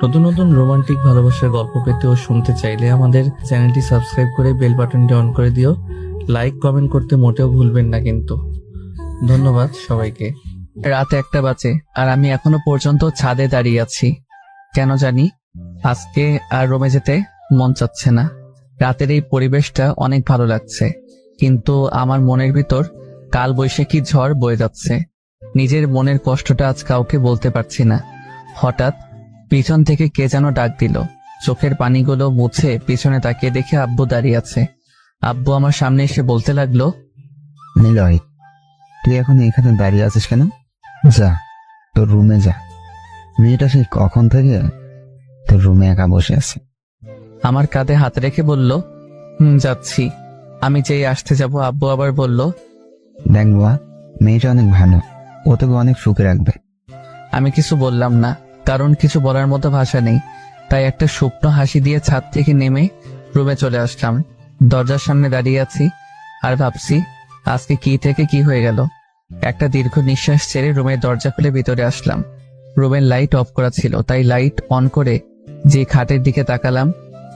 নতুন নতুন রোমান্টিক ভালোবাসার গল্প পেতে ও শুনতে চাইলে আমাদের চ্যানেলটি সাবস্ক্রাইব করে বেল বাটনটি অন করে দিও। লাইক কমেন্ট করতে মোটেও ভুলবেন না কিন্তু। ধন্যবাদ সবাইকে। রাত 1টা বাজে আর আমি এখনো পর্যন্ত ছাদে দাঁড়িয়ে আছি। কেন জানি আজকে আর রুমে যেতে মন চাচ্ছে না। রাতের এই পরিবেশটা অনেক ভালো লাগছে, কিন্তু আমার মনের ভিতর কাল বৈশাখী ঝড় বয়ে যাচ্ছে। নিজের মনের কষ্টটা আজ কাউকে বলতে পারছি না। হঠাৎ পিছন থেকে কে যেন ডাক দিল। চোখের পানিগুলো মুছে পিছনে তাকিয়ে দেখে আব্বু দাঁড়িয়ে আছে। আব্বু আমার সামনে এসে বলতে লাগলো, নিলয়, তুই এখন এখানে দাঁড়িয়ে আছিস কেন? যা, তোর রুমে যা। মেয়েটা সেই কখন থেকে তোর রুমে একা বসে আছে। আমার কাঁধে হাত রেখে বলল, যাচ্ছি। আমি যেই আসতে যাব আব্বু আবার বলল, দেখ বাবা, মেয়েটা অনেক ভালো, ও তোকে অনেক সুখে রাখবে। আমি কিছু বললাম না, কারণ কিছু বলার মতো ভাষা নেই। তাই একটা শুকনো হাসি দিয়ে ছাদ থেকে নেমে রুমে চলে আসলাম। দরজার সামনে দাঁড়িয়ে আছি আর ভাবছি আজকে কি থেকে কি হয়ে গেল। একটা দীর্ঘ নিঃশ্বাস ছেড়ে রুমের দরজা খুলে ভিতরে আসলাম। রুমের লাইট অফ করা ছিল, তাই লাইট অন করে যে খাটের দিকে তাকালাম,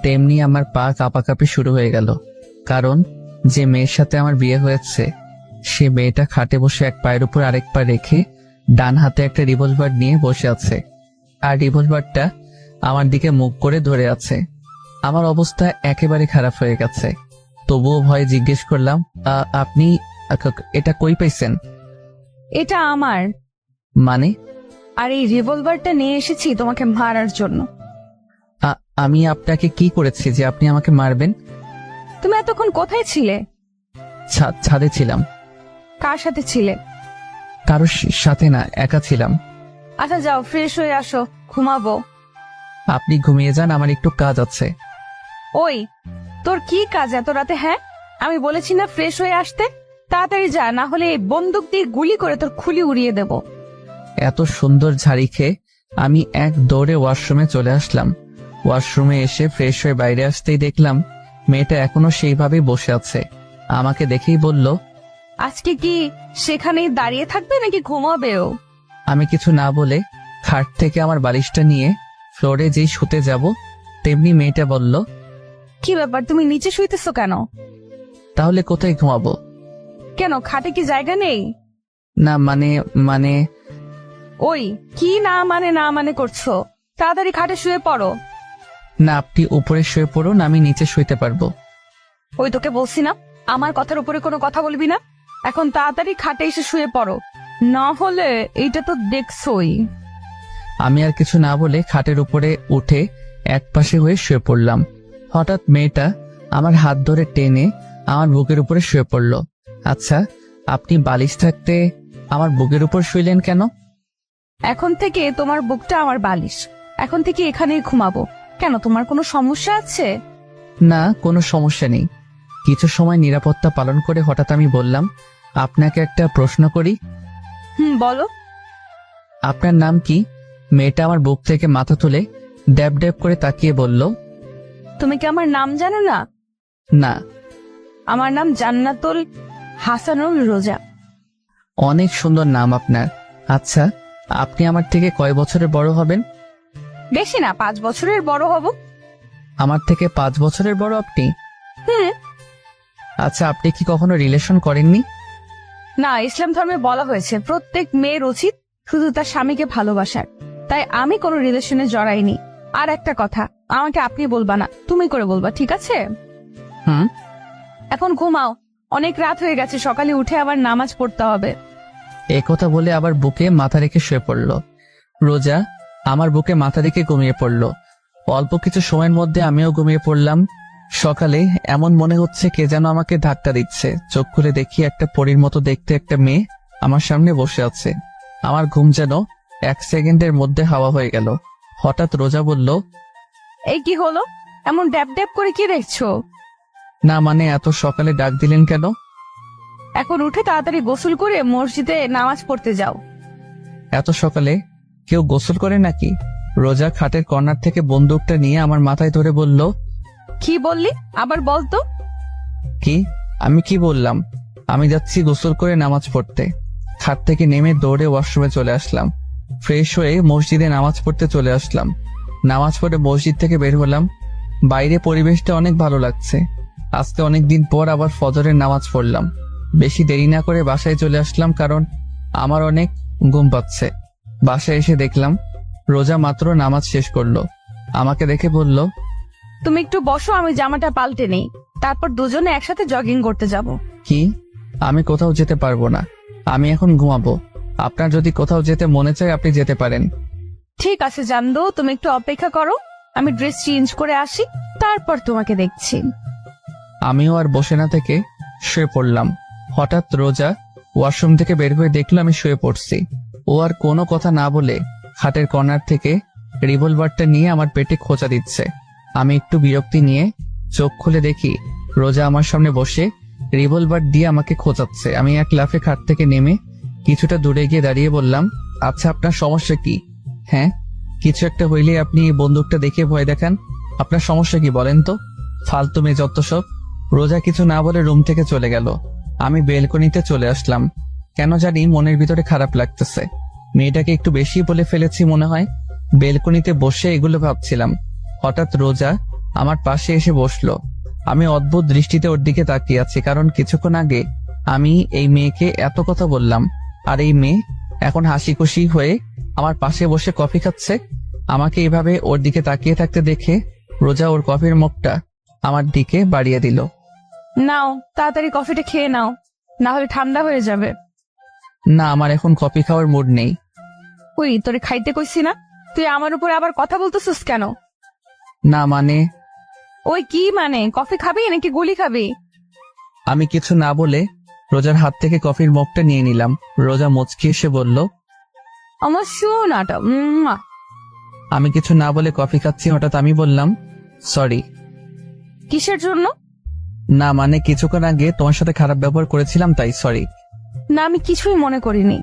তেমনি আমার পা কাঁপাকাঁপি শুরু হয়ে গেল। কারণ যে মেয়ের সাথে আমার বিয়ে হয়েছে, সে মেয়েটা খাটে বসে এক পায়ের উপর আরেক পা রেখে ডান হাতে একটা রিভলভার নিয়ে বসে আছে, আর রিভলভারটা আমার দিকে মুখ করে ধরে আছে। আমার অবস্থা একেবারে খারাপ হয়ে গেছে। তবুও ভয়ে জিজ্ঞেস করলাম, আপনি এটা কই পাইছেন? এটা আমার। মানে? আর এই রিভলভারটা নিয়ে এসেছি তোমাকে মারার জন্য। আমি আপনাকে কি করেছি যে আপনি আমাকে মারবেন? তুমি এতক্ষণ কোথায় ছিলে? ছাদে ছিলাম। কার সাথে ছিলে? কারোর সাথে না, একা ছিলাম। আচ্ছা যাও, ফ্রেশ হয়ে আসো, ঘুমাবো। আপনি ঘুমিয়ে যান, আমার একটু কাজ আছে। ওই, তোর কি কাজ এত রাতে? হ্যাঁ, আমি বলেছি না ফ্রেশ হয়ে আসতে? তাড়াতাড়ি যা, না হলে এই বন্দুক দিয়ে গুলি করে তোর খুলি উড়িয়ে দেব। এত সুন্দর ঝাড়ি খেয়ে আমি এক দৌড়ে ওয়াশরুমে চলে আসলাম। ওয়াশরুমে এসে ফ্রেশ হয়ে বাইরে আসতেই দেখলাম মেয়েটা এখনো সেইভাবেই বসে আছে। আমাকে দেখেই বলল, আজকে কি সেখানেই দাঁড়িয়ে থাকবে নাকি ঘুমাবেও? আমি কিছু না বলে খাট থেকে আমার বালিশটা নিয়ে ফ্লোরে যেই শুতে যাব, তেমনি মেয়েটা বলল, কি ব্যাপার, তুমি নিচে শুইতেছো কেন? তাহলে কোথায় ঘুমাবো? কেন, খাটে কি জায়গা নেই? না মানে ওই, কি না মানে করছো? তাড়াতাড়ি খাটে শুয়ে পড়ো। না, আপনি উপরে শুয়ে পড়ুন, আমি নিচে শুইতে পারবো। ওই, তোকে বলছি না আমার কথার উপরে কোনো কথা বলবি না। এখন তাড়াতাড়ি খাটে এসে শুয়ে পড়ো, না হলে এইটা তো দেখছই। আমি আর কিছু না বলে খাটের উপরে উঠে একপাশে হয়ে শুয়ে পড়লাম। হঠাৎ মেয়েটা আমার হাত ধরে টেনে আমার বুকের উপরে শুয়ে পড়ল। আচ্ছা, আপনি বালিশ থাকতে আমার বুকের উপর শুইলেন কেন? এখন থেকে তোমার বুকটা আমার বালিশ। এখন থেকে এখানেই ঘুমাবো। কেন, তোমার কোনো সমস্যা আছে? না, কোনো সমস্যা নেই। কিছু সময় নিরাপত্তা পালন করে হঠাৎ আমি বললাম, আপনাকে একটা প্রশ্ন করি। বলো। আপনার নাম কি? মেয়েটা আমার বুক থেকে মাথা তুলে ড্যাব ড্যাব করে তাকিয়ে বলল, তুমি কি আমার নাম জানো না? না। আমার নাম জান্নাতুল হাসানুল রোজা। অনেক সুন্দর নাম আপনার। আচ্ছা, আপনি আমার থেকে কয় বছরের বড় হবেন? বেশি না, 5 বছরের বড় হব। আমার থেকে 5 বছরের বড় আপনি? হুম। আচ্ছা, আপনি কি কখনো রিলেশন করেননি? না, ইসলাম ধর্মে বলা হয়েছে প্রত্যেক মেয়ের উচিত শুধু তার স্বামীকে ভালোবাসার। তাই আমি কোনো রিলেশনে জড়াইনি। আর একটা কথা, আমাকে আপনি বলবা না, তুমি করে বলবা, ঠিক আছে? হুম। এখন ঘুমাও, অনেক রাত হয়ে গেছে, সকালে উঠে আবার নামাজ পড়তে হবে। একথা বলে আবার বুকে মাথা রেখে শুয়ে পড়ল। রোজা আমার বুকে মাথা রেখে ঘুমিয়ে পড়ল। অল্প কিছু সময়ের মধ্যে আমিও ঘুমিয়ে পড়লাম। সকালে এমন মনে হচ্ছে কে যেন আমাকে ধাক্কা দিচ্ছে। চোখ খুলে দেখি একটা পরীর মতো দেখতে একটা মেয়ে আমার সামনে বসে আছে। আমার ঘুম যেন 1 সেকেন্ডের মধ্যে হাওয়া হয়ে গেল। হঠাৎ রোজা বলল, এই কি হলো, এমন ড্যাব ড্যাব করে কি দেখছো? না মানে, এত সকালে ডাক দিলেন কেন? এখন উঠে তাড়াতাড়ি গোসল করে মসজিদে নামাজ পড়তে যাও। এত সকালে কেউ গোসল করে নাকি? রোজা খাটের কর্নার থেকে বন্দুকটা নিয়ে আমার মাথায় ধরে বলল, কি বললি, আবার বলতো? কি? আমি কি বললাম? আমি যাচ্ছি গোসল করে নামাজ পড়তে। খাট থেকে নেমে দৌড়ে ওয়াশরুমে চলে আসলাম। ফ্রেশ হয়ে মসজিদে নামাজ পড়তে চলে আসলাম। নামাজ পড়ে মসজিদ থেকে বের হলাম। বাইরে পরিবেশটা অনেক ভালো লাগছে। আজকে অনেকদিন পর আবার ফজরের নামাজ পড়লাম। বেশি দেরি না করে বাসায় চলে আসলাম, কারণ আমার অনেক ঘুম পাচ্ছে। বাসায় এসে দেখলাম রোজা মাত্র নামাজ শেষ করলো। আমাকে দেখে বলল, তুমি একটু বসো, আমি জামাটা পাল্টে নেই, তারপর দুজনে একসাথে জগিং করতে যাব। কি? আমি কোথাও যেতে পারবো না, আমি এখন ঘুমাবো। আপনার যদি কোথাও যেতে মনে চায় আপনি যেতে পারেন। ঠিক আছে জানদো, তুমি একটু অপেক্ষা করো, আমি ড্রেস চেঞ্জ করে আসি, তারপর তোমাকে দেখছি। আমিও আর বসে না থেকে শুয়ে পড়লাম। হঠাৎ রোজা ওয়াশরুম থেকে বের হয়ে দেখলো আমি শুয়ে পড়ছি। ও আর কোনো কথা না বলে খাটের কর্নার থেকে রিভলভারটা নিয়ে আমার পেটে খোঁচা দিচ্ছে। আমি একটু বিরক্তি নিয়ে চোখ খুলে দেখি রোজা আমার সামনে বসে রিভলভার দিয়ে আমাকে খোঁচাচ্ছে। আমি এক লাফে খাট থেকে নেমে কিছুটা দূরে গিয়ে দাঁড়িয়ে বললাম, আচ্ছা আপনার সমস্যা কি? হ্যাঁ, কিছু একটা হইলে আপনি এই বন্দুকটা দেখে ভয় দেখান। আপনার সমস্যা কি বলেন তো? ফালতু মেয়ে যত সব। রোজা কিছু না বলে রুম থেকে চলে গেল। আমি বেলকনিতে চলে আসলাম। কেন জানি মনের ভিতরে খারাপ লাগতেছে। মেয়েটাকে একটু বেশি বলে ফেলেছি মনে হয়। বেলকনিতে বসে এগুলো ভাবছিলাম। হঠাৎ রোজা আমার পাশে এসে বসলো। আমি অদ্ভুত দৃষ্টিতে ওর দিকে তাকিয়ে আছি, কারণ কিছুক্ষণ আগে আমি এই মেয়েকে এত কথা বললাম, আর এই মেয়ে এখন হাসি খুশি হয়ে আমার পাশে বসে কফি খাচ্ছে। আমাকে এইভাবে ওর দিকে তাকিয়ে থাকতে দেখে রোজা ওর কফির মুখটা আমার দিকে বাড়িয়ে দিল। নাও, তাড়াতাড়ি কফিটা খেয়ে নাও, না হলে ঠান্ডা হয়ে যাবে। না, আমার এখন কফি খাওয়ার মুড নেই। ওই তোরে খাইতে কইছি না, তুই আমার উপরে আবার কথা বলতেছিস কেন? না মানে, ওই কি মানে, কফি খাবি নাকি গুলি খাবি? আমি কিছু না বলে রোজার হাত থেকে কফির মগটা নিয়ে নিলাম। রোজা মুচকি এসে বলল, আমার শোনাটা। আমি কিছু না বলে কফি খাচ্ছি। হঠাৎ আমি বললাম, সরি। কিসের জন্য? না মানে, কিছুক্ষণ আগে তোমার সাথে খারাপ ব্যবহার করেছিলাম, তাই সরি। না, আমি কিছুই মনে করিনি।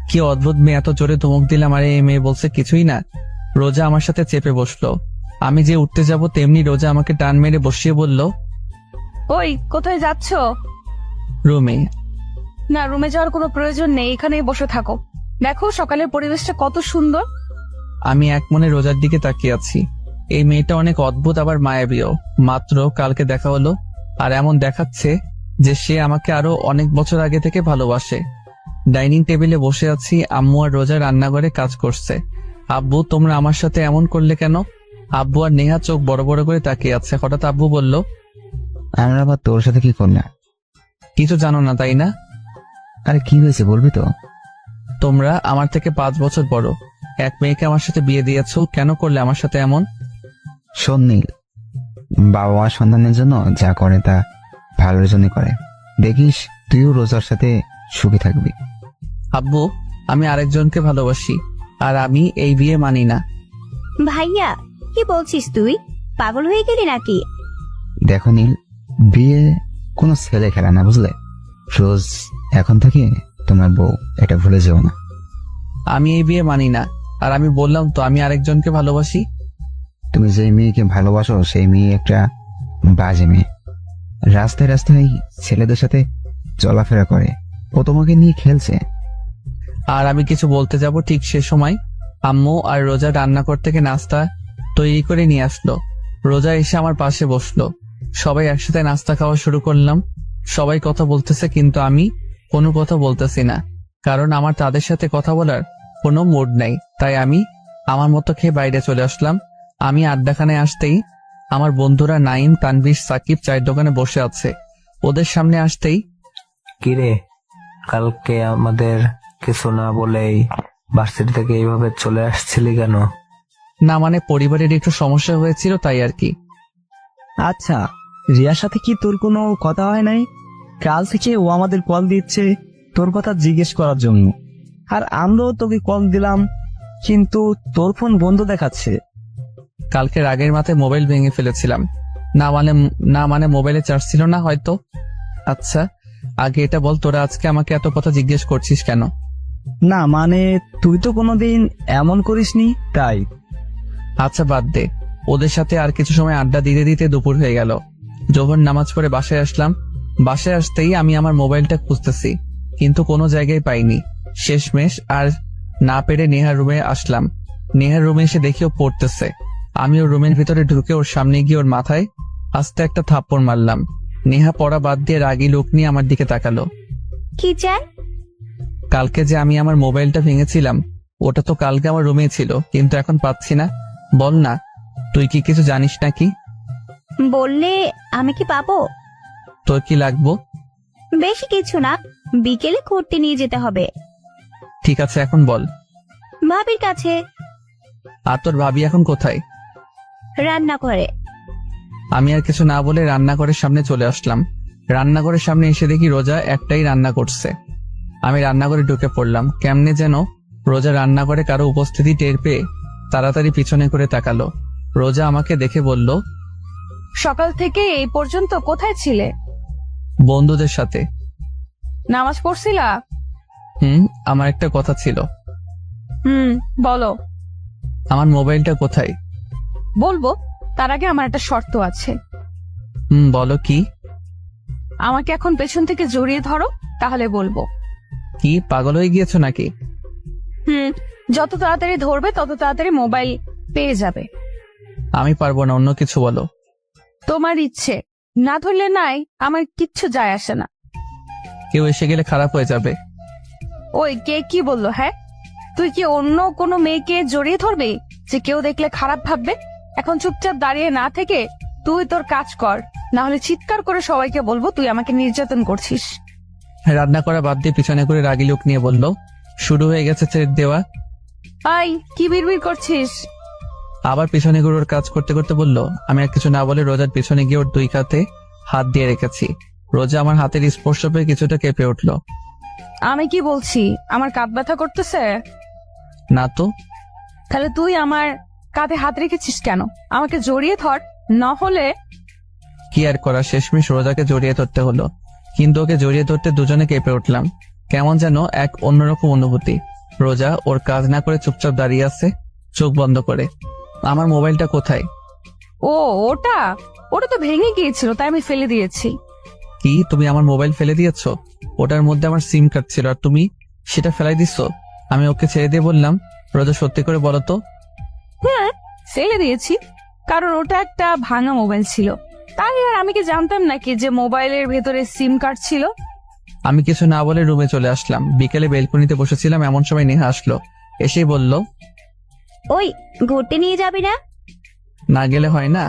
কি অদ্ভুত মেয়ে, এত জোরে ধমক দিলাম আর এই মেয়ে বলছে কিছুই না। রোজা আমার সাথে চেপে বসলো। আমি যে উঠতে যাব তেমনি রোজা আমাকে টান মেরে বসিয়ে বলল, ওই কোথায় যাচ্ছ? রুমে। না, রুমে যাওয়ার কোনো প্রয়োজন নেই, এখানেই বসে থাকো। দেখো সকালের পরিবেশটা কত সুন্দর। আমি এক মনে রোজার দিকে তাকিয়ে আছি। এই মেয়েটা অনেক অদ্ভুত, আবার মায়াবীও। মাত্র কালকে দেখা হলো, আর এমন দেখাচ্ছে যে সে আমাকে আরো অনেক বছর আগে থেকে ভালোবাসে। ডাইনিং টেবিলে বসে আছি, আম্মু আর রোজা রান্নাঘরে কাজ করছে। আব্বু, তোমরা আমার সাথে এমন করলে কেন? আব্বু আর নেহা চোখ বড় বড় করে তাকিয়ে আছে। হঠাৎ আব্বু বলল, আমরা আবার তোর সাথে কি করলাম? কিছু জানো না তাই না? আরে কি হয়েছে বলবি তো? তোমরা আমার থেকে 5 বছর বড়। এক মেয়েকে আমার সাথে বিয়ে দিয়েছো, কেন করলে আমার সাথে এমন? শোন নীল, বাবা মা সন্তানের জন্য যা করে তা ভালোর জন্য করে। দেখিস তুইও রোজার সাথে সুখী থাকবি। আব্বু, আমি আরেকজনকে ভালোবাসি, আর আমি এই বিয়ে মানি না। ভাইয়া, কি বলছিস তুই? পাগল হয়ে গেলি নাকি? দেখো নীল, বিয়ে কোনো ছেলে খেলা না, বুঝলে? রোজ এখন থেকে তোমার বউ, এটা ভুলে যেও না। আমি এই বিয়ে মানি না, আর আমি বললাম তো আমি আরেকজনকে ভালোবাসি। তুমি যে মেয়েকে ভালোবাসো সেই মেয়ে একটা বাজে মেয়ে। রাস্তায় রাস্তায় ছেলেদের সাথে চলাফেরা করে, ও তোমাকে নিয়ে খেলছে। আর আমি কিছু বলতে যাব ঠিক সে সময় আম্মু আর রোজা রান্নাঘর থেকে নাস্তা তৈরি করে নিয়ে আসলো। রোজা এসে আমার পাশে বসলো। সবাই একসাথে নাস্তা খাওয়া শুরু করলাম। সবাই কথা বলতেছে, কিন্তু আমি কোনো কথা বলতেছি না, কারণ আমার তাদের সাথে কথা বলার কোনো মুড নাই। তাই আমি আমার মতো খেয়ে বাইরে চলে আসলাম। আমি আড্ডাখানায় আসতেই আমার বন্ধুরা নাইম, তানভীর, সাকিব চায়ের দোকানে বসে আছে। ওদের সামনে আসতেই, কিরে, কালকে আমাদের কিছু না বলেই ভার্সিটি থেকে এইভাবে চলে আসছিলি কেন? না মানে পরিবারের একটু সমস্যা হয়েছিল তাই আর কি। আচ্ছা, রিয়ার সাথে কি তোর কোনো কথা হয় নাই? কাল থেকে ও আমাদের কল দিচ্ছে তোর কথা জিজ্ঞেস করার জন্য, আর আমরাও তোকে কল দিলাম, কিন্তু তোর ফোন বন্ধ দেখাচ্ছে। কালকে রাগের মাথায় মোবাইল ভেঙে ফেলেছিলাম। না মানে মোবাইলে চার্জ ছিল না হয়তো। আচ্ছা, আগে এটা বল, তোরা আজকে আমাকে এত কথা জিজ্ঞেস করছিস কেন? না মানে, তুই তো কোনোদিন এমন করিসনি তাই। আচ্ছা বাদ দে, ওদের সাথে আর কিছু সময় আড্ডা দিতে দিতে দুপুর হয়ে গেল। জোহর নামাজ পড়ে বাসায় আসলাম। বাসায় আসতেই আমি আমার মোবাইলটা খুঁজতেছি, কিন্তু কোনো জায়গায় পাইনি। শেষমেশ আর না পেরে নেহার রুমে আসলাম। নেহার রুমে এসে দেখি ও পড়তেছে। আমি ওর রুমের ভিতরে ঢুকে ওর সামনে গিয়ে ওর মাথায় আস্তে একটা থাপ্পড় মারলাম। নেহা পড়া বাদ দিয়ে রাগী লোক নিয়ে আমার দিকে তাকালো। কি চাই? কালকে যে আমি আমার মোবাইলটা ভেঙেছিলাম, ওটা তো কালকে আমার রুমে ছিল, কিন্তু এখন পাচ্ছি না। বল না, তুই কি কিছু জানিস নাকি? বললে আমি কি পাবো? তোর কি লাগবো? বেশি কিছু না, বিকেলে ঘুরতে নিয়ে যেতে হবে। ঠিক আছে, এখন বল। ভাবির কাছে। আর তোর ভাবি এখন কোথায়? রান্না করে। আমি আর কিছু না বলে রান্নাঘরের সামনে চলে আসলাম। রান্নাঘরের সামনে এসে দেখি রোজা একটাই রান্না করছে। আমি রান্নাঘরে ঢুকে পড়লাম। কেমনে যেন রোজা রান্নাঘরে কারো উপস্থিতি টের পেয়ে তাড়াতাড়ি পিছনে করে তাকালো। রোজা আমাকে দেখে বলল, সকাল থেকে এই পর্যন্ত কোথায় ছিলে? বন্ধুদের সাথে। নামাজ পড়ছিলা? আমার একটা কথা ছিল। বলো। আমার মোবাইলটা কোথায়? বলবো, তার আগে আমার একটা শর্ত আছে। বলো কি? আমাকে এখন পেছন থেকে জড়িয়ে ধরো, তাহলে বলবো। কি পাগল হয়ে গিয়েছো নাকি? যত তাড়াতাড়ি ধরবে তত তাড়াতাড়ি মোবাইল পেয়ে যাবে। আমি পারবো না, অন্য কিছু বলো। তোমার ইচ্ছে, না ধরলে নাই, আমার কিচ্ছু যায় আসে না। কেউ এসে গেলে খারাপ হয়ে যাবে। ওই কে কি বললো? হ্যাঁ, তুই কি অন্য কোনো মেয়েকে জড়িয়ে ধরবি যে কেউ দেখলে খারাপ ভাববে? এখন চুপচাপ দাঁড়িয়ে না থেকে তুই তোর কাজ কর, না হলে চিৎকার করে সবাইকে বলবো তুই আমাকে নির্যাতন করছিস। রান্না করা বাদ দিয়ে পিছনে করে রাগী লোক নিয়ে বলল, শুরু হয়ে গেছে ছেড়ে দেওয়া। আই, কি বিড়বিড় করছিস? আবার পিছনে করে ওর কাজ করতে করতে বলল। আমি আর কিছু না বলে রোজার পিছনে গিয়ে ওর দুই কাঁধে হাত দিয়ে রেখেছি। রোজা আমার হাতের স্পর্শ পেয়ে কিছুটা কেঁপে উঠল। আমি কি বলছি? আমার কাঁধ ব্যথা করতেছে? না তো। তাহলে তুই আমার কাঁধে হাত রেখেছিস কেন? আমাকে জড়িয়ে ধর, না হলে। কি আর করা, শেষমেশ রোজাকে জড়িয়ে ধরতে হলো। কিন্তু ওকে জড়িয়ে ধরতে দুজনে কেঁপে উঠলাম। কেমন যেন এক অন্যরকম অনুভূতি। রোজা ওর কাজ না করে চুপচাপ দাঁড়িয়ে আছে, চোখ বন্ধ করে। আমার মোবাইলটা কোথায়? ও, ওটা ওটা তো ভেঙে গিয়েছিল, তাই আমি ফেলে দিয়েছি। কি, তুমি আমার মোবাইল ফেলে দিয়েছো? ওটার মধ্যে আমার সিম কার্ড ছিল, আর তুমি সেটা ফেলাই দিচ্ছ? আমি ওকে ছেড়ে দিয়ে বললাম, রোজা সত্যি করে বলো তো। হ্যাঁ, ফেলে দিয়েছি, কারণ ওটা একটা ভাঙা মোবাইল ছিল। তাই আর আমি কি জানতাম নাকি যে মোবাইলের ভেতরে সিম কার্ড ছিল? আমি কিছু না বলে রুমে চলে আসলাম। বিকেলে বেলকনিতে বসেছিলাম, এমন সময় নেহা আসলো। এসেই বলল, ওই ঘুরতে নিয়ে যাবি না? না গেলে হয় না?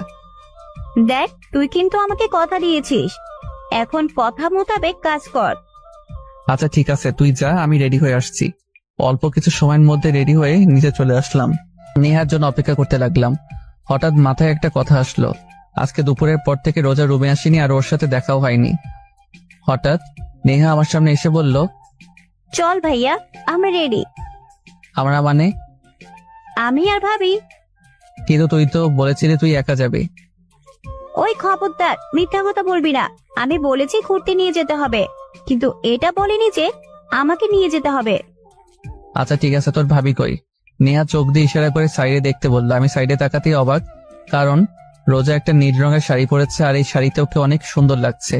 দেখ, তুই কিন্তু আমাকে কথা দিয়েছিস, এখন কথা মোতাবেক কাজ কর। আচ্ছা ঠিক আছে, তুই যা, আমি রেডি হয়ে আসছি। অল্প কিছু সময়ের মধ্যে রেডি হয়ে নিচে চলে আসলাম। নেহার জন্য অপেক্ষা করতে লাগলাম। হঠাৎ মাথায় একটা কথা আসলো। আজকে দুপুরের পর থেকে রোজা রুমে আসেনি, আর ওর সাথে দেখাও হয়নি। হঠাৎ নেহা আমার সামনে এসে বলল, চল ভাইয়া, আমরা রেডি। আমরা মানে? আমি আর ভাবি। কিন্তু তুই তো বলেছিলি তুই একা যাবি। ওই খবরদার, মিথ্যা কথা বলবি না। আমি বলেছি ঘুরতে নিয়ে যেতে হবে, কিন্তু এটা বলিনি যে আমাকে নিয়ে যেতে হবে। আচ্ছা ঠিক আছে, তোর ভাবি কই? নেহা চোখ দিয়ে ইশারা করে সাইডে দেখতে বলল। আমি সাইডে তাকাতেই অবাক, কারণ রোজা একটা নীল রঙের শাড়ি পরেছে, আর এই শাড়িতে ওকে অনেক সুন্দর লাগছে।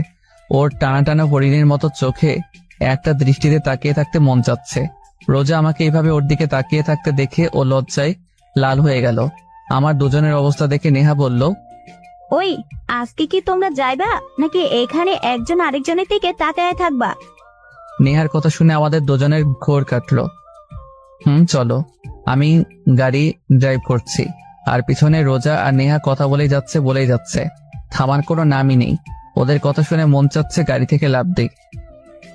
ওর টানা টানা হরিণের মতো চোখে একটা দৃষ্টিতে তাকিয়ে থাকতে মন চাচ্ছে। রোজা আমাকে এইভাবে ওর দিকে তাকিয়ে থাকতে দেখে ও লজ্জায় লাল হয়ে গেল। আমার দুজনের অবস্থা দেখে নেহা বলল, ওই আজকে কি তোমরা যাইবা, নাকি এখানে একজন আরেকজনের দিকে তাকায় থাকবা? নেহার কথা শুনে আমাদের দুজনের ঘোর কাটলো। চলো। আমি গাড়ি ড্রাইভ করছি, আর পিছনে রোজা আর নেহা কথা বলেই যাচ্ছে। থামার কোনো নামই নেই। ওদের কথা শুনে মন চাচ্ছে গাড়ি থেকে লাফ দিই।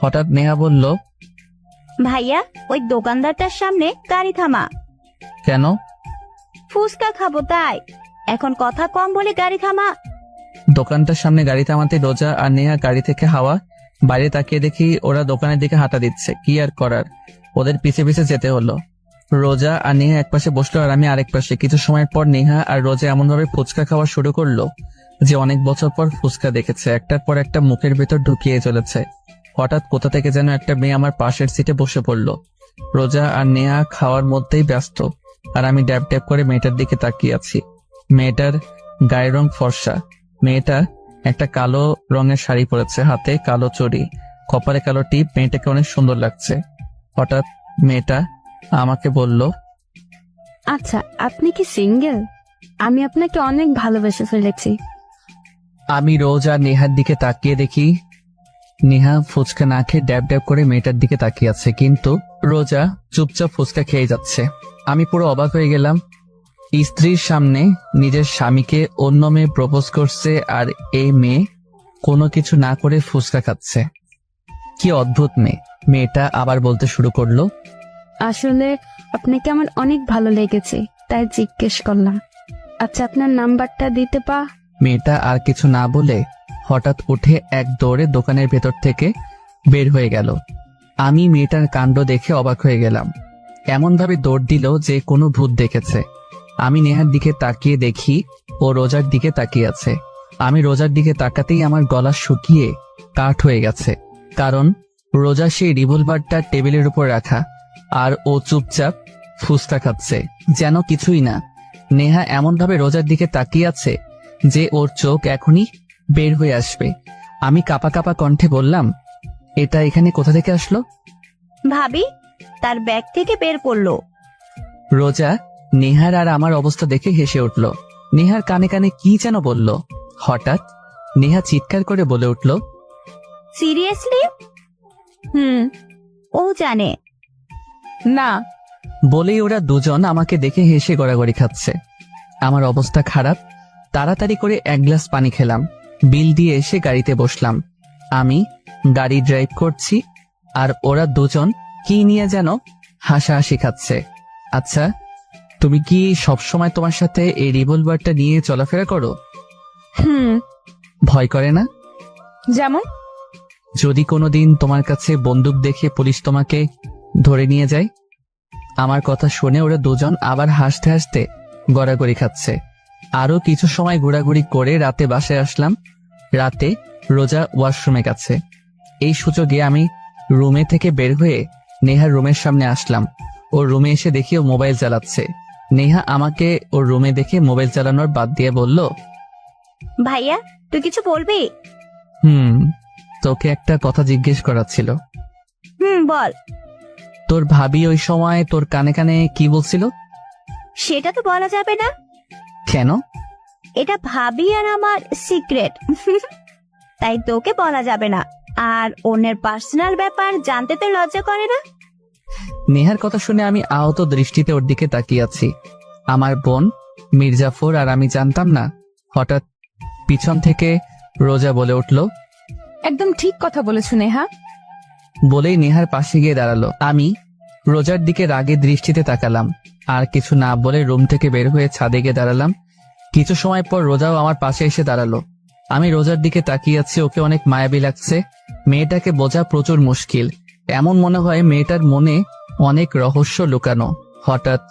হঠাৎ নেহা বলল, ভাইয়া, ওই দোকানদারটার সামনে গাড়ি থামা। কেন? ফুচকা খাবো তাই। এখন কথা কম বলে গাড়ি থামা। দোকানটার সামনে গাড়ি থামাতে রোজা আর নেহা গাড়ি থেকে হাওয়া বাইরে তাকিয়ে দেখি ওরা দোকানের দিকে হাঁটা দিচ্ছে। কি আর করার, ওদের পিছে পিছে যেতে হলো। রোজা আর নেহা এক পাশে বসলো, আর আমি আরেক পাশে। কিছু সময় পর নেহা আর রোজা এমন ভাবে ফুচকা খাওয়া শুরু করলো যে অনেক বছর পর ফুচকা দেখেছে। একটার পর একটা মুখের ভেতর ঢুকিয়ে চলেছে। হঠাৎ কোথা থেকে যেন একটা মেয়ে আমার পাশের সিটে বসে পড়লো। রোজা আর নেহা খাওয়ার মধ্যেই ব্যস্ত, আর আমি ড্যাব ড্যাব করে মেয়েটার দিকে তাকিয়ে আছি। মেয়েটার গায়ের রং ফর্সা। মেয়েটা একটা কালো রঙের শাড়ি পরেছে, হাতে কালো চড়ি, কপালে কালো টিপ, মেয়েটাকে অনেক সুন্দর লাগছে। হঠাৎ মেয়েটা আমাকে বলল, আচ্ছা, আপনি কি সিঙ্গেল? আমি আপনাকে অনেক ভালোবেসে ফেলেছি। আমি রোজ আর নেহার দিকে তাকিয়ে দেখি নেহা ফুচকা না খেয়ে ড্যাব ড্যাব করে মেয়েটার দিকে তাকিয়ে আছে, কিন্তু রোজা চুপচাপ ফুচকা খেয়ে যাচ্ছে। আমি পুরো অবাক হয়ে গেলাম। স্ত্রীর সামনে নিজের স্বামীকে অন্য মেয়ে প্রপোজ করছে আর এই মেয়ে কোনো কিছু না করে ফুচকা খাচ্ছে। কি অদ্ভুত মেয়ে। মেয়েটা আবার বলতে শুরু করলো, আসলে আপনাকে আমার অনেক ভালো লেগেছে, তাই জিজ্ঞেস করলাম। আচ্ছা, আপনার নাম্বারটা দিতে পা? মেয়েটা আর কিছু না বলে হঠাৎ উঠে এক দৌড়ে দোকানের ভেতর থেকে বের হয়ে গেল। আমি মেয়েটার কাণ্ড দেখে অবাক হয়ে গেলাম। এমন ভাবে দৌড় দিল যে কোনো ভূত দেখেছে। আমি নেহার দিকে তাকিয়ে দেখি ও রোজার দিকে তাকিয়ে আছে। আমি রোজার দিকে তাকাতেই আমার গলা শুকিয়ে কাঠ হয়ে গেছে, কারণ রোজা সেই রিভলভারটা টেবিলের উপর রাখা আর ও চুপচাপ ফুচকা খাচ্ছে যেন কিছুই না। নেহা এমন ভাবে রোজার দিকে তাকিয়ে আছে যে ওর চোখ এখনই বের হয়ে আসবে। আমি কাপা কাপা কণ্ঠে বললাম, এটা এখানে কোথা থেকে আসলো? ভাবি তার ব্যাগ থেকে বের করলো। রোজা নেহার আর আমার অবস্থা দেখে হেসে উঠল। নেহার কানে কানে কি যেন বলল। হঠাৎ নেহা চিৎকার করে বলে উঠল, সিরিয়াসলি? ও জানে? না। বলেই ওরা দুজন আমাকে দেখে হেসে গড়াগড়ি খাচ্ছে। আমার অবস্থা খারাপ। তাড়াতাড়ি করে এক গ্লাস পানি খেলাম, বিল দিয়ে এসে গাড়িতে বসলাম। আমি গাড়ি ড্রাইভ করছি আর ওরা দুজন কি নিয়ে যেন হাসাহাসি খাচ্ছে। আচ্ছা, তুমি কি সবসময় তোমার সাথে এই রিভলভারটা নিয়ে চলাফেরা করো? ভয় করে না? যেমন? যদি কোনোদিন তোমার কাছে বন্দুক দেখে পুলিশ তোমাকে ধরে নিয়ে যায়? আমার কথা শুনে ওরা দুজন আবার হাসতে হাসতে গড়াগড়ি খাচ্ছে। আরো কিছু সময় ঘোরাঘুরি করে রাতে বাসায় আসলাম। রাতে রোজা ওয়াশরুমে গেছে। এই সুযোগে আমি রুমে থেকে বের হয়ে নেহার রুমের সামনে আসলাম। ওর রুমে এসে দেখি ও মোবাইল চালাচ্ছে। নেহা আমাকে ওর রুমে দেখে মোবাইল চালানোর বাদ দিয়ে বলল, ভাইয়া তুই কিছু বলবি? তোকে একটা কথা জিজ্ঞেস করার ছিল। বল। তোর ভাবি ওই সময় তোর কানে কানে কি বলছিল? সেটা তো বলা যাবে না। কেন? এটা ভাবি আর আমার সিক্রেট, তাই তোকে বলা যাবে না। আর অন্যের পার্সোনাল ব্যাপার জানতে তো লজ্জা করে না? নেহার কথা শুনে আমি আহত দৃষ্টিতে ওর দিকে তাকিয়ে আছি। আমার বোন মির্জাফর আর আমি জানতাম না। হঠাৎ পিছন থেকে রোজা বলে উঠল, একদম ঠিক কথা বলেছো নেহা। বলেই নেহার পাশে গিয়ে দাঁড়ালো। আমি রোজার দিকে রাগে দৃষ্টিতে তাকালাম। আর কিছু না বলে রুম থেকে বের হয়ে ছাদে গিয়ে দাঁড়ালাম। কিছু সময় পর রোজাও আমার পাশে এসে দাঁড়ালো। আমি রোজার দিকে তাকিয়ে আছি। ওকে অনেক মায়াবী লাগছে। মেয়েটাকে বোঝা প্রচুর মুশকিল। এমন মনে হয় মেয়েটার মনে অনেক রহস্য লুকানো। হঠাৎ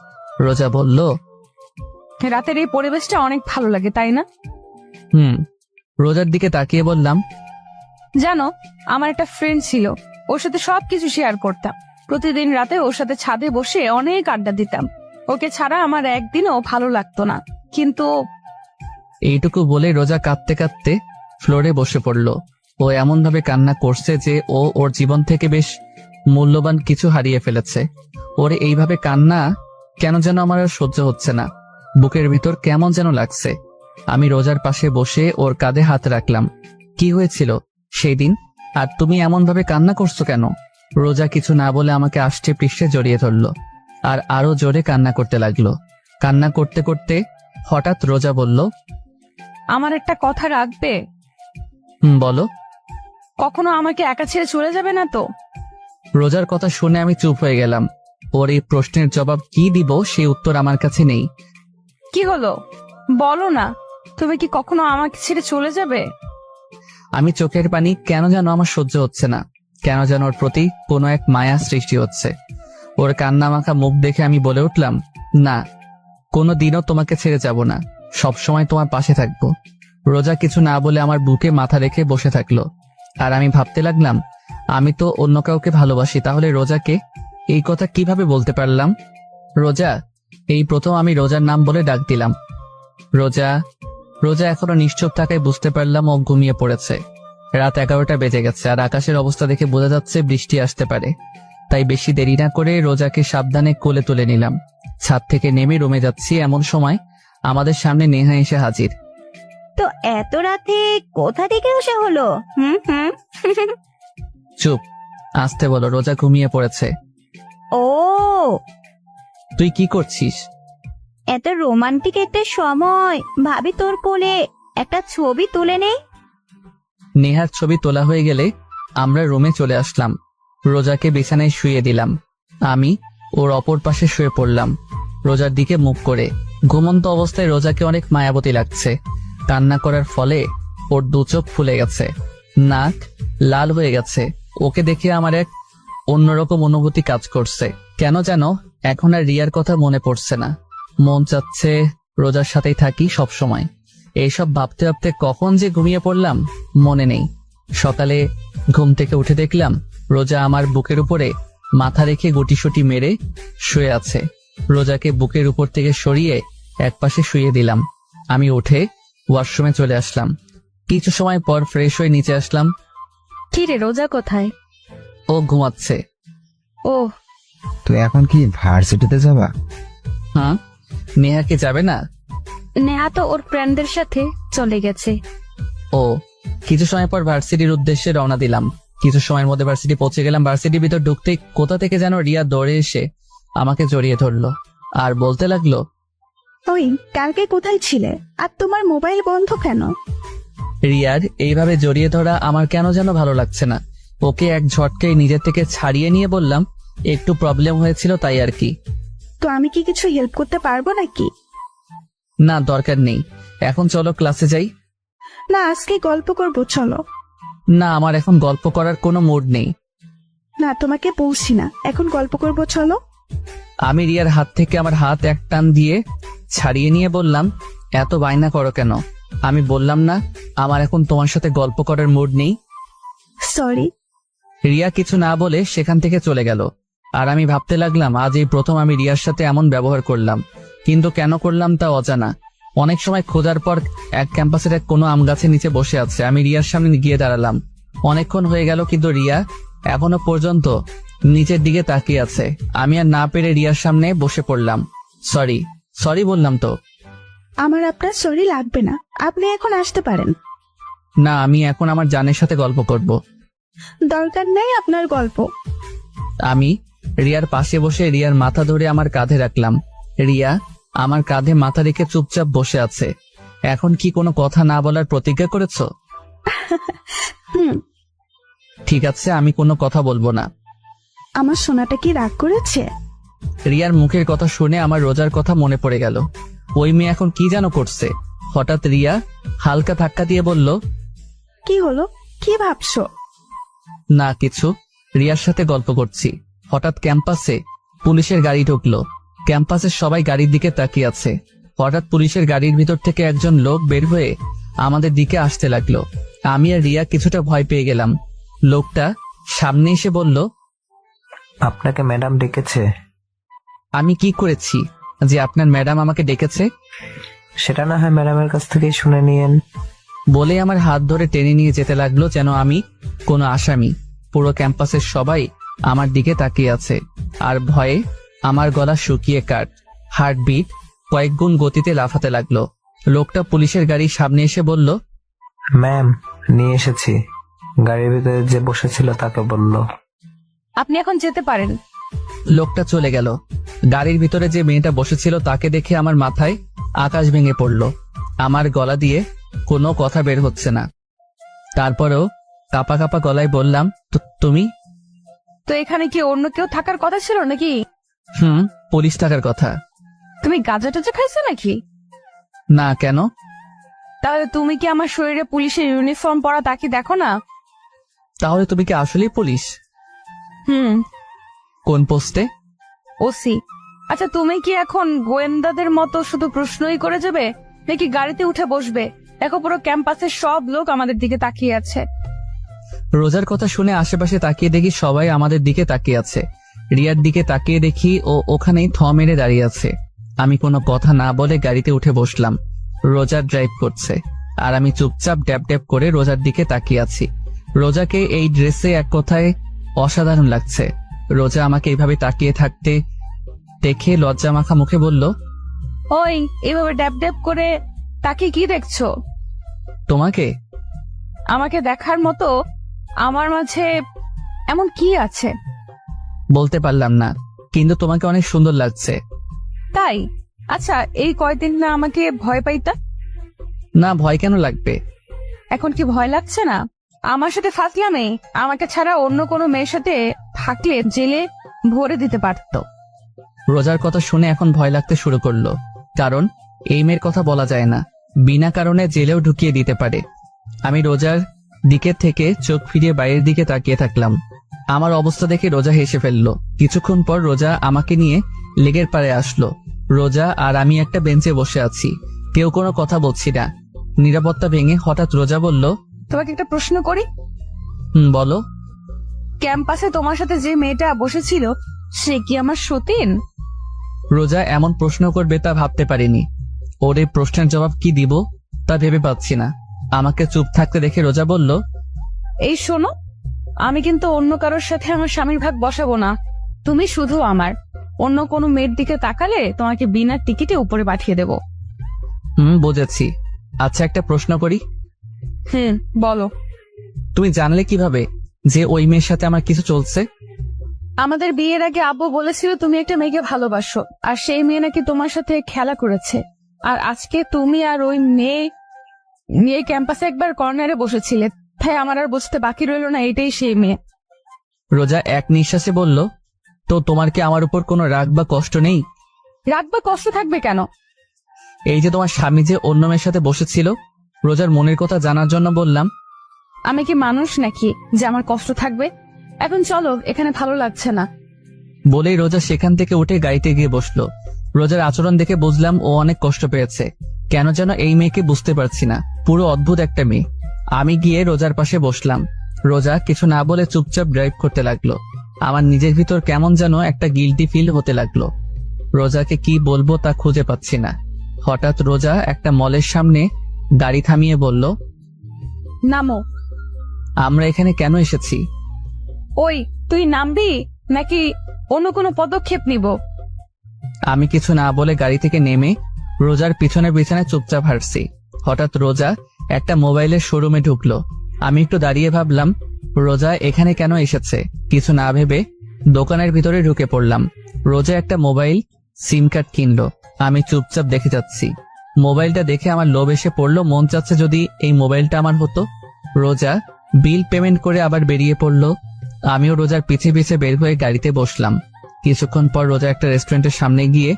রোজা বলল, রাতের এই পরিবেশটা অনেক ভালো লাগে, তাই না? রোজার দিকে তাকিয়ে বললাম, জানো, আমার একটা ফ্রেন্ড ছিল, ওর সাথে সবকিছু শেয়ার করতাম। প্রতিদিন রাতে ওর সাথে ছাদে বসে অনেক আড্ডা দিতাম। ওকে ছাড়া আমার একদিনও ভালো লাগতো না। কিন্তু এইটুকু বলে রোজা কাঁদতে কাঁদতে ফ্লোরে বসে পড়ল। ও এমন ভাবে কান্না করছে যে ও ওর জীবন থেকে বেশ মূল্যবান কিছু হারিয়ে ফেলেছে। ওর এইভাবে কান্না কেন যেন আমার আর সহ্য হচ্ছে না। বুকের ভিতর কেমন যেন লাগছে। আমি রোজার পাশে বসে ওর কাঁধে হাত রাখলাম। কি হয়েছিল সেই দিন? আর তুমি এমন ভাবে কান্না করছো কেন? রোজা কিছু না বলে আমাকে আষ্টে পৃষ্ঠে জড়িয়ে ধরলো আর আরো জোরে কান্না করতে লাগলো। কান্না করতে করতে হঠাৎ রোজা বলল, আমার একটা কথা রাখবে? বলো। কখনো আমাকে একা ছেড়ে চলে যাবে না তো? রোজার কথা শুনে আমি চুপ হয়ে গেলাম। ওর এই প্রশ্নের জবাব কি দিব সেই উত্তর আমার কাছে নেই। কি হলো, বলো না, তুমি কি কখনো আমাকে ছেড়ে চলে যাবে? আমি চোখের পানি কেন যেন আমার সহ্য হচ্ছে না। কেন যেন ওর প্রতি কোনো এক মায়া সৃষ্টি হচ্ছে। ওর কান্না মাখা মুখ দেখে আমি বলে উঠলাম, না, কোনো দিনও তোমাকে ছেড়ে যাব না, সবসময় তোমার পাশে থাকবো। রোজা কিছু না বলে আমার বুকে মাথা রেখে বসে থাকলো। আর আমি ভাবতে লাগলাম, আমি তো অন্য কাউকে ভালোবাসি, তাহলে রোজাকে এই কথা কিভাবে বলতে পারলাম? রোজা, এই প্রথম আমি রোজার নাম বলে ডাক দিলাম। রোজা। রোজা এখনো নিশ্চুপ থাকায় বুঝতে পারলাম ও ঘুমিয়ে পড়েছে। রাত 11টা বেজে গেছে আর আকাশের অবস্থা দেখে বোঝা যাচ্ছে বৃষ্টি আসতে পারে। তাই বেশি দেরি না করে রোজাকে সাবধানে কোলে তুলে নিলাম। ছাদ থেকে নেমে রুমে যাচ্ছি, এমন সময় আমাদের সামনে নেহা এসে হাজির। তো এত রাতে কোথা থেকে আসা হলো? হুম হুম চুপ, আসতে বলো, রোজা ঘুমিয়ে পড়েছে। ও, তুই কি করছিস? এত রোমান্টিক একটা সময়, ভাবি তোর কোলে একটা ছবি তুলে নেই। নেহার ছবি তোলা হয়ে গেলে আমরা রুমে চলে আসলাম। রোজাকে বিছানায় শুয়ে দিলাম। আমি ওর অপর পাশে শুয়ে পড়লাম, রোজার দিকে মুখ করে। ঘুমন্ত অবস্থায় রোজাকে অনেক মায়াবতী লাগছে। কান্না করার ফলে ওর দু চোখ ফুলে গেছে, নাক লাল হয়ে গেছে। ওকে দেখে আমার এক অন্যরকম অনুভূতি কাজ করছে। কেন যেন এখন আর রিয়ার কথা মনে পড়ছে না। মন চাচ্ছে রোজার সাথেই থাকি সব সময়। এইসব ভাবতে ভাবতে কখন যে ঘুমিয়ে পড়লাম মনে নেই। সকালে ঘুম থেকে উঠে দেখলাম রোজা আমার বুকের উপরে মাথা রেখে গুটিসুটি মেরে শুয়ে আছে। রোজাকে বুকের উপর থেকে সরিয়ে একপাশে শুয়ে দিলাম। আমি উঠে ওয়াশরুমে চলে আসলাম। কিছু সময় পর ফ্রেশ হয়ে নিচে আসলাম। কি রে, রোজা কোথায়? ও ঘুমাচ্ছে। ও, তুই এখন কি ভার্সিটিতে যাবা? হ্যাঁ, নেহা কি যাবে না? নেহা তো ওর ফ্রেন্ডদের সাথে চলে গেছে। ও, কিছু সময় পর ভার্সিটির উদ্দেশ্যে রওনা দিলাম। কিছু সময়ের মধ্যে ভার্সিটি পৌঁছে গেলাম। ভার্সিটির ভিতর ঢুকতেই কোথা থেকে যেন রিয়া দৌড়ে এসে আমাকে জড়িয়ে ধরলো আর বলতে লাগলো, ওই কালকে কোথায় ছিলে আর তোমার মোবাইল বন্ধ কেন? রিয়ার এইভাবে জড়িয়ে ধরা আমার কেন যেন ভালো লাগছে না। ওকে এক ঝটকায় নিজের থেকে ছাড়িয়ে নিয়ে বললাম, একটু প্রবলেম হয়েছিল তাই আর কি। তো আমি কি কিছু হেল্প করতে পারবো নাকি? না, দরকার নেই, এখন চলো ক্লাসে যাই। না, আজকে গল্প করবো, চলো। না, আমার এখন গল্প করার কোনো মুড নেই। না, তোমাকে বলছি না, এখন গল্প করবো, চলো। আমি রিয়ার হাত থেকে আমার হাত এক টান দিয়ে ছাড়িয়ে নিয়ে বললাম, এত বায়না করো কেন? আমি বললাম না আমার এখন তোমার সাথে গল্প করার মুড নেই? সরি। রিয়া কিছু না বলে সেখান থেকে চলে গেল। আর আমি ভাবতে লাগলাম আজ এই প্রথম আমি রিয়ার সাথে এমন ব্যবহার করলাম, কিন্তু কেন করলাম তা অজানা। অনেক সময় খোঁজার পর এক ক্যাম্পাসের এক কোনো আম গাছের নিচে বসে আছে। আমি রিয়ার সামনে গিয়ে দাঁড়ালাম। অনেকক্ষণ হয়ে গেল কিন্তু রিয়া এখনো পর্যন্ত নিচের দিকে তাকিয়ে আছে। আমি আর না পেরে রিয়ার সামনে বসে পড়লাম। সরি বললাম তো। আমার আপনার সরি লাগবে না, আপনি এখন আসতে পারেন। না, আমি এখন আমার জানের সাথে গল্প করব। দরকার নেই আপনার গল্প। আমি রিয়ার পাশে বসে রিয়ার মাথা ধরে আমার কাঁধে রাখলাম। রিয়া আমার কাঁধে মাথা রেখে চুপচাপ বসে আছে। এখন কি কোনো কথা না বলার প্রতিজ্ঞা করেছো? হুম। ঠিক আছে, আমি কোনো কথা বলবো না। আমার সোনাটা কি রাগ করেছে? রিয়ার মুখের কথা শুনে আমার রোজার কথা মনে পড়ে গেল। ওই মেয়ে এখন কি যেন করছে। হঠাৎ রিয়া হালকা ধাক্কা দিয়ে বলল, কি হলো, কি ভাবছো? না কিছু, রিয়ার সাথে গল্প করছি। হঠাৎ ক্যাম্পাসে পুলিশের গাড়ি ঢুকলো। ক্যাম্পাসের সবাই গাড়ির দিকে তাকিয়ে আছে। হঠাৎ পুলিশের গাড়ির ভিতর থেকে একজন লোক বের হয়ে আমাদের দিকে আসতে লাগলো। আমি আর রিয়া কিছুটা ভয় পেয়ে গেলাম। লোকটা সামনে এসে বলল, আপনাকে ম্যাডাম ডেকেছে। আমি কি করেছি যে আপনার ম্যাডাম আমাকে ডেকেছে? সেটা না হয় ম্যাডামের কাছ থেকেই শুনে নিয়েন। বলে আমার হাত ধরে টেনে নিয়ে যেতে লাগলো যেন আমি কোনো আসামি। পুরো ক্যাম্পাসের সবাই আমার দিকে তাকিয়ে আছে আর ভয়ে আমার গলা শুকিয়ে কাট, হার্টবিট কয়েক গুণ গতিতে লাফাতে লাগলো। লোকটা পুলিশের গাড়ির সামনে এসে বলল, ম্যাম, নিয়ে এসেছি। গাড়ির ভিতরে যে বসেছিল তাকে বলল। আপনি এখন যেতে পারেন। লোকটা চলে গেল। গাড়ির ভিতরে যে মেয়েটা বসেছিল তাকে দেখে আমার মাথায় আকাশ ভেঙে পড়ল। আমার গলা দিয়ে কোনো কথা বের হচ্ছে না। তারপরেও কাপা কাপা গলায় বললাম, তুমি? তো এখানে কি অন্য কেউ থাকার কথা ছিল নাকি? পুলিশ থাকার কথা। তুমি গাঁজা টাজা খাইছো নাকি? না, কেন? তাহলে তুমি কি আমার শরীরে পুলিশের ইউনিফর্ম পরা তা কি দেখো না? তাহলে তুমি কি আসলেই পুলিশ? কোন পোস্টে? ওসি। আচ্ছা, তুমি কি এখন গোয়েন্দাদের মতো শুধু প্রশ্নই করে যাবে নাকি গাড়িতে উঠে বসবে? দেখো, পুরো ক্যাম্পাসের সব লোক আমাদের দিকে তাকিয়ে আছে। রোজার কথা শুনে আশেপাশে তাকিয়ে দেখি সবাই আমাদের দিকে তাকিয়ে আছে। রিয়ার দিকে তাকিয়ে দেখি ও ওখানেই থ মেরে দাঁড়িয়ে আছে। আমি কোনো কথা না বলে গাড়িতে উঠে বসলাম। রোজা ড্রাইভ করছে আর আমি চুপচাপ ড্যাব ড্যাব করে রোজার দিকে তাকিয়ে আছি। রোজাকে এই ড্রেসে এক কথায় অসাধারণ লাগছে। রোজা আমাকে এইভাবে তাকিয়ে থাকতে দেখে লজ্জা মাখা মুখে বলল, ওই এভাবে ড্যাব ড্যাব করে তাকে কি দেখছো? তোমাকে। আমাকে দেখার মতো আমার মাঝে এমন কি আছে? বলতে পারলাম না, কিন্তু তোমাকে অনেক সুন্দর লাগছে। তাই? আচ্ছা, এই কয়দিন না আমাকে ভয় পাইতা? না, ভয় কেন লাগবে? এখন কি ভয় লাগছে না? আমার সাথে ফাঁসলামে আমাকে ছাড়া অন্য কোনো মেয়ের সাথে থাকলে জেলে ভরে দিতে পারতো। রোজার কথা শুনে এখন ভয় লাগতে শুরু করলো, কারণ এই মেয়ের কথা বলা যায় না, বিনা কারণে জেলেও ঢুকিয়ে দিতে পারে। আমি রোজার দিকে থেকে চোখ ফিরিয়ে বাইরের দিকে তাকিয়ে থাকলাম। আমার অবস্থা দেখে রোজা হেসে ফেললো। কিছুক্ষণ পর রোজা আমাকে নিয়ে লেগের পাড়ে আসলো। রোজা আর আমি একটা বেঞ্চে বসে আছি, কেউ কোনো কথা বলছি না। নিরাপত্তা ভেঙে হঠাৎ রোজা বলল, তোমাকে একটা প্রশ্ন করি। বলো। ক্যাম্পাসে তোমার সাথে যে মেয়েটা বসেছিল সে কি আমার সতীন? রোজা এমন প্রশ্ন করবে তা ভাবতে পারিনি। ওর এই প্রশ্নের জবাব কি দিব তা ভেবে পাচ্ছি না। আমাকে চুপ থাকতে দেখে রোজা বলল, এই শোনো, আমি কিন্তু অন্য কারোর সাথে আমার স্বামীর ভাগ বসাবো না। তুমি শুধু আমার। অন্য কোনো মেয়ের দিকে তাকালে তোমাকে বিনা টিকিটে উপরে পাঠিয়ে দেব। বুঝেছি। আচ্ছা, একটা প্রশ্ন করি। বলো। তুমি জানলে কিভাবে যে ওই মেয়ের সাথে আমার কিছু চলছে? আমাদের বিয়ের আগে আব্বু বলেছিল তুমি একটা মেয়েকে ভালোবাসো, আর সেই মেয়ে নাকি তোমার সাথে খেলা করেছে। আর আজকে তুমি আর ওই মেয়ে ক্যাম্পাসে একবার কর্নারে বসেছিলে, তাই আমার আর বুঝতে বাকি রইল না এটাই সেই মেয়ে। রোজা এক নিঃশ্বাসে বলল, তো তোমার কি আমার উপর কোনো রাগ বা কষ্ট নেই? রাগ বা কষ্ট থাকবে কেন? এই যে তোমার স্বামী যে অন্য মেয়ের সাথে বসেছিল, রোজার মনের কথা জানার জন্য বললাম। আমি কি মানুষ নাকি যে আমার কষ্ট থাকবে? এখন চলো, এখানে ভালো লাগছে না। বলেই রোজা সেখান থেকে উঠে গাড়িতে গিয়ে বসলো। রোজার আচরণ দেখে বুঝলাম ও অনেক কষ্ট পেয়েছে। কেন যেন এই মেয়েকে বুঝতে পারছি না, পুরো অদ্ভুত একটা মেয়ে। আমি গিয়ে রোজার পাশে বসলাম। রোজা কিছু না বলে চুপচাপ ড্রাইভ করতে লাগলো। আমার নিজের ভিতর কেমন যেন একটা গিল্টি ফিল হতে লাগলো। রোজাকে কি বলবো তা খুঁজে পাচ্ছি না। হঠাৎ রোজা একটা মলের সামনে গাড়ি থামিয়ে বলল, নামো। আমরা এখানে কেন এসেছি? ওই তুই নামবি নাকি অন্য কোনো পদক্ষেপ নিব? আমি কিছু না বলে গাড়ি থেকে নেমে রোজার পিছনে পিছনে চুপচাপ হাঁটছি। হঠাৎ রোজা একটা মোবাইলের শোরুমে ঢুকলো। আমি একটু দাঁড়িয়ে ভাবলাম রোজা এখানে কেন এসেছে। কিছু না ভেবে দোকানের ভিতরে ঢুকে পড়লাম। রোজা একটা মোবাইল সিম কার্ড কিনলো। আমি চুপচাপ দেখে যাচ্ছি। মোবাইলটা দেখে আমার লোভ এসে পড়লো, মন চাচ্ছে যদি এই মোবাইলটা আমার হতো। রোজা বিল পেমেন্ট করে আবার বেরিয়ে পড়লো। আমিও রোজার পিছে পিছে বের হয়ে গাড়িতে বসলাম। কিছুক্ষণ পর রোজা একটা রেস্টুরেন্টের সামনে গিয়ে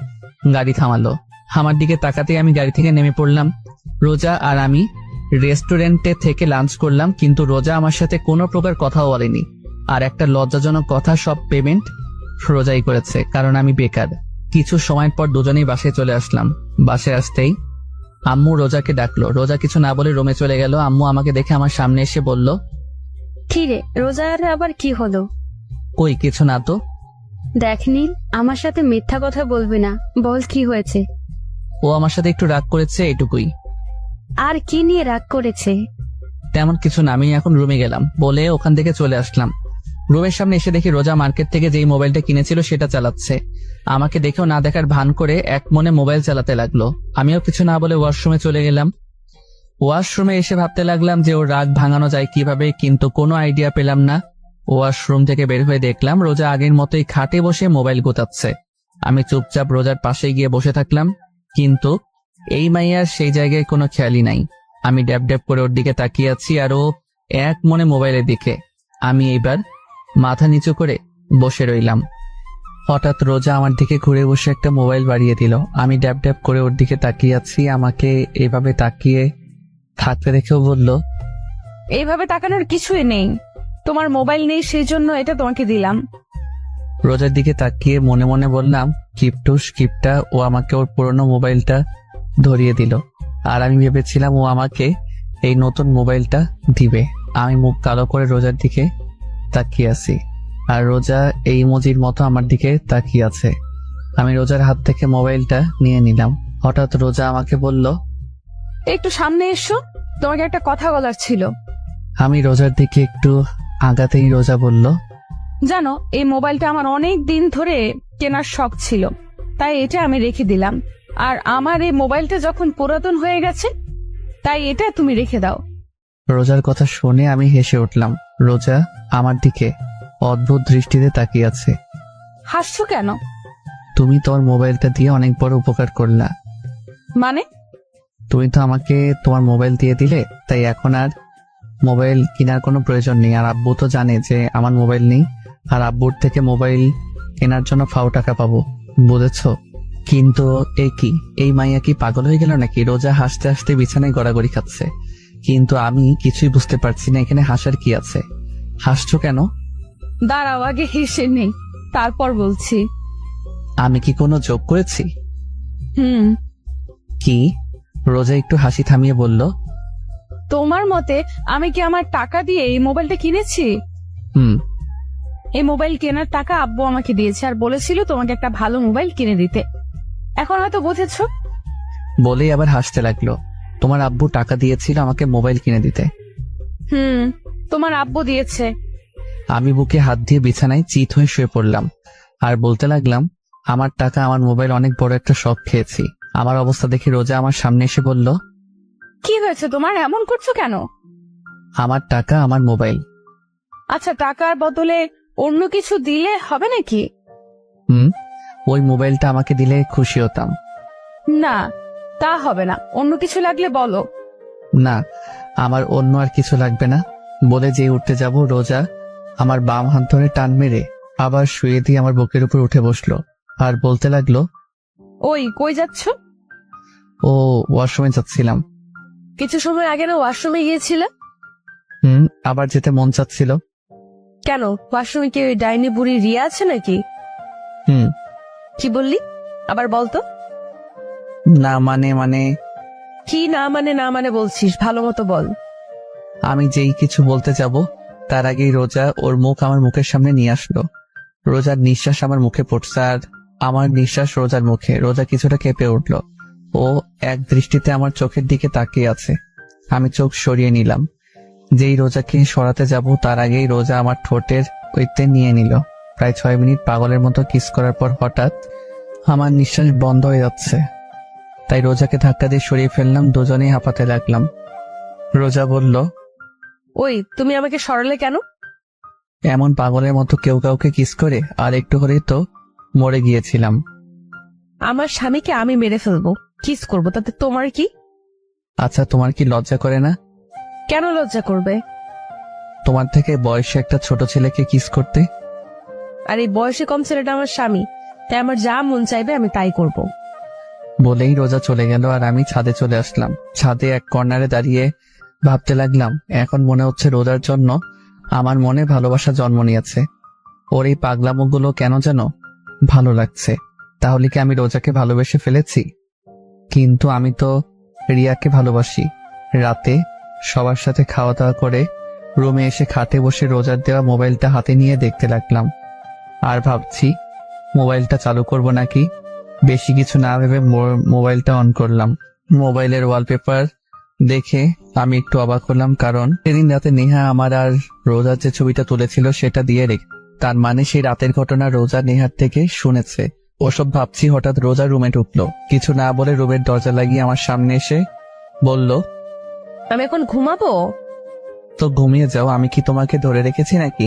গাড়ি থামালো। আমার দিকে তাকাতেই আমি গাড়ি থেকে নেমে পড়লাম। রোজা আর আমি রেস্টুরেন্টে থেকে লাঞ্চ করলাম, কিন্তু রোজা আমার সাথে কোনো প্রকার কথাও বলেনি। আর একটা লজ্জাজনক কথা, সব পেমেন্ট রোজাই করেছে, কারণ আমি বেকার। কিছু সময় পর দুজনেই বাসায় চলে আসলাম। বাসায় আসতেই আম্মু রোজাকে ডাকলো। রোজা কিছু না বলে রুমে চলে গেল। আম্মু আমাকে দেখে আমার সামনে এসে বলল, কি রে, রোজার আবার কি হলো? কই কিছু না তো। দেখ নীল, আমার সাথে মিথ্যা কথা বলবি না, বল কি হয়েছে? ও আমার সাথে একটু রাগ করেছে, এটুকুই। আর কি নিয়ে রাগ করেছে? তেমন কিছু না, আমি এখন রুমে গেলাম বলে ওখান থেকে চলে আসলাম। রুমের সামনে এসে দেখি রোজা মার্কেট থেকে যেই মোবাইলটা কিনেছিল সেটা চালাচ্ছে। আমাকে দেখেও না দেখার ভান করে এক মনে মোবাইল চালাতে লাগলো। আমিও কিছু না বলে ওয়াশরুমে চলে গেলাম। ওয়াশরুমে এসে ভাবতে লাগলাম যে ওর রাগ ভাঙানো যায় কিভাবে, কিন্তু কোনো আইডিয়া পেলাম না। ওয়াশরুম থেকে বের হয়ে দেখলাম রোজা আগের মতোই খাটে বসে মোবাইল গোতাচ্ছে। আমি চুপচাপ রোজার পাশে গিয়ে বসে থাকলাম, কিন্তু এই মাইয়ার সেই জায়গায় কোনো খেয়ালই নাই। আমি ড্যাব ড্যাব করে ওর দিকে তাকিয়ে আছি আর ও এক মনে মোবাইলের দিকে। আমি এইবার মাথা নিচু করে বসে রইলাম। হঠাৎ রোজা আমার দিকে ঘুরে বসে একটা মোবাইল বাড়িয়ে দিল। আমি ড্যাব ড্যাব করে ওর দিকে তাকিয়ে আছি। আমাকে এভাবে তাকিয়ে থাকতে দেখেও বলল, এইভাবে তাকানোর কিছুই নেই, তোমার মোবাইল নেই সেই জন্য এটা তোমাকে দিলাম। রোজার দিকে তাকিয়ে মনে মনে বললাম, কিপটুস কিপটা, ও আমাকে ওর পুরনো মোবাইলটা ধরিয়ে দিল। আর আমি ভেবেছিলাম ও আমাকে এই নতুন মোবাইলটা দিবে। আমি মুখ কালো করে রোজার দিকে তাকিয়ে আছি, আর রোজা এই ইমোজির মতো আমার দিকে তাকিয়ে আছে। আমি রোজার হাত থেকে মোবাইলটা নিয়ে নিলাম। হঠাৎ রোজা আমাকে বলল, একটু সামনে এসো, তোমাকে একটা কথা বলার ছিল। আমি রোজার দিকে একটু আগাতেই রোজা বলল, জানো, এই মোবাইলটা আমার অনেক দিন ধরে কেনার শখ ছিল, তাই এটা আমি রেখে দিলাম। আর আমার এই মোবাইলটা যখন পুরাতন হয়ে গেছে, তাই এটা তুমি রেখে দাও। রোজার কথা শুনে আমি হেসে উঠলাম। রোজা আমার দিকে অদ্ভুত দৃষ্টিতে তাকিয়ে আছে। হাসছো কেন? তুমি তোমার মোবাইলটা দিয়ে অনেক বড় উপকার করলা। মানে? তুমি তো আমাকে তোমার মোবাইল দিয়ে দিলে, তাই এখন আর মোবাইল কেনার কোনো প্রয়োজন নেই। আর আব্বু তো জানে যে আমার মোবাইল নেই, আর আব্বুর থেকে মোবাইল কেনার জন্য ফাও টাকা পাবো, বুঝেছো? কিন্তু এই মাইয়া কি পাগল হয়ে গেল নাকি? রোজা হাসতে হাসতে বিছানায় গড়াগড়ি খাচ্ছে, কিন্তু আমি কিছুই বুঝতে পারছি না এখানে হাসার কি আছে। হাসছো কেন? দাঁড়াও, আগে হেসে নেই, তারপর বলছি। আমি কি কোনো যোগ করেছি? কি? রোজা একটু হাসি থামিয়ে বলল, তোমার মতে আমি কি আমার টাকা দিয়ে এই মোবাইলটা কিনেছি? হুম। এই মোবাইল কেনার টাকা আব্বু আমাকে দিয়েছে, আর বলেছিল তোমাকে একটা ভালো মোবাইল কিনে দিতে। এখন হয়তো বুঝেছো। বলেই আবার হাসতে লাগলো। তোমার আব্বু টাকা দিয়েছিল আমাকে মোবাইল কিনে দিতে? তোমার আব্বু দিয়েছে। আমি বুকে হাত দিয়ে বিছানায় চিত হয়ে শুয়ে পড়লাম আর বলতে লাগলাম, আমার টাকা আমার মোবাইল অনেক বড় একটা শখ খেয়েছি। আমার অবস্থা দেখে রোজা আমার সামনে এসে বলল, কি হয়েছে তোমার? এমন করছো কেন? আমার টাকা আমার মোবাইল। আচ্ছা, টাকার বদলে অন্য কিছু দিলে হবে নাকি? ওই মোবাইলটা আমাকে দিলে খুশি হতাম। না, তা হবে না। অন্য কিছু লাগলে বলো। না, আমার অন্য আর কিছু লাগবে না। বলে যে উঠতে যাব, রোজা আমার বাম হাত ধরে টান মেরে আবার শুয়ে দিয়ে আমার বুকের উপর উঠে বসলো আর বলতে লাগলো, ওই কই যাচ্ছ? ও ওয়াশরুমে যাচ্ছিলাম। কিছু সময় আগে না ওয়াশরুমে গিয়েছিলে? আবার যেতে মন চাচ্ছিল। কেন, ওয়াশরুমে কি ওই ডাইনি বুড়ি রিয়া আছে নাকি? কি বললি? আবার বলতো। না মানে কি না মানে বলছিস? ভালো মতো বল। আমি যেই কিছু বলতে যাব তার আগেই রোজা ওর মুখ আমার মুখের সামনে নিয়ে আসলো। রোজার নিঃশ্বাস আমার মুখে পড়ছে আর আমার নিঃশ্বাস রোজার মুখে। রোজা কিছুটা কেঁপে উঠলো। ও এক দৃষ্টিতে আমার চোখের দিকে তাকিয়ে আছে। আমি চোখ সরিয়ে নিলাম। যেই রোজাকে সরাতে যাব তার আগেই রোজা আমার ঠোঁটের ঐতে নিয়ে নিল। প্রায় 6 মিনিট পাগলের মতো কিস করার পর হঠাৎ আমার নিঃশ্বাস বন্ধ হয়ে যাচ্ছে, তাই রোজাকে ধাক্কা দিয়ে সরিয়ে ফেললাম। দুজনেই হাঁপাতে লাগলাম। রোজা বলল, ওই তুমি আমাকে সরালে কেন? এমন পাগলের মতো কেউ কাউকে কিস করে? আর একটু হলেই তো মরে গিয়েছিলাম। আমার স্বামীকে আমি মেরে ফেলবো, কিস করবো, তাতে তোমার কি? আচ্ছা, তোমার কি লজ্জা করে না? কেন লজ্জা করবে? তোমার থেকে বয়সে একটা ছোট ছেলেকে কিস করতে? আর এই বয়সে কম ছেলেটা আমার স্বামী, তাই আমার যা মন চাইবে আমি তাই করব। বলেই রোজা চলে গেল আর আমি ছাদে চলে আসলাম। ছাদে এক কর্নারে দাঁড়িয়ে ভাবতে লাগলাম, এখন মনে হচ্ছে রোজার জন্য আমার মনে ভালোবাসা জন্ম নিয়েছে। ওর এই পাগলামোগুলো কেন যেন ভালো লাগছে। তাহলে কি আমি রোজাকে ভালোবেসে ফেলেছি? কিন্তু আমি তো রিয়াকে ভালোবাসি। রাতে সবার সাথে খাওয়া দাওয়া করে রুমে এসে খাটে বসে রোজার দেওয়া মোবাইলটা হাতে নিয়ে দেখতে লাগলাম আর ভাবছি মোবাইলটা চালু করব নাকি। বেশি কিছু না ভেবে মোবাইলটা অন করলাম। মোবাইলের ওয়ালপেপার দেখে আমি একটু অবাক হলাম, কারণ সেদিন রাতে নেহা আমার আর রোজার যে ছবিটা তুলেছিল সেটা দিয়ে রেখে, তার মানে সেই রাতের ঘটনা রোজা নেহার থেকে শুনেছে। ওসব ভাবছি, হঠাৎ রোজা রুমে ঢুকলো। কিছু না বলে রুমের দরজা লাগিয়ে আমার সামনে এসে বলল, আমি এখন ঘুমাবো। তো ঘুমিয়ে যাও, আমি কি তোমাকে ধরে রেখেছি নাকি?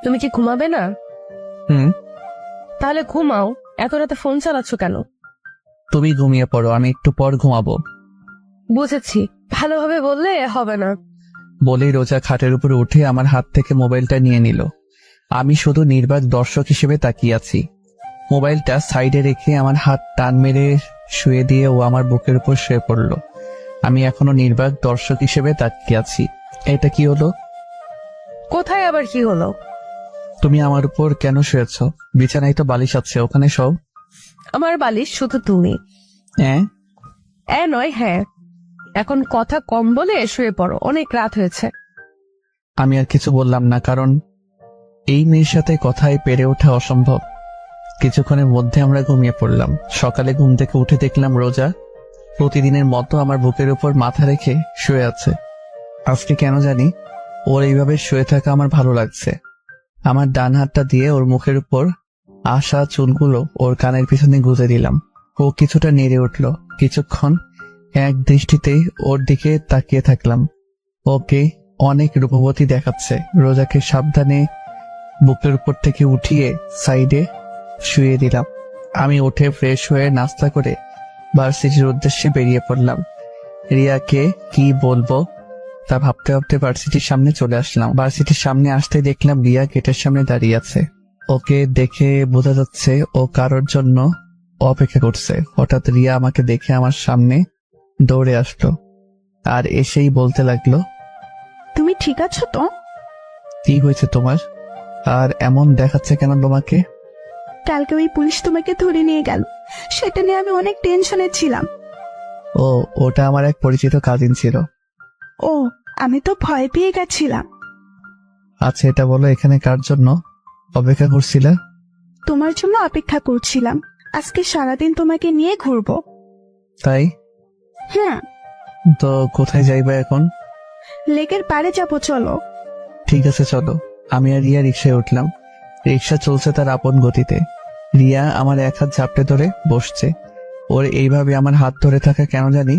তুমি কি ঘুমাবে না? তাহলে ঘুমাও, এত রাতে ফোন চালাচ্ছ কেন? তুমি ঘুমিয়ে পড়ো, আমি একটু পর ঘুমাবো। বুঝেছি, ভালোভাবে বললে হবে না। বলেই রোজা খাটের উপরে উঠে আমার হাত থেকে মোবাইলটা নিয়ে নিল। আমি শুধু নির্বাক দর্শক হিসেবে তাকিয়ে আছি। মোবাইলটা সাইডে রেখে আমার হাত টান মেরে শুয়ে দিয়ে ও আমার বুকের উপর শুয়ে পড়ল। আমি এখনো নির্বাক দর্শক হিসেবে তাকিয়ে আছি। এটা কি হলো? কোথায় আবার কি হলো? তুমি আমার উপর কেন শুয়েছ? বিছানায় তো বালিশ আছে, ওখানে সব। আমার বালিশ শুধু তুমি। নয়, হ্যাঁ। এখন কথা কম বলে শুয়ে পড়ো, অনেক রাত হয়েছে। আমি আর কিছু বললাম না, কারণ এই মেয়ের সাথে কথায় পেরে ওঠা অসম্ভব। কিছুক্ষণের মধ্যে আমরা ঘুমিয়ে পড়লাম। সকালে ঘুম থেকে উঠে দেখলাম রোজা প্রতিদিনের মতো আমার বুকের উপর মাথা রেখে শুয়ে আছে। আজকে কেন জানি ওর এইভাবে শুয়ে থাকা আমার ভালো লাগছে। আমার ডান হাতটা দিয়ে ওর মুখের উপর আসা চুলগুলো ওর কানের পিছনে গুঁজে দিলাম। ও কিছুটা নেড়ে উঠল। কিছুক্ষণ এক দৃষ্টিতেই ওর দিকে তাকিয়ে থাকলাম। ওকে অনেক রূপবতী দেখাচ্ছে। রোজাকে সাবধানে বুকের উপর থেকে উঠিয়ে সাইডে শুয়ে দিলাম। আমি উঠে ফ্রেশ হয়ে নাস্তা করে ভার্সিটির উদ্দেশ্যে বেরিয়ে পড়লাম। রিয়াকে কি বলবো তা ভাবতে ভাবতে ভার্সিটির সামনে চলে আসলাম। ভার্সিটির সামনে আসতে দেখলাম রিয়া গেটের সামনে দাঁড়িয়ে আছে। ওকে দেখে বোঝা যাচ্ছে ও কারোর জন্য অপেক্ষা করছে। হঠাৎ রিয়া আমাকে দেখে আমার সামনে দৌড়ে আসলো আর এসেই বলতে লাগলো, তুমি ঠিক আছো তো? কি হয়েছে তোমার? আর এমন দেখাচ্ছে কেন তোমাকে? কালকে ওই পুলিশ তোমাকে ধরে নিয়ে গেল, সেটা নিয়ে আমি অনেক টেনশনে ছিলাম। ও, ওটা আমার এক পরিচিত কাজিন ছিল। ও, আমি তো ভয় পেয়ে গেছিলাম। আচ্ছা, এটা বলো এখানে কার জন্য অপেক্ষা করছিলে? তোমার জন্য অপেক্ষা করছিলাম। আজকে সারাদিন তোমাকে নিয়ে ঘুরবো। তাই? হ্যাঁ, তো কোথায় যাইবা এখন? লেকের পাড়ে যাবো, চলো। ঠিক আছে চলো। আমি আর রিয়া রিক্সায় উঠলাম। রিক্সা চলছে তার আপন গতিতে। রিয়া আমার এক হাত ঝাপটে ধরে বসছে। ওর এইভাবে আমার হাত ধরে থাকা কেন জানি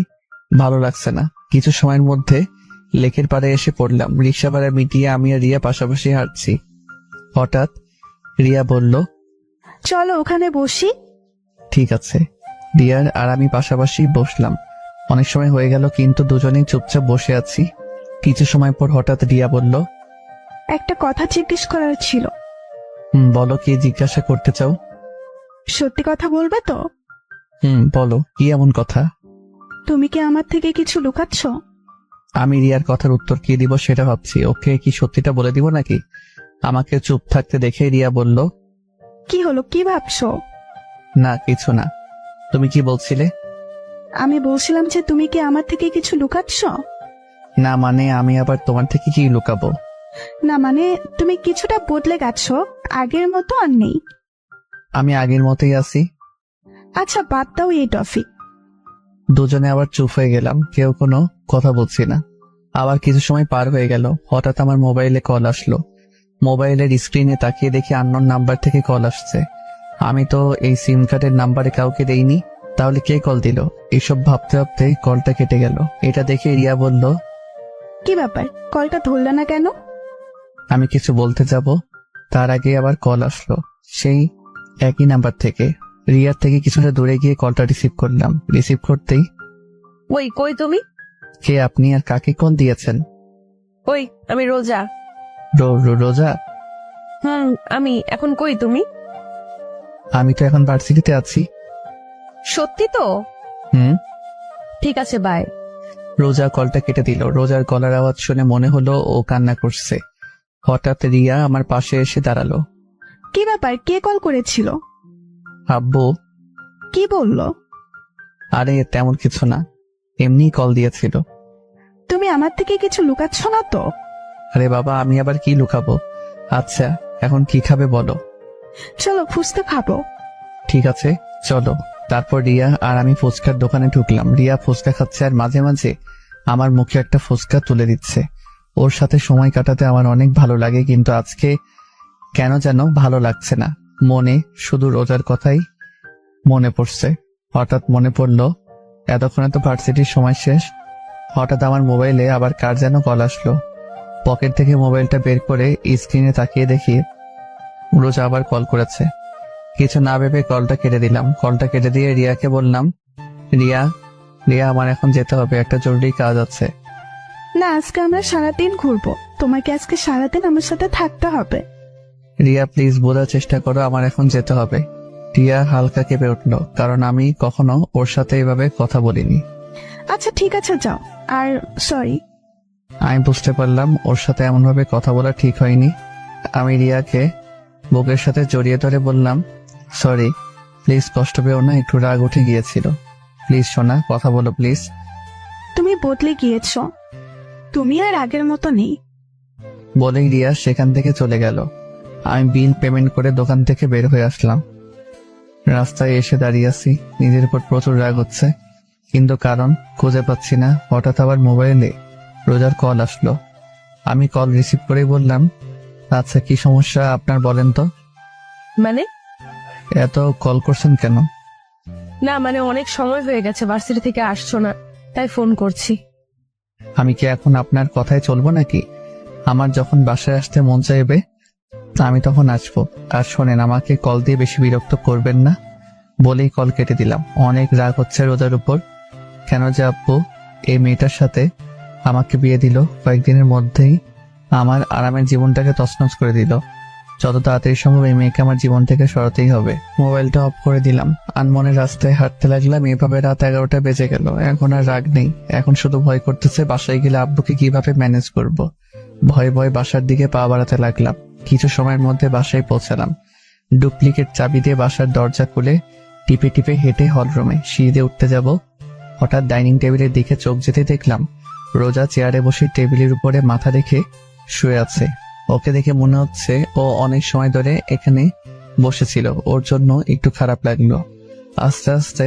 ভালো লাগছে না। কিছু সময়ের মধ্যে লেকের পাড়ে এসে পড়লাম। রিক্সা ভাড়া মিটিয়ে আমি আর রিয়া পাশাপাশি হাঁটছি। হঠাৎ রিয়া বলল, চলো ওখানে বসি। ঠিক আছে। রিয়ার আর আমি পাশাপাশি বসলাম। অনেক সময় হয়ে গেল কিন্তু দুজনেই চুপচাপ বসে আছি। কিছু সময় পর হঠাৎ রিয়া বলল, একটা কথা জিজ্ঞেস করার ছিল। বলো, কি জিজ্ঞাসা করতে চাও? সত্যি কথা বলবে তো? বলো, কি এমন কথা? তুমি কি আমার থেকে কিছু লুকাচ্ছ? আমি রিয়ার কথার উত্তর কি দিব সেটা ভাবছি। ওকে কি সত্যিটা বলে দিব নাকি? আমাকে চুপ থাকতে দেখে রিয়া বলল, কি হলো, কি ভাবছো? না কিছু না। তুমি কি বলছিলে? আমি বলছিলাম যে তুমি কি আমার থেকে কিছু লুকাচ্ছ? না মানে আমি আবার তোমার থেকে কি লুকাবো? না মানে তুমি কিছুটা বদলে গেছো, আগের মতো আর নেই। আমি আগের মতোই আছি। আচ্ছা বাদ দাও এই টফি। দুজনে আবার চুপ হয়ে গেলাম, কেউ কোনো কথা বলছি না। আবার কিছু সময় পার হয়ে গেল। হঠাৎ আমার মোবাইলে কল আসলো। মোবাইলের স্ক্রিনে তাকিয়ে দেখি আননোন নাম্বার থেকে কল আসছে। আমি তো এই সিম কার্ডের নাম্বারে কাউকে দেইনি, তাহলে কে কল দিল? এসব ভাবতে ভাবতে কলটা কেটে গেল। এটা দেখে রিয়া বলল, কি ব্যাপার, কলটা ধরলে না কেন? আমি কিছু বলতে যাব তার আগে আবার কল আসলো সেই একই নাম্বার থেকে। রিয়ার থেকে কিছুটা দূরে গিয়ে কলটা রিসিভ করলাম। রিসিভ করতেই, ওই কই তুমি? কে আপনি আর কাকে কল দিয়েছেন? ওই আমি রোজা। রোজা? আমি এখন কই তুমি? আমি তো এখন ভার্সিটিতে আছি। সত্যি তো? ঠিক আছে, বাই। রোজা কলটা কেটে দিল। রোজার গলার আওয়াজ শুনে মনে হলো ও কান্না করছে। হঠাৎ রিয়া আমার পাশে এসে দাঁড়ালো। কি ব্যাপার, কে কল করেছিল? আব্বু। কি বললো? আরে তেমন কিছু না, এমনি কল দিয়েছিল। তুমি আমার থেকে কিছু লুকাচ্ছ না তো? আরে বাবা, আমি আবার কি লুকাবো। আচ্ছা এখন কি খাবে বলো? চলো ফুচকা খাবো। ঠিক আছে চলো। তারপর রিয়া আর আমি ফুচকার দোকানে ঢুকলাম। রিয়া ফুচকা খাচ্ছে আর মাঝে মাঝে আমার মুখে একটা ফুচকা তুলে দিচ্ছে। ওর সাথে সময় কাটাতে আমার অনেক ভালো লাগে, কিন্তু আজকে কেন যেন ভালো লাগছে না। মনে শুধু রোজার কথাই মনে পড়ছে। হঠাৎ মনে পড়লো এতক্ষণে তো ভার্সিটির সময় শেষ। হঠাৎ আমার মোবাইলে আবার কার যেন কল আসলো। পকেট থেকে মোবাইলটা বের করে স্ক্রিনে তাকিয়ে দেখি রোজা আবার কল করেছে। কিছু না ভেবে কলটা কেটে দিলাম। কলটা কেটে দিয়ে রিয়াকে বললাম, রিয়া আমার এখন যেতে হবে, একটা জরুরি কাজ আছে। না, আজকে আমরা সারাদিন ঘুরবো, তোমাকে আজকে সারাদিন আমার সাথে থাকতে হবে। রিয়া প্লিজ বোঝার চেষ্টা করো, আমার এখন যেতে হবে। রিয়া হালকা কেঁপে উঠলো, কারণ আমি কখনো ওর সাথে এভাবে কথা বলিনি। আচ্ছা ঠিক আছে, যাও। আর সরি। আমি বুঝতে পারলাম ওর সাথে এমন ভাবে কথা বলা ঠিক হয়নি। আমি রিয়াকে বুকের সাথে জড়িয়ে ধরে বললাম, সরি প্লিজ, কষ্ট পেও না, একটু রাগ উঠে গিয়েছিল। প্লিজ সোনা, কথা বলো প্লিজ। তুমি বদলে গিয়েছ, তুমি আর আগের মতো নেই। বলেই রিয়া সেখান থেকে চলে গেল। আমি বিল পেমেন্ট করে দোকান থেকে বের হয়ে আসলাম। রাস্তায় এসে দাঁড়িয়ে আছি, নিজের উপর প্রচুর রাগ হচ্ছে, কিন্তু কারণ খুঁজে পাচ্ছি না। হঠাৎ আবার মোবাইলে রোজার কল আসলো। আমি কল রিসিভ করেই বললাম, আচ্ছা কি সমস্যা আপনার বলেন তো। মানে? এত কল করছেন কেন? না মানে অনেক সময় হয়ে গেছে ভার্সিটি থেকে আসছো না, তাই ফোন করছি। আমি কি এখন আপনার কথায় চলবো নাকি? আমার যখন বাসায় আসতে মন চাইবে আমি তখন আসবো। আর শোনেন, আমাকে কল দিয়ে বেশি বিরক্ত করবেন না বলেই কল কেটে দিলাম। অনেক রাগ হচ্ছে রোজার উপর। কেন যে আব্বু এই মেয়েটার সাথে আমাকে বিয়ে দিল, কয়েকদিনের মধ্যেই আমার আরামের জীবনটাকে তছনছ করে দিল। যত তাড়াতাড়ি সম্ভব এই মেয়েকে আমার জীবন থেকে সরাতেই হবে। মোবাইলটা অফ করে দিলাম, আনমনে রাস্তায় হাঁটতে লাগলাম। এভাবে রাত 11টা বেজে গেল। এখন আর রাগ নেই, এখন শুধু ভয় করতেছে বাসায় গেলে আব্বুকে কিভাবে ম্যানেজ করব। ভয়ে ভয়ে বাসার দিকে পা বাড়াতে লাগলাম। কিছু সময়ের মধ্যে বাসায় পৌঁছালাম। ডুপ্লিকেট চাবি দিয়ে বাসার দরজা খুলে টিপে টিপে হেঁটে হলরুমে সিঁড়িতে উঠতে যাব। হঠাৎ ডাইনিং টেবিলের দিকে চোখ যেতে দেখলাম রোজা চেয়ারে বসে টেবিলের উপরে মাথা রেখে শুয়ে আছে। ওকে দেখে মনে হচ্ছে ও অনেক সময় ধরে এখানে বসেছিল। ওর জন্য একটু খারাপ লাগলো। আস্তে আস্তে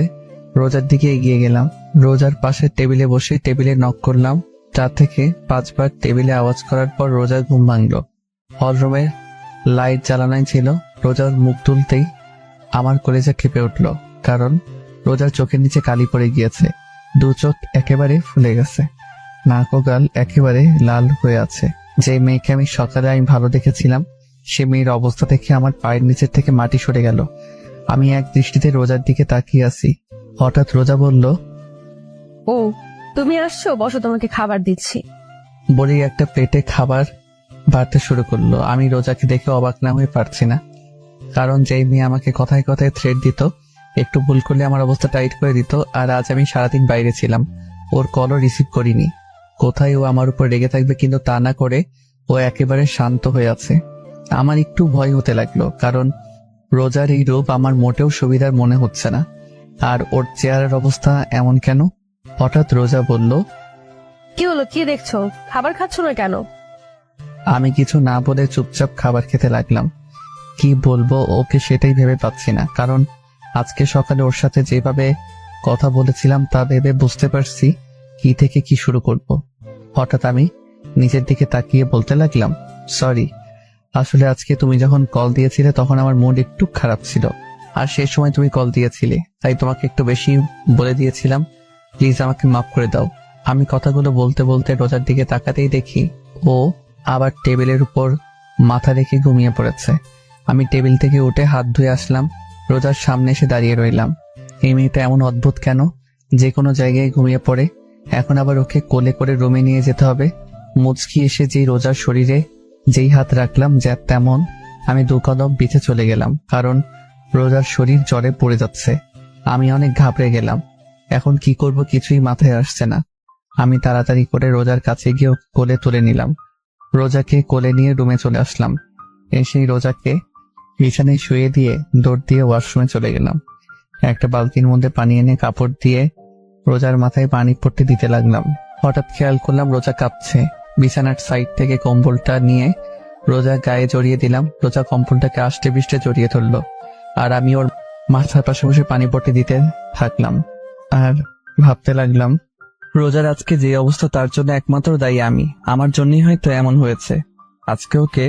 রোজার দিকে এগিয়ে গেলাম। রোজার পাশে টেবিলে বসে টেবিলে নক করলাম। 4 থেকে 5 বার টেবিলে আওয়াজ করার পর রোজার ঘুম ভাঙলো। হলরুমের লাইট জ্বালানোই ছিল। রোজার মুখ তুলতেই আমার কলেজা ক্ষেপে উঠল, কারণ রোজার চোখের নিচে কালি পড়ে গিয়েছে। 2 চোখ একেবারে ফুলে গেছে, নাক ও গাল একেবারে লাল হয়ে আছে। যে মেয়েকে আমি সকালে ভালো দেখেছিলাম সে মেয়ের অবস্থা দেখে আমার পায়ের নিচের থেকে মাটি সরে গেল। আমি এক দৃষ্টিতে রোজার দিকে তাকিয়ে আছি। হঠাৎ রোজা বলল, ও তুমি আসছো, বসো তোমাকে খাবার দিচ্ছি। বলেই একটা প্লেটে খাবার বাড়তে শুরু করলো। আমি রোজাকে দেখে অবাক না হয়ে পারছি না, কারণ যেই মেয়ে আমাকে কথায় কথায় থ্রেট দিত, একটু ভুল করলে আমার অবস্থা টাইট করে দিত, আর আজ আমি সারাদিন বাইরে ছিলাম, ওর কলও রিসিভ করিনি। কোথায় ও আমার উপর রেগে থাকবে, কিন্তু তা না করে ও একেবারে শান্ত হয়ে আছে। আমার একটু ভয় হতে লাগলো, কারণ রোজার এই রূপ আমার মোটেও সুবিধার মনে হচ্ছে না। আর ওর চেহারার অবস্থা এমন কেন? হঠাৎ রোজা বলল, কি হলো, কি দেখছো, খাবার খাচ্ছ না কেন? আমি কিছু না বলে চুপচাপ খাবার খেতে লাগলাম। কি বলবো ওকে সেটাই ভেবে পাচ্ছি না, কারণ আজকে সকালে ওর সাথে যেভাবে কথা বলেছিলাম তা ভেবে বুঝতে পারছি কি থেকে কি শুরু করব। হঠাৎ আমি নিজের দিকে তাকিয়ে বলতে লাগলাম, সরি, আসলে আজকে তুমি যখন কল দিয়েছিলে তখন আমার মুড একটু খারাপ ছিল, আর সেই সময় তুমি কল দিয়েছিলে তাই তোমাকে একটু বেশি বলে দিয়েছিলাম, প্লিজ আমাকে মাফ করে দাও। আমি কথাগুলো বলতে বলতে রোজার দিকে তাকাতেই দেখি ও আবার টেবিলের উপর মাথা রেখে ঘুমিয়ে পড়েছে। আমি টেবিল থেকে উঠে হাত ধুয়ে আসলাম, রোজার সামনে এসে দাঁড়িয়ে রইলাম। এই মেয়েটা এমন অদ্ভুত কেন, যে কোনো জায়গায় ঘুমিয়ে পড়ে, এখন আবার ওকে কোলে করে রুমে নিয়ে যেতে হবে। মুচকি এসে যেই রোজার শরীরে যেই হাত রাখলাম যা তেমন আমি 2 কদম পিছে চলে গেলাম, কারণ রোজার শরীর জ্বরে পড়ে যাচ্ছে। আমি অনেক ঘাবড়ে গেলাম, এখন কি করব কিছুই মাথায় আসছে না। আমি তাড়াতাড়ি করে রোজার কাছে গিয়ে কোলে তুলে নিলাম। রোজাকে কোলে নিয়ে রুমে চলে আসলাম। এসেই রোজাকে বিছানায় শুয়ে দিয়ে দৌড় দিয়ে ওয়াশরুমে চলে গেলাম। একটা বালতির মধ্যে পানি এনে কাপড় দিয়ে রোজার মাথায় পানি পড়তে দিতে লাগলাম। হঠাৎ খেয়াল করলাম রোজা কাঁপছে। বিছানার সাইড থেকে কম্বলটা নিয়ে রোজা গায়ে জড়িয়ে দিলাম। রোজা কম্বলটাকে আষ্টে পৃষ্ঠে জড়িয়ে ধরলো, আর আমি ওর মাথার পাশে বসে পানি পড়তে দিতে থাকলাম। আর ভাবতে লাগলাম, রোজার আজকে যে অবস্থা তার জন্য একমাত্র দায়ী আমি। আমার জন্যই হয়তো এমন হয়েছে। আজকে ওকে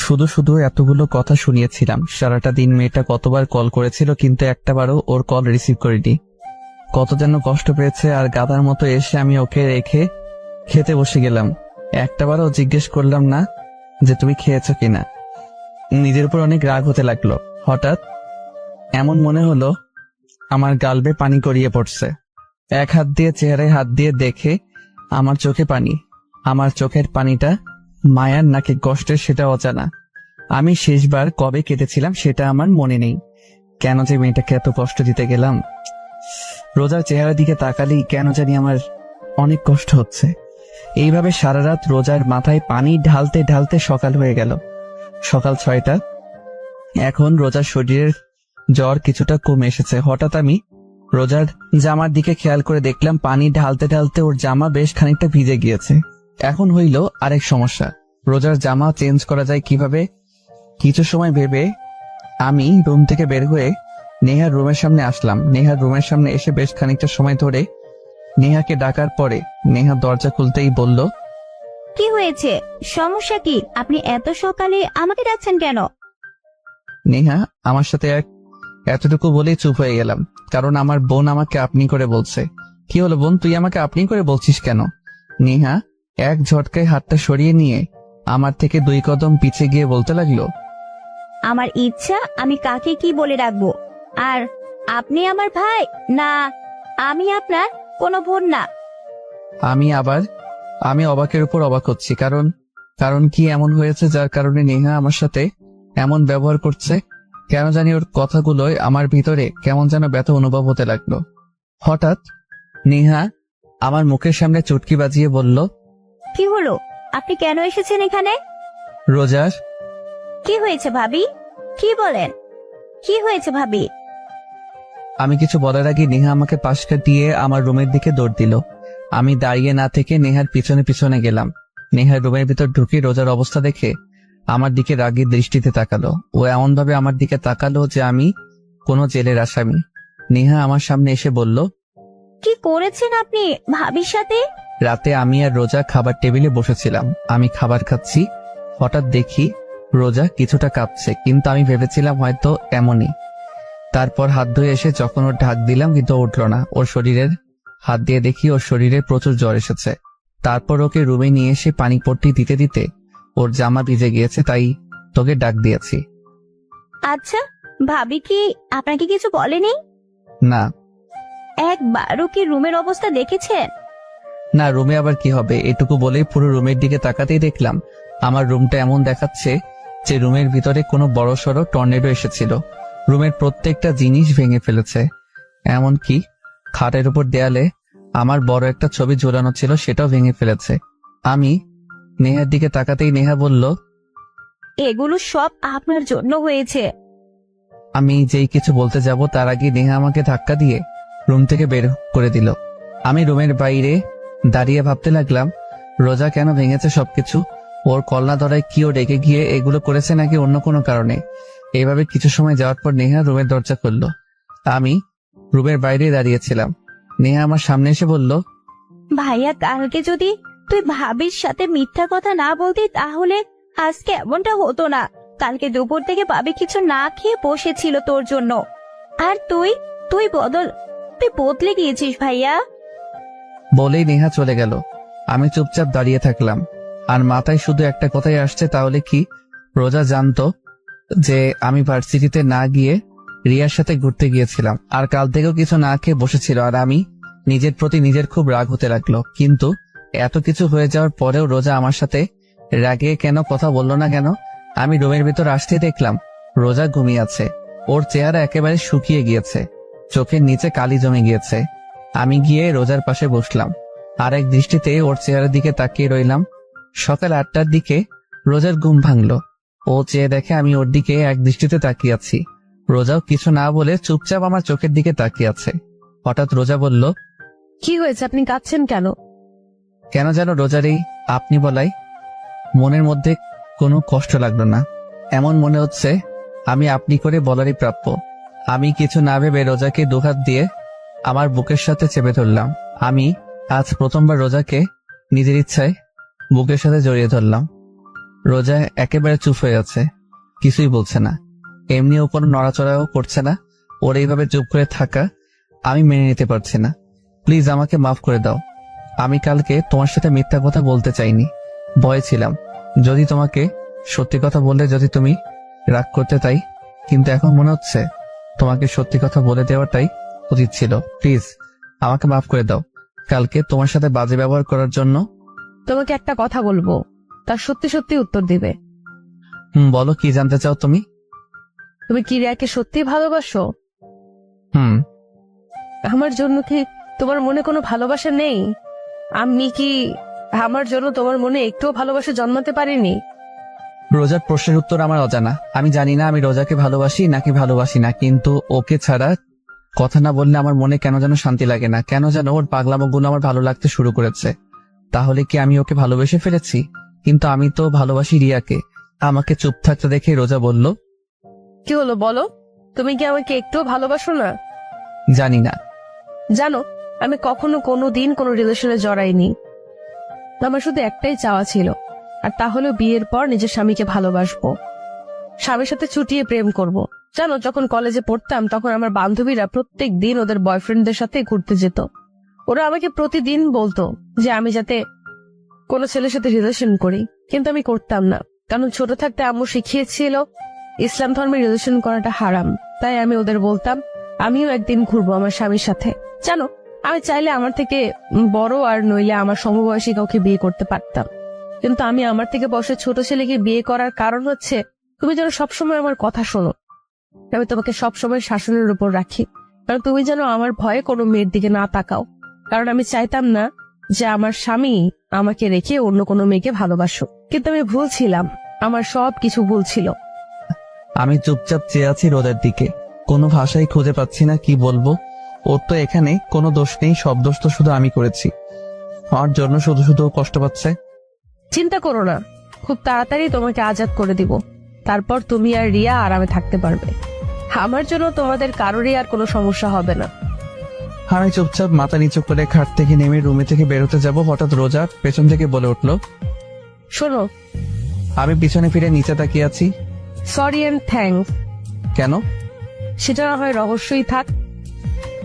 শুধু শুধু এতগুলো কথা শুনিয়েছিলাম। সারাটা দিন মেয়েটা কতবার কল করেছিল, কিন্তু একটাবারও ওর কল রিসিভ করিনি। কত যেন কষ্ট পেয়েছে, আর গাধার মতো এসে আমি ওকে রেখে খেতে বসে গেলাম। একটাবারও জিজ্ঞেস করলাম না যে তুমি খেয়েছো কিনা। নিজের উপর অনেক রাগ হতে লাগলো। হঠাৎ এমন মনে হলো আমার গাল বেয়ে পানি গড়িয়ে পড়ছে। এক হাত দিয়ে চেহারায় হাত দিয়ে দেখে আমার চোখে পানি। আমার চোখের পানিটা মায়ার নাকি কষ্টের সেটা অজানা। আমি শেষবার কবে কেটেছিলাম সেটা আমার মনে নেই। কেন যে মেয়েটাকে এত কষ্ট দিতে গেলাম। রোজার চেহারার দিকে তাকালেই কেন জানি আমার অনেক কষ্ট হচ্ছে। এইভাবে সারা রাত রোজার মাথায় পানি ঢালতে ঢালতে সকাল হয়ে গেল। সকাল 6টা। এখন রোজার শরীরের জ্বর কিছুটা কমে এসেছে। হঠাৎ আমি রোজার জামার দিকে খেয়াল করে দেখলাম পানি ঢালতে ঢালতে ওর জামা বেশ খানিকটা ভিজে গিয়েছে। এখন হইল আরেক সমস্যা, রোজার জামা চেঞ্জ করা যায় কিভাবে। কিছু সময় ভেবে আমি রুম থেকে বের হয়ে নেহার রুমের সামনে আসলাম। নেহার রুমের সামনে এসে বেশ খানিকটা সময় ধরে নেহাকে ডাকার পরে নেহা দরজা খুলতেই বলল, কি হয়েছে? সমস্যা কি? আপনি এত সকালে আমাকে ডাকছেন কেন? নেহা আমার সাথে এতটুকু বলেই চুপ হয়ে গেলাম, কারণ আমার বোন আমাকে আপনি করে বলছে। কি হলো বোন, তুই আমাকে আপনি করে বলছিস কেন? নেহা এক ঝটকায় হাতটা সরিয়ে নিয়ে আমার থেকে 2 কদম পিছে গিয়ে বলতে লাগলো, আমার ইচ্ছা আমি কাকে কি বলে ডাকবো। আর আপনি আমার ভাই না, আমি আপনার কোনো বোন না। আমি অবাকের উপর অবাক হচ্ছি, কারণ কি এমন হয়েছে যার কারণে নেহা আমার সাথে এমন ব্যবহার করছে? কেন জানি ওর কথাগুলোয় আমার ভিতরে কেমন যেন ব্যথা অনুভব হতে লাগলো। হঠাৎ নেহা আমার মুখের সামনে চুটকি বাজিয়ে বলল, কি হলো? আপনি কেন এসেছেন এখানে? রোজার। কি হয়েছে ভাবি? কি বলেন? কি হয়েছে ভাবি? আমি কিছু বলার আগে নেহা আমাকে পাশ কাটিয়ে আমার রুমের দিকে দৌড় দিল। আমি দাঁড়িয়ে না থেকে নেহার পিছনে পিছনে গেলাম। নেহার রুমের ভিতর ঢুকে রোজার অবস্থা দেখে আমার দিকে রাগী দৃষ্টিতে তাকালো। ও এমন ভাবে আমার দিকে তাকালো যে আমি কোনো জেলের আসামি। নেহা আমার সামনে এসে বলল, কি করেছেন আপনি ভাবির সাথে? রাতে আমি আর রোজা খাবার টেবিলে বসেছিলাম। আমি খাবার খাচ্ছি, হঠাৎ দেখি রোজা কিছুটা কাঁপছে, কিন্তু আমি ভেবেছিলাম হয়তো এমনই। তারপর হাত ধুয়ে এসে যখন ওর ঢাক দিলাম কিন্তু উঠল না। ওর শরীরের হাত দিয়ে দেখি ওর শরীরে প্রচুর জ্বর এসেছে। তারপর ওকে রুমে নিয়ে এসে পানি পট্টি দিতে দিতে ওর জামা ভিজে গিয়েছে, তাই তোকে ডাক দিয়েছি। আচ্ছা, ভাবি কি আপনাকে কিছু বলেনি? না একবারও কি রুমের অবস্থা দেখেছেন? না, রুমে আবার কি হবে? এটুকু বলেই পুরো রুমের দিকে তাকাতেই দেখলাম আমার রুমটা এমন দেখাচ্ছে যে রুমের ভিতরে কোনো বড়সড় টর্নেডো এসেছিল। রুমের প্রত্যেকটা জিনিস ভেঙে ফেলেছে, এমনকি খাটের উপর দেয়ালে আমার বড় একটা ছবি ঝোলানো ছিল সেটাও ভেঙে ফেলেছে। আমি নেহার দিকে তাকাতেই নেহা বলল, এগুলো সব আপনার জন্য হয়েছে। আমি যেই কিছু বলতে যাব তার আগে নেহা আমাকে ধাক্কা দিয়ে রুম থেকে বের করে দিল। আমি রুমের বাইরে দাঁড়িয়ে ভাবতে লাগলাম রোজা কেন ভেঙেছে সবকিছু। ওর কল্লা ধরায় কি ও রেগে গিয়ে এগুলো করেছে নাকি অন্য কোনো কারণে? এইভাবে কিছু সময় যাওয়ার পর নেহা রুমের দরজা খুলল। আমি রুমের বাইরে দাঁড়িয়েছিলাম। নেহা আমার সামনে এসে বলল, ভাইয়া, কালকে যদি তুই ভাবির সাথে মিথ্যা কথা না বলতি তাহলে আজকে এমনটা হতো না। কালকে দুপুর থেকে ভাবি কিছু না খেয়ে বসেছিল তোর জন্য। আর তুই তুই বদলে গিয়েছিস ভাইয়া। বলেই নেহা চলে গেল। আমি চুপচাপ দাঁড়িয়ে থাকলাম, আর মাথায় শুধু একটা কথাই আসছে, তাহলে কি রোজা জানতো যে আমি ভার্সিটিতে না গিয়ে রিয়ার সাথে ঘুরতে গিয়েছিলাম, আর কাল থেকেও কিছু না খেয়ে বসেছিল, আর আমি নিজের প্রতি নিজের খুব রাগ হতে লাগলো। কিন্তু এত কিছু হয়ে যাওয়ার পরেও রোজা আমার সাথে রাগে কেন কথা বললো না কেন? আমি রুমের ভিতর আসতে দেখলাম রোজা ঘুমিয়ে আছে। ওর চেহারা একেবারে শুকিয়ে গিয়েছে, চোখের নিচে কালি জমে গিয়েছে। আমি গিয়ে রোজার পাশে বসলাম, আর এক দৃষ্টিতে ওর চেহারার দিকে তাকিয়ে রইলাম। সকাল 8টার দিকে রোজার ঘুম ভাঙলো। ও চেয়ে দেখে আমি ওর দিকে এক দৃষ্টিতে তাকিয়ে আছি। রোজাও কিছু না বলে চুপচাপ আমার চোখের দিকে তাকিয়ে আছে। হঠাৎ রোজা বলল, কি হয়েছে? আপনি কাঁদছেন কেন? কেন যেন রোজার এই আপনি বলাই মনের মধ্যে কোনো কষ্ট লাগলো না। এমন মনে হচ্ছে আমি আপনি করে বলারই প্রাপ্য। আমি কিছু না ভেবে রোজাকে দুহাত দিয়ে আমার বুকের সাথে চেপে ধরলাম। আমি আজ প্রথমবার রোজাকে নিজের ইচ্ছায় বুকের সাথে জড়িয়ে ধরলাম। রোজা একেবারে চুপ হয়ে আছে, কিছুই বলছে না, এমনিও কোনো নড়াচড়াও করছে না। ওর এইভাবে চুপ করে থাকা আমি মেনে নিতে পারছি না। প্লিজ আমাকে মাফ করে দাও। আমি কালকে তোমার সাথে মিথ্যা কথা বলতে চাইনি, ভয়ে ছিলাম যদি তোমাকে সত্যি কথা বললে যদি তুমি রাগ করতে, তাই। কিন্তু এখন মনে হচ্ছে তোমাকে সত্যি কথা বলে দেওয়াটাই উচিত ছিল। প্লিজ আমাকে মাফ করে দাও কালকে তোমার সাথে বাজে ব্যবহার করার জন্য। তোমাকে একটা কথা বলবো, তার সত্যি সত্যি উত্তর দিবে। বলো, কি জানতে চাও তুমি? তুমি কি রিয়াকে সত্যি ভালোবাসো? আমার জন্য কি তোমার মনে কোনো ভালোবাসা নেই? আমি কি আমার জন্য তোমার মনে একটুও ভালোবাসা জন্মাতে পারিনি? রোজার প্রশ্নের উত্তর আমার অজানা। আমি জানি না আমি রোজাকে ভালোবাসি নাকি ভালোবাসি না, কিন্তু ওকে ছাড়া কথা না বললে আমার মনে কেন যেন শান্তি লাগে না। কেন যেন ওর পাগলামোগুলো আমার ভালো লাগতে শুরু করেছে। তাহলে কি আমি ওকে ভালোবেসে ফেলেছি? কিন্তু আমি তো ভালোবাসি রিয়াকে। আমাকে চুপ থাকতে দেখে রোজা বলল, কি হলো বলো, তুমি কি আমাকে একটুও ভালোবাসো না? জানি না। জানো, আমি কখনো কোনো দিন কোনো রিলেশনে জড়াইনি। আমার শুধু একটাই চাওয়া ছিল, আর তা হলো বিয়ের পর নিজের স্বামীকে ভালোবাসবো, স্বামীর সাথে ছুটিয়ে প্রেম করব। জানো, যখন কলেজে পড়তাম তখন আমার বান্ধবীরা প্রত্যেক দিন ওদের বয়ফ্রেন্ডদের সাথে ঘুরতে যেত। ওরা আমাকে প্রতিদিন বলতো যে আমি যাতে কোনো ছেলের সাথে রিলেশন করি, কিন্তু আমি করতাম না, কারণ ছোট থাকতে আম্মু শিখিয়েছিল ইসলাম ধর্মে রিলেশন করাটা হারাম। তাই আমি ওদের বলতাম আমিও একদিন ঘুরবো আমার স্বামীর সাথে। জানো, আমি চাইলে আমার থেকে বড় আর নইলে আমার সমবয়সী কাউকে বিয়ে করতে পারতাম, কিন্তু আমি আমার থেকে বয়সে ছোট ছেলেকে বিয়ে করার কারণ হচ্ছে তুমি যেন সবসময় আমার কথা শোনো। আমি তোমাকে সবসময় শাসনের উপর রাখি, কারণ তুমি যেন আমার ভয়ে কোনো মেয়ের দিকে না তাকাও, কারণ আমি চাইতাম না যে আমার স্বামী আমাকে রেখে অন্য কোনো মেয়েকে ভালোবাসুক। কিন্তু আমি ভুল ছিলাম, আমার সব কিছু ভুল ছিল। আমি চুপচাপ চেয়ে আছি রোজার দিকে, কোনো ভাষাই খুঁজে পাচ্ছি না কি বলবো। ওর তো এখানে কোনো দোষ নেই, সব দোষ তো শুধু আমি করেছি। আমার জন্য শুধু শুধু ও কষ্ট পাচ্ছে। চিন্তা করো না, খুব তাড়াতাড়ি তোমাকে আজাদ করে দিব, তারপর তুমি আর রিয়া আরামে থাকতে পারবে। আমার জন্য তোমাদের কারোরই আর কোনো সমস্যা হবে না। আমি চুপচাপ মাথা নিচু করে খাট থেকে নেমে রুমে থেকে বেরোতে যাব, হঠাৎ রোজা পেছন থেকে বলে উঠলো, শোনো। আমি পিছনে ফিরে নিচে তাকিয়ে আছি। Sorry and thanks. কেন? সেটা না হয় রহস্যই থাক।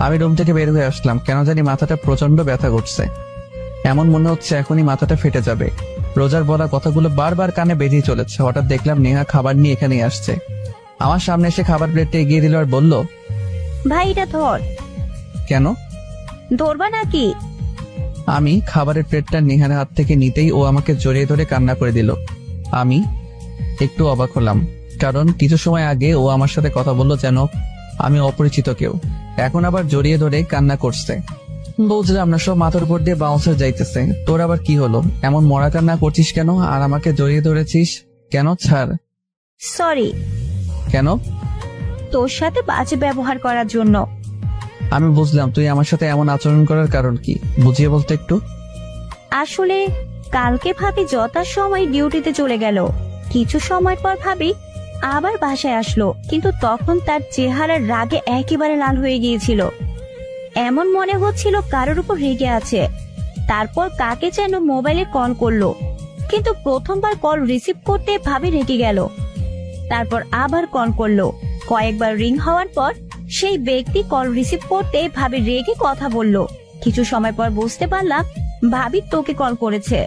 আমি রুম থেকে বের হয়ে আসলাম, কেন জানি মাথাটা প্রচন্ড ব্যথা করছে, এমন মনে হচ্ছে এখনই মাথাটা ফেটে যাবে। রোজার বলা কথাগুলো বারবার কানে বেরিয়ে চলেছে। হঠাৎ দেখলাম নেহা খাবার নিয়ে এখানে আসছে। আমার সামনে এসে খাবার প্লেটটা এগিয়ে দিল আর বলল, ভাই এটা ধর। কেন? ধরবা নাকি? আমি খাবারের প্লেটটা নেহার হাত থেকে নিতেই ও আমাকে জড়িয়ে ধরে কান্না করে দিল। আমি একটু অবাক হলাম, কারণ কিছু সময় আগে ও আমার সাথে কথা বললো যেন আমি অপরিচিত কেউ, এখন আবার জড়িয়ে ধরে কান্না করছে। বুঝলাম না, সব মাথার উপর দিয়ে বাউন্সার যাইতেছে। তোর আবার কি হলো? এমন মরা কান্না করছিস কেন আর আমাকে জড়িয়ে ধরেছিস কেন? ছাড়। সরি। কেন? তোর সাথে বাজে ব্যবহার করার জন্য। আমি বুঝলাম তুই আমার সাথে এমন আচরণ করার কারণ কি, বুঝিয়ে বলতে একটু। আসলে কালকে ভাবি যথাসময় ডিউটিতে চলে গেল, কিছু সময় পর ভাবি আবার বাসায় আসলো, কিন্তু তখন তার চেহারার রাগে একেবারে লাল হয়ে গিয়েছিল। এমন মনে হচ্ছিল কারোর উপর রেগে আছে। তারপর কাকে যেন মোবাইলে কল করলো, কিন্তু প্রথমবার কল রিসিভ করতে ভাবি রেগে গেল। তারপর আবার কল করলো, কয়েকবার রিং হওয়ার পর সেই ব্যক্তি কল রিসিভ করতে ভাবি রেগে কথা বলল। কিছু সময় পর বুঝতে পারলাম ভাবি তোকে কল করেছে।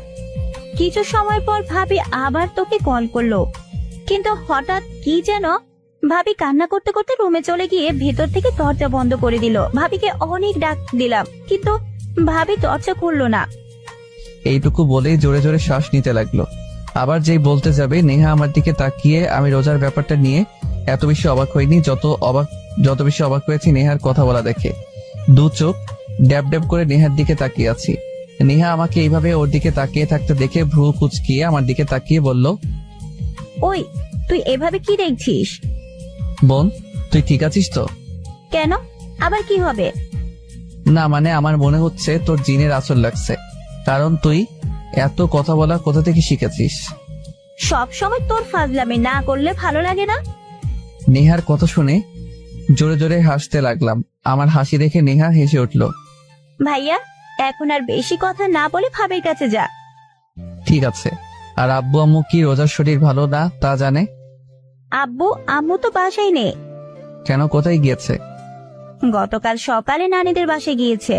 কিছু সময় পর ভাবি আবার তোকে কল করলো, কিন্তু হঠাৎ কি যেন ভাবি কান্না করতে করতে রুমে চলে গিয়ে ভেতর থেকে দরজা বন্ধ করে দিল। ভাবিকে অনেক ডাক দিলাম, কিন্তু ভাবি দরজা খুললো না। এইটুকু বলেই জোরে জোরে শ্বাস নিতে লাগলো। আবার যেই বলতে যাবে নেহা আমার দিকে তাকিয়ে। আমি রোজার ব্যাপারটা নিয়ে এত বেশি অবাক হইনি, যত বেশি অবাক হয়েছি নেহার কথা বলা দেখে। দু চোখ ড্যাব ড্যাব করে নেহার দিকে তাকিয়ে আছি। নেহা আমাকে এইভাবে ওর দিকে তাকিয়ে থাকতে দেখে ভ্রু কুচকিয়ে আমার দিকে তাকিয়ে বলল, ওই তুই এভাবে কি দেখছিস? বোন তুই ঠিক আছিস তো? কেন, আবার কি হবে? না মানে আমার মনে হচ্ছে তোর জিনের আচর লাগছে, কারণ তুই এত কথা বলা কোথা থেকে শিখেছিস? সব সময় তোর ফাজলামি না করলে ভালো লাগে না। নেহার কথা শুনে জোরে জোরে হাসতে লাগলাম। আমার হাসি দেখে নেহা হেসে উঠল। ভাইয়া এখন আর বেশি কথা না বলে ভাবির কাছে যা। ঠিক আছে। আর আব্বু আম্মু কি রোজার শরীর ভালো না তা জানে? আব্বু আম্মু তো বাসায় নেই। কেন, কোথায় গিয়েছে? গতকাল সকালে নানিদের বাসায় গিয়েছে,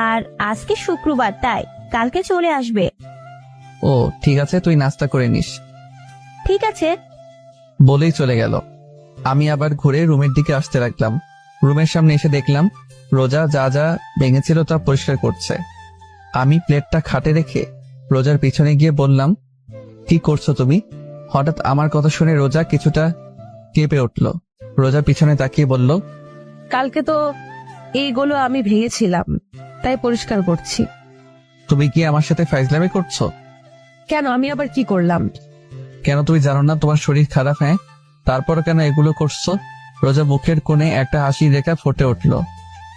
আর আজকে শুক্রবার তাই কালকে চলে আসবে। ও ঠিক আছে, তুই নাস্তা করে নিস। ঠিক আছে বলেই চলে গেল। আমি আবার ঘুরে রুমের দিকে আসতে লাগলাম। রুমের সামনে এসে দেখলাম রোজা যা যা ভেঙেছিল তা পরিষ্কার করছে। আমি প্লেটটা খাটে রেখে রোজার পিছনে গিয়ে বললাম, কি করছো তুমি? হঠাৎ আমার কথা শুনে রোজা কিছুটা কেঁপে উঠল। রোজা পিছনে তাকিয়ে বলল, কালকে তো এইগুলো আমি ভেঙেছিলাম, তাই পরিষ্কার করছি। তুমি কি আমার সাথে ফাইজলামি করছো? কেন, আমি আবার কি করলাম? কেন তুমি জানো না তোমার শরীর খারাপ? হ্যাঁ, তারপর কেন এগুলো করছো? রোজা মুখের কোণে একটা হাসির রেখা ফুটে উঠল।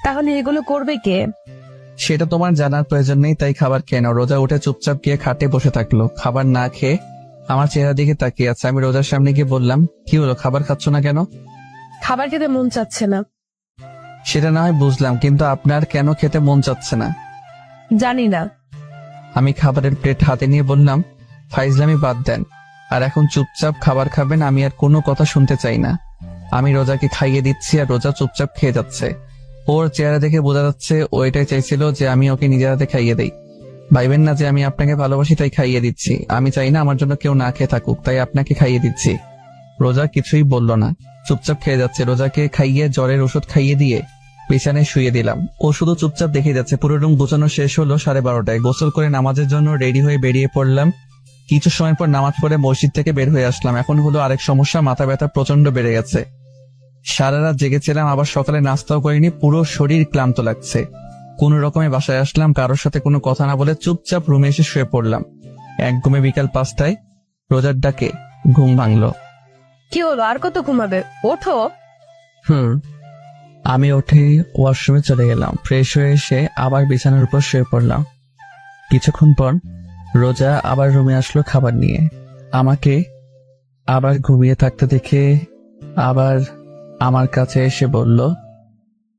তাহলে এগুলো করবে কে? সেটা তোমার জানার প্রয়োজন নেই, তাই খাবার খেয়ে নাও। রোজা উঠে চুপচাপ গিয়ে খাটে বসে থাকলো, খাবার না খেয়ে আমার চেহারা দিকে তাকিয়ে আছে। আমি রোজার সামনে গিয়ে বললাম, কি হলো, খাবার খাচ্ছ না কেন? খাবার খেতে মন চাচ্ছে না। সেটা না হয় বুঝলাম, কিন্তু আপনার কেন খেতে মন চাচ্ছে না? জানি না। আমি খাবারের প্লেট হাতে নিয়ে বললাম, ফাইজলামি বাদ দেন, আর এখন চুপচাপ খাবার খাবেন। আমি আর কোনো কথা শুনতে চাই না। আমি রোজাকে খাইয়ে দিচ্ছি আর রোজা চুপচাপ খেয়ে যাচ্ছে। ওর চেহারা দেখে বোঝা যাচ্ছে ও এটাই চাইছিল যে আমি ওকে নিজের হাতে খাইয়ে দেই। ভাইবেন না যে আমি আপনাকে ভালোবাসি তাই খাইয়ে দিচ্ছি। আমি চাই না আমার জন্য কেউ না খেয়ে থাকুক, তাই আপনাকে খাইয়ে দিচ্ছি। রোজা কিছুই বলল না, চুপচাপ খেয়ে যাচ্ছে। রোজাকে খাইয়ে জ্বরের ওষুধ খাইয়ে দিয়ে বিছানায় শুয়ে দিলাম। ও শুধু চুপচাপ দেখে যাচ্ছে। পুরো রুম গোছানো শেষ হলো 12:30টায়। গোসল করে নামাজের জন্য রেডি হয়ে বেরিয়ে পড়লাম। কিছু সময় পর নামাজ পড়ে মসজিদ থেকে বের হয়ে আসলাম। এখন হলো আরেক সমস্যা, মাথা ব্যথা প্রচন্ড বেড়ে গেছে। সারা রাত জেগেছিলাম, আবার সকালে নাস্তাও করিনি, পুরো শরীর ক্লান্ত লাগছে। কোনো রকমে বাসায় আসলাম, কারোর সাথে কোনো কথা না বলে চুপচাপ রুমে এসে শুয়ে পড়লাম। এক ঘুমে বিকাল 5টায় রোজার ডাকে ঘুম ভাঙলো। কি হলো, আর কত ঘুমাবে? ওঠো। আমি উঠে ওয়াশরুমে চলে গেলাম। ফ্রেশ হয়ে এসে আবার বিছানার উপর শুয়ে পড়লাম। কিছুক্ষণ পর রোজা আবার রুমে আসলো খাবার নিয়ে। আমাকে আবার ঘুমিয়ে থাকতে দেখে আবার আমার কাছে এসে বলল,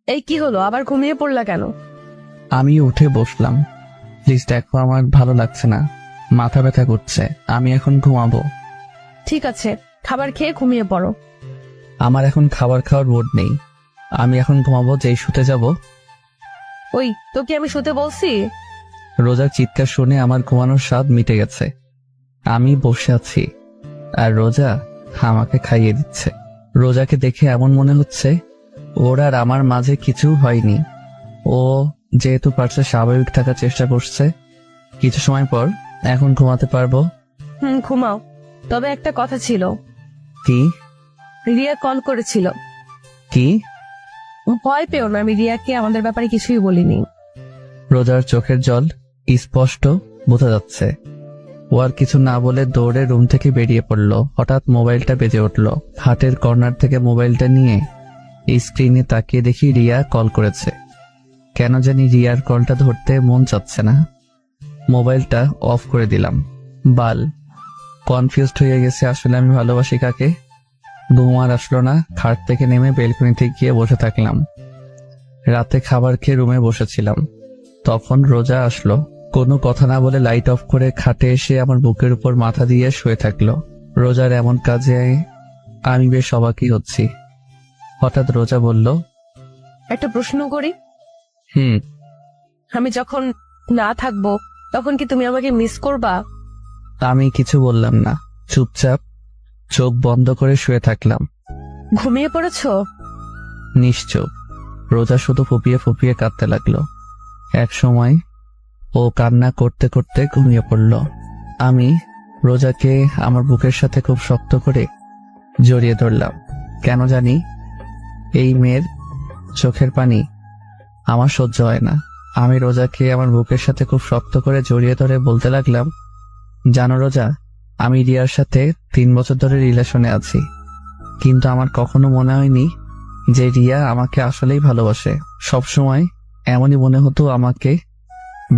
এই কি হলো, আবার ঘুমিয়ে পড়লা কেন? আমি উঠে বসলাম। প্লিজ দেখো, আমার ভালো লাগছে না, মাথা ব্যথা করছে, আমি এখন ঘুমাবো। ঠিক আছে, খাবার খেয়ে ঘুমিয়ে পড়ো। আমার এখন খাবার খাওয়ার মুড নেই, আমি এখন ঘুমাবো। যেই শুতে যাব। ওই তোকে আমি শুতে বলছি। রোজার চিৎকার শুনে আমার ঘুমানোর স্বাদ মিটে গেছে। আমি বসে আছি আর রোজা আমাকে খাইয়ে দিচ্ছে। রোজাকে দেখে এমন মনে হচ্ছে ওর আর আমার মাঝে কিছু হয়নি। ও যেহেতু পারছে স্বাভাবিক থাকার চেষ্টা করছে। কিছু সময় পর এখন ঘুমাতে পারবো। ঘুমাও। তবে একটা কথা ছিল। কি? রিয়া কল করেছিল। কি? ভয় পেও না, আমি রিয়াকে আমাদের ব্যাপারে কিছুই বলিনি। রোজার চোখের জল স্পষ্ট বোঝা যাচ্ছে। ও আর কিছু না বলে দৌড়ে রুম থেকে বেরিয়ে পড়লো। হঠাৎ মোবাইলটা বেজে উঠলো। হাতের কর্নার থেকে মোবাইলটা নিয়ে স্ক্রিনে তাকিয়ে দেখি রিয়া কল করেছে। কেন জানি রিয়ার কলটা ধরতে মন চাচ্ছে না। মোবাইলটা অফ করে দিলাম। বাল কনফিউজড হয়ে গেছে, আসলে আমি ভালোবাসি কাকে। ঘুম আর আসলো না। খাট থেকে নেমে বেলকনিতে গিয়ে বসে থাকলাম। রাতে খাবার খেয়ে রুমে বসেছিলাম, তখন রোজা আসলো। কোনো কথা না বলে লাইট অফ করে খাটে এসে আমার বুকের উপর মাথা দিয়ে শুয়ে থাকলো। রোজার এমন কাজে আমি বেশ অবাকই হচ্ছি। হঠাৎ রোজা বলল, একটা প্রশ্ন করি। আমি যখন না থাকবো তখন কি তুমি আমাকে মিস করবা? আমি কিছু বললাম না, চুপচাপ চোখ বন্ধ করে শুয়ে থাকলাম। ঘুমিয়ে পড়েছো? নিশ্চুপ। রোজা শুধু ফুপিয়ে ফুপিয়ে কাঁদতে লাগলো। এক সময় ও কান্না করতে করতে ঘুমিয়ে পড়ল। আমি রোজাকে আমার বুকের সাথে খুব শক্ত করে জড়িয়ে ধরলাম। কেন জানি এই মেয়ের চোখের পানি আমার সহ্য হয় না। আমি রোজাকে আমার বুকের সাথে খুব শক্ত করে জড়িয়ে ধরে বলতে লাগলাম, জানো রোজা, আমি রিয়ার সাথে 3 বছর ধরে রিলেশনে আছি, কিন্তু আমার কখনো মনে হয়নি যে রিয়া আমাকে আসলেই ভালোবাসে। সবসময় এমনই মনে হতো আমাকে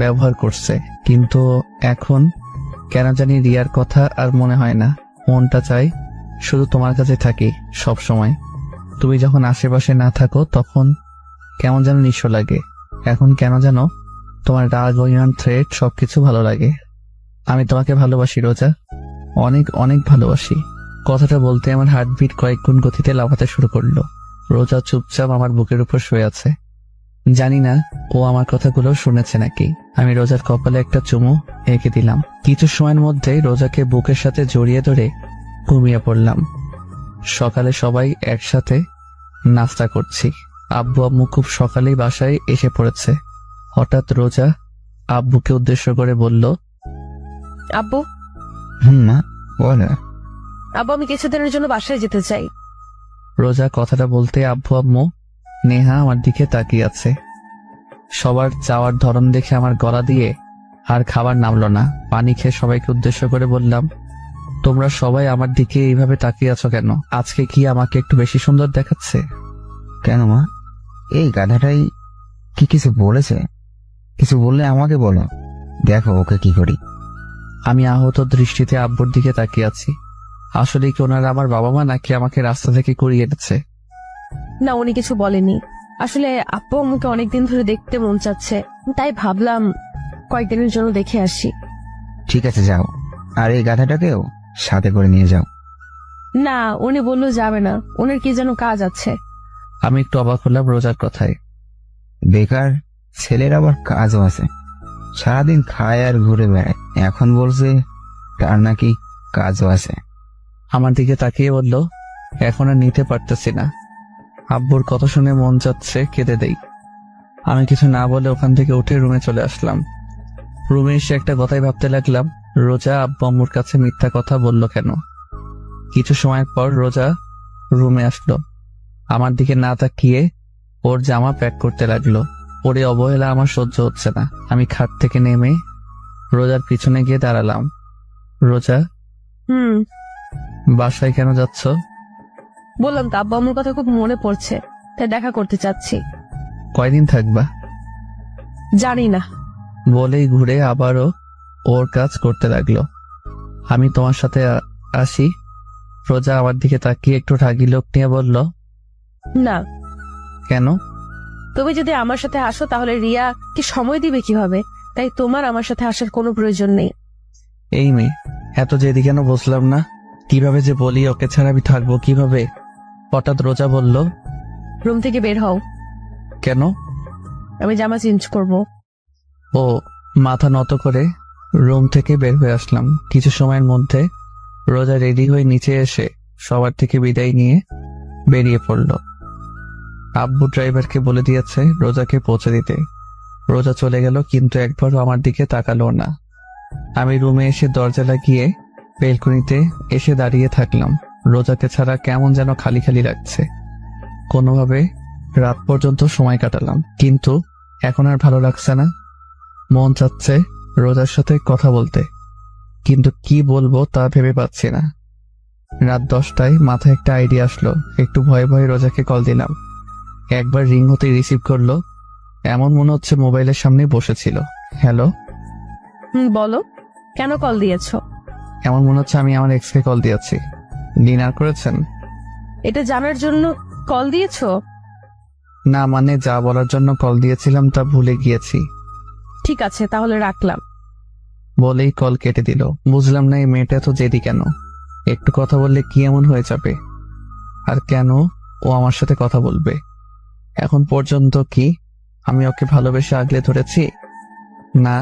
ব্যবহার করছে, কিন্তু এখন কেন জানি রিয়ার কথা আর মনে হয় না। মনটা চাই শুধু তোমার কাছে থাকি সব সময়। তুমি যখন আশেপাশে না থাকো তখন কেমন যেন নিঃস্ব লাগে। এখন কেন যেন তোমার রাগ, অভিমান, থ্রেট সবকিছু ভালো লাগে। আমি তোমাকে ভালোবাসি রোজা, অনেক অনেক ভালোবাসি। কথাটা বলতে আমার হার্টবিট কয়েক গুণ গতিতে লাফাতে শুরু করলো। রোজা চুপচাপ আমার বুকের উপর শুয়ে আছে। জানি না ও আমার কথাগুলো শুনেছে নাকি। আমি রোজার কপালে একটা চুমু এঁকে দিলাম। কিছু সময়ের মধ্যে রোজাকে বুকের সাথে জড়িয়ে ধরে ঘুমিয়ে পড়লাম। সকালে সবাই একসাথে নাস্তা করছি। আব্বু আম্মু খুব সকালেই বাসায় এসে পড়েছে। হঠাৎ রোজা আব্বুকে উদ্দেশ্য করে বলল, আব্বু। মা বলে। আব্বু, আমি কিছুদিনের জন্য বাসায় যেতে চাই। রোজা কথাটা বলতে আব্বু আম্মু নেহা আমার দিকে তাকিয়ে আছে। সবার চাওয়ার ধরন দেখে আমার গলা দিয়ে আর খাবার নামলো না। পানি খেয়ে সবাইকে উদ্দেশ্য করে বললাম, তোমরা সবাই আমার দিকে এইভাবে তাকিয়ে আছো কেন? আজকে কি আমাকে একটু বেশি সুন্দর দেখাচ্ছে? কেন মা, এই গাধাটাই কি কিছু বলেছে? কিছু বললে আমাকে বলো, দেখো ওকে কি করি। আমি আহত দৃষ্টিতে আব্বুর দিকে তাকিয়ে আছি। আসলে কি ওনারা আমার বাবা মা, নাকি আমাকে রাস্তা থেকে কুড়িয়ে এনেছে? না, উনি কিছু বলেনি। আসলে আব্বু আম্মুকে অনেকদিন ধরে দেখতে মন চাচ্ছে, তাই ভাবলাম। কয়েকদিনের জন্য দেখে আসি। ঠিক আছে যাও, আর এই গাধাটাকেও সাথে করে নিয়ে যাও। না, উনি বললো যাবে না, ওনার কি যেন কাজ আছে। আমি একটু অবাক হলাম রোজার কথায়। বেকার ছেলের আবার কাজও আছে, সারাদিন খায় আর ঘুরে বেড়ায়, এখন বলছে তার নাকি কাজও আছে। আমার দিকে তাকিয়ে বলল, এখন আর নিতে পারতেছি না, আব্বুর কথা শুনে মন চাচ্ছে কেঁদে দেই। আমি কিছু না বলে ওখান থেকে উঠে রুমে চলে আসলাম। রুমে এসে একটা কথাই ভাবতে লাগলাম, রোজা আব্বু আম্মুর কাছে মিথ্যা কথা বলল কেন। কিছু সময় পর রোজা রুমে আসলো, আমার দিকে না তাকিয়ে ওর জামা প্যাক করতে লাগলো। ওরে অবহেলা আমার সহ্য হচ্ছে না। আমি খাট থেকে নেমে রোজার পিছনে গিয়ে দাঁড়ালাম। রোজা, বাসায় কেন যাচ্ছ? বললাম তো আব্বু আম্মুর কথা খুব মনে পড়ছে, তাই দেখা করতে চাচ্ছি। কয়দিন থাকবা? জানি না। বলেই ঘুরে আবারও ওর কাজ করতে লাগলো। আমি তোমার সাথে আসি। রোজা আমার দিকে তাকিয়ে একটু রাগী লোক নিয়ে বলল, না, কেন? তুমি যদি আমার সাথে আসো তাহলে রিয়া কি সময় দিবে কিভাবে, তাই তোমার আমার সাথে আসার কোনো প্রয়োজন নেই। এই মেয়ে, এত জেদি কেন বুঝলাম না। কিভাবে যে বলি ওকে ছাড়া আমি থাকবো কিভাবে? হঠাৎ রোজা বলল, রুম থেকে বের হও। কেন? আমি জামা চেঞ্জ করব। ও মাথা নত করে রুম থেকে বের হয়ে আসলাম। কিছু সময়ের মধ্যে রোজা রেডি হয়ে নিচে এসে সবার থেকে বিদায় নিয়ে বেরিয়ে পড়ল। আব্বু ড্রাইভারকে বলে দিয়েছে রোজাকে পৌঁছে দিতে। রোজা চলে গেল, কিন্তু একবারও আমার দিকে তাকালো না। আমি রুমে এসে দরজা লাগিয়ে বেলকনিতে এসে দাঁড়িয়ে থাকলাম। রোজাকে ছাড়া কেমন যেন খালি খালি লাগছে। কোনোভাবে রাত পর্যন্ত সময় কাটালাম, কিন্তু এখন আর ভালো লাগছে না। মন চাচ্ছে রোজার সাথে কথা বলতে, কিন্তু কি বলবো তা ভেবে পাচ্ছি না। রাত 10টায় মাথায় একটা আইডিয়া আসলো। একটু ভয়ে ভয়ে রোজাকে কল দিলাম। একবার রিং হতে রিসিভ করলো, এমন মনে হচ্ছে মোবাইলের সামনে বসেছিল। হ্যালো। বলো, কেন কল দিয়েছো? এমন মনে হচ্ছে আমি আমার এক্সকে কল দিয়েছি। ডিনার করেছেন? এটা জানার জন্য কল দিয়েছো? না, মানে যা বলার জন্য কল দিয়েছিলাম তা ভুলে গিয়েছি। ঠিক আছে, তাহলে রাখলাম। বলেই কল কেটে দিল। বুঝলাম না এই মেয়েটা তো জেদি কেন। একটু কথা বললে কি এমন হয়ে যাবে? আর কেন ও আমার সাথে কথা বলবে? এখন পর্যন্ত কি আমি ওকে ভালোবেসে আগলে ধরেছি? না,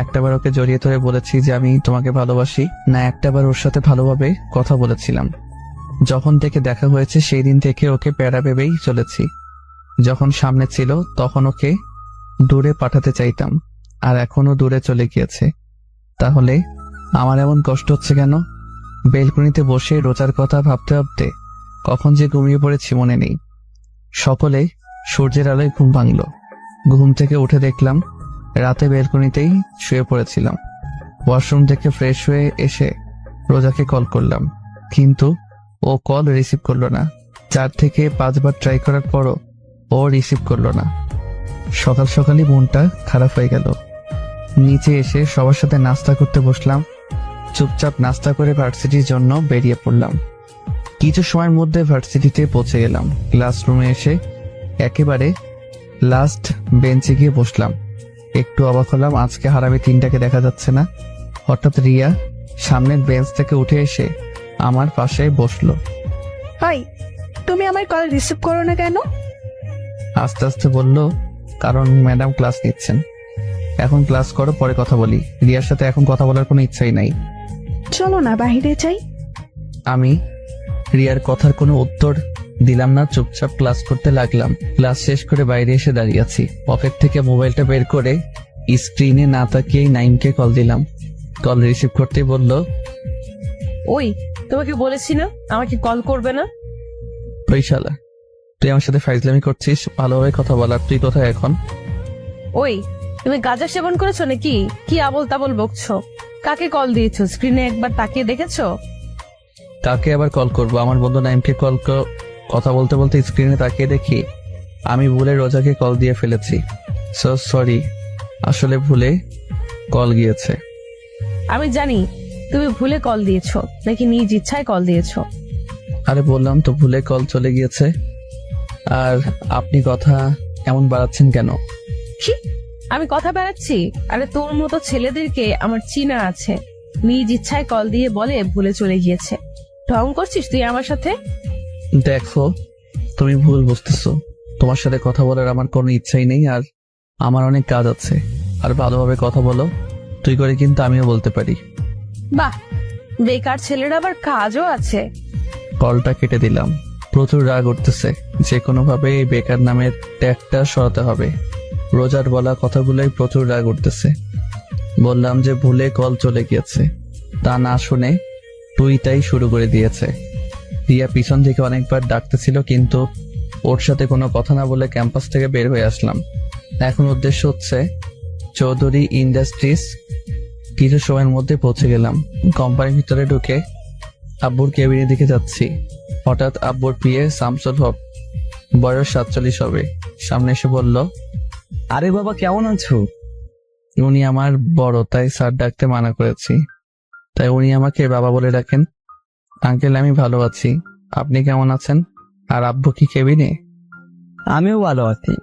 একটাবার ওকে জড়িয়ে ধরে বলেছি যে আমি তোমাকে ভালোবাসি। না, একটাবার ওর সাথে ভালোভাবে কথা বলেছিলাম। যখন থেকে দেখা হয়েছে সেই দিন থেকে ওকে প্যারা ভেবেই চলেছি। যখন সামনে ছিল তখন ওকে দূরে পাঠাতে চাইতাম, আর এখনো দূরে চলে গিয়েছে। তাহলে আমার এমন কষ্ট হচ্ছে কেন? বেলকনিতে বসে রোজার কথা ভাবতে ভাবতে কখন যে ঘুমিয়ে পড়েছি মনে নেই। সকলে সূর্যের আলোয় ঘুম ভাঙল। ঘুম থেকে উঠে দেখলাম রাতে বেলকনিতেই শুয়ে পড়েছিলাম। ওয়াশরুম থেকে ফ্রেশ হয়ে এসে রোজাকে কল করলাম, কিন্তু ও কল রিসিভ করলো না। 4 থেকে 5 বার ট্রাই করার পরও ও রিসিভ করলো না। সকাল সকালই মনটা খারাপ হয়ে গেল। নিচে এসে সবার সাথে নাস্তা করতে বসলাম। চুপচাপ নাস্তা করে ভার্সিটির জন্য বেরিয়ে পড়লাম। কিছু সময়ের মধ্যে ভার্সিটিতে পৌঁছে গেলাম। ক্লাসরুমে এসে একেবারে লাস্ট বেঞ্চে গিয়ে বসলাম। একটু অবাক হলাম, আজকে হারামি 3টাকে দেখা যাচ্ছে না। হঠাৎ রিয়া সামনের বেঞ্চ থেকে উঠে এসে আমার পাশে বসলো। হাই, তুমি আমার কল রিসিভ করো না কেন? আস্তে আস্তে বলল, কারণ ম্যাডাম ক্লাস নিচ্ছেন। এখন ক্লাস করো, পরে কথা বলি। রিয়ার সাথে এখন কথা বলার কোনো ইচ্ছাই নাই। চলো না বাইরে যাই। আমি রিয়ার কথার কোনো উত্তর দিলাম না, চুপচাপ ক্লাস করতে লাগলাম। ক্লাস শেষ করে বাইরে এসে দাঁড়িয়ে আছি। পকেট থেকে মোবাইলটা বের করে স্ক্রিনে না তাকিয়েই নাইমকে কল দিলাম। কল রিসিভ করতেই বলল, ওই, তোমাকে বলেছি না আমাকে কল করবে না? ওই শালা, তুই আমার সাথে ফাইজলামি করছিস? ভালোভাবে কথা বলার, তুই কোথায় এখন? ওই, তুমি গাঁজা সেবন করেছো নাকি? কি আবল তাবল বকছো? কাকে কল দিয়েছো? স্ক্রিনে একবার তাকিয়ে দেখেছো? কাকে আবার কল করবো? আমার বন্ধু নাইমকে কল। কথা বলতে বলতে স্ক্রিনে তাকিয়ে দেখি আমি ভুলে রোজাকে কল দিয়ে ফেলেছি। সো সরি, আসলে ভুলে কল গিয়েছে। আমি জানি তুমি ভুলে কল দিয়েছো নাকি নিজ ইচ্ছায় কল দিয়েছো। আরে বললাম তো ভুলে কল চলে গিয়েছে। আর আপনি কথা এমন বাড়াচ্ছেন কেন? কি? আমি কথা বেড়াচ্ছি? আরে তোর মতো ছেলেদেরকে আমার চিনা আছে, নিজ ইচ্ছায় কল দিয়ে বলে ভুলে চলে গিয়েছে। ঢং করছিস তুই আমার সাথে? দেখো, তুমি ভুল বুঝতেছো। তোমার সাথে কথা বলার আমার কোনো ইচ্ছাই নেই, আর আমার অনেক কাজ আছে। আর ভালোভাবে কথা বলো, তুই করে কিন্তু আমিও বলতে পারি। বাহ, বেকার ছেলের আবার কাজও আছে। কলটা কেটে দিলাম। প্রচুর রাগ উঠতেছে। যে কোনো ভাবে এই বেকার নামের ট্যাগটা সরাতে হবে। রোজার বলা কথাগুলোই প্রচুর রাগ উঠতেছে। বললাম যে ভুলে কল চলে গিয়েছে, তা না শুনে তুইটাই শুরু করে দিয়েছে। রিয়া পিছন থেকে অনেকবার ডাকতেছিল, কিন্তু ওর সাথে কোনো কথা না বলে ক্যাম্পাস থেকে বের হয়ে আসলাম। এখন উদ্দেশ্য হচ্ছে চৌধুরী ইন্ডাস্ট্রিজ। কিছু সময়ের মধ্যে পৌঁছে গেলাম। কোম্পানির ভিতরে ঢুকে আব্বুর কেবিনের দিকে যাচ্ছি। হঠাৎ আব্বুর পিএ শামসুল হক, বয়স 47 হবে, সামনে এসে বলল, আরে বাবা, কেমন আছো? উনি আমার বড়, তাই স্যার ডাকতে মানা করেছি, তাই উনি আমাকে বাবা বলে ডাকেন। আঙ্কেল, আমি ভালো আছি, আপনি কেমন আছেন? আর আব্বু কি কেবিনে? আমিও ভালো আছি।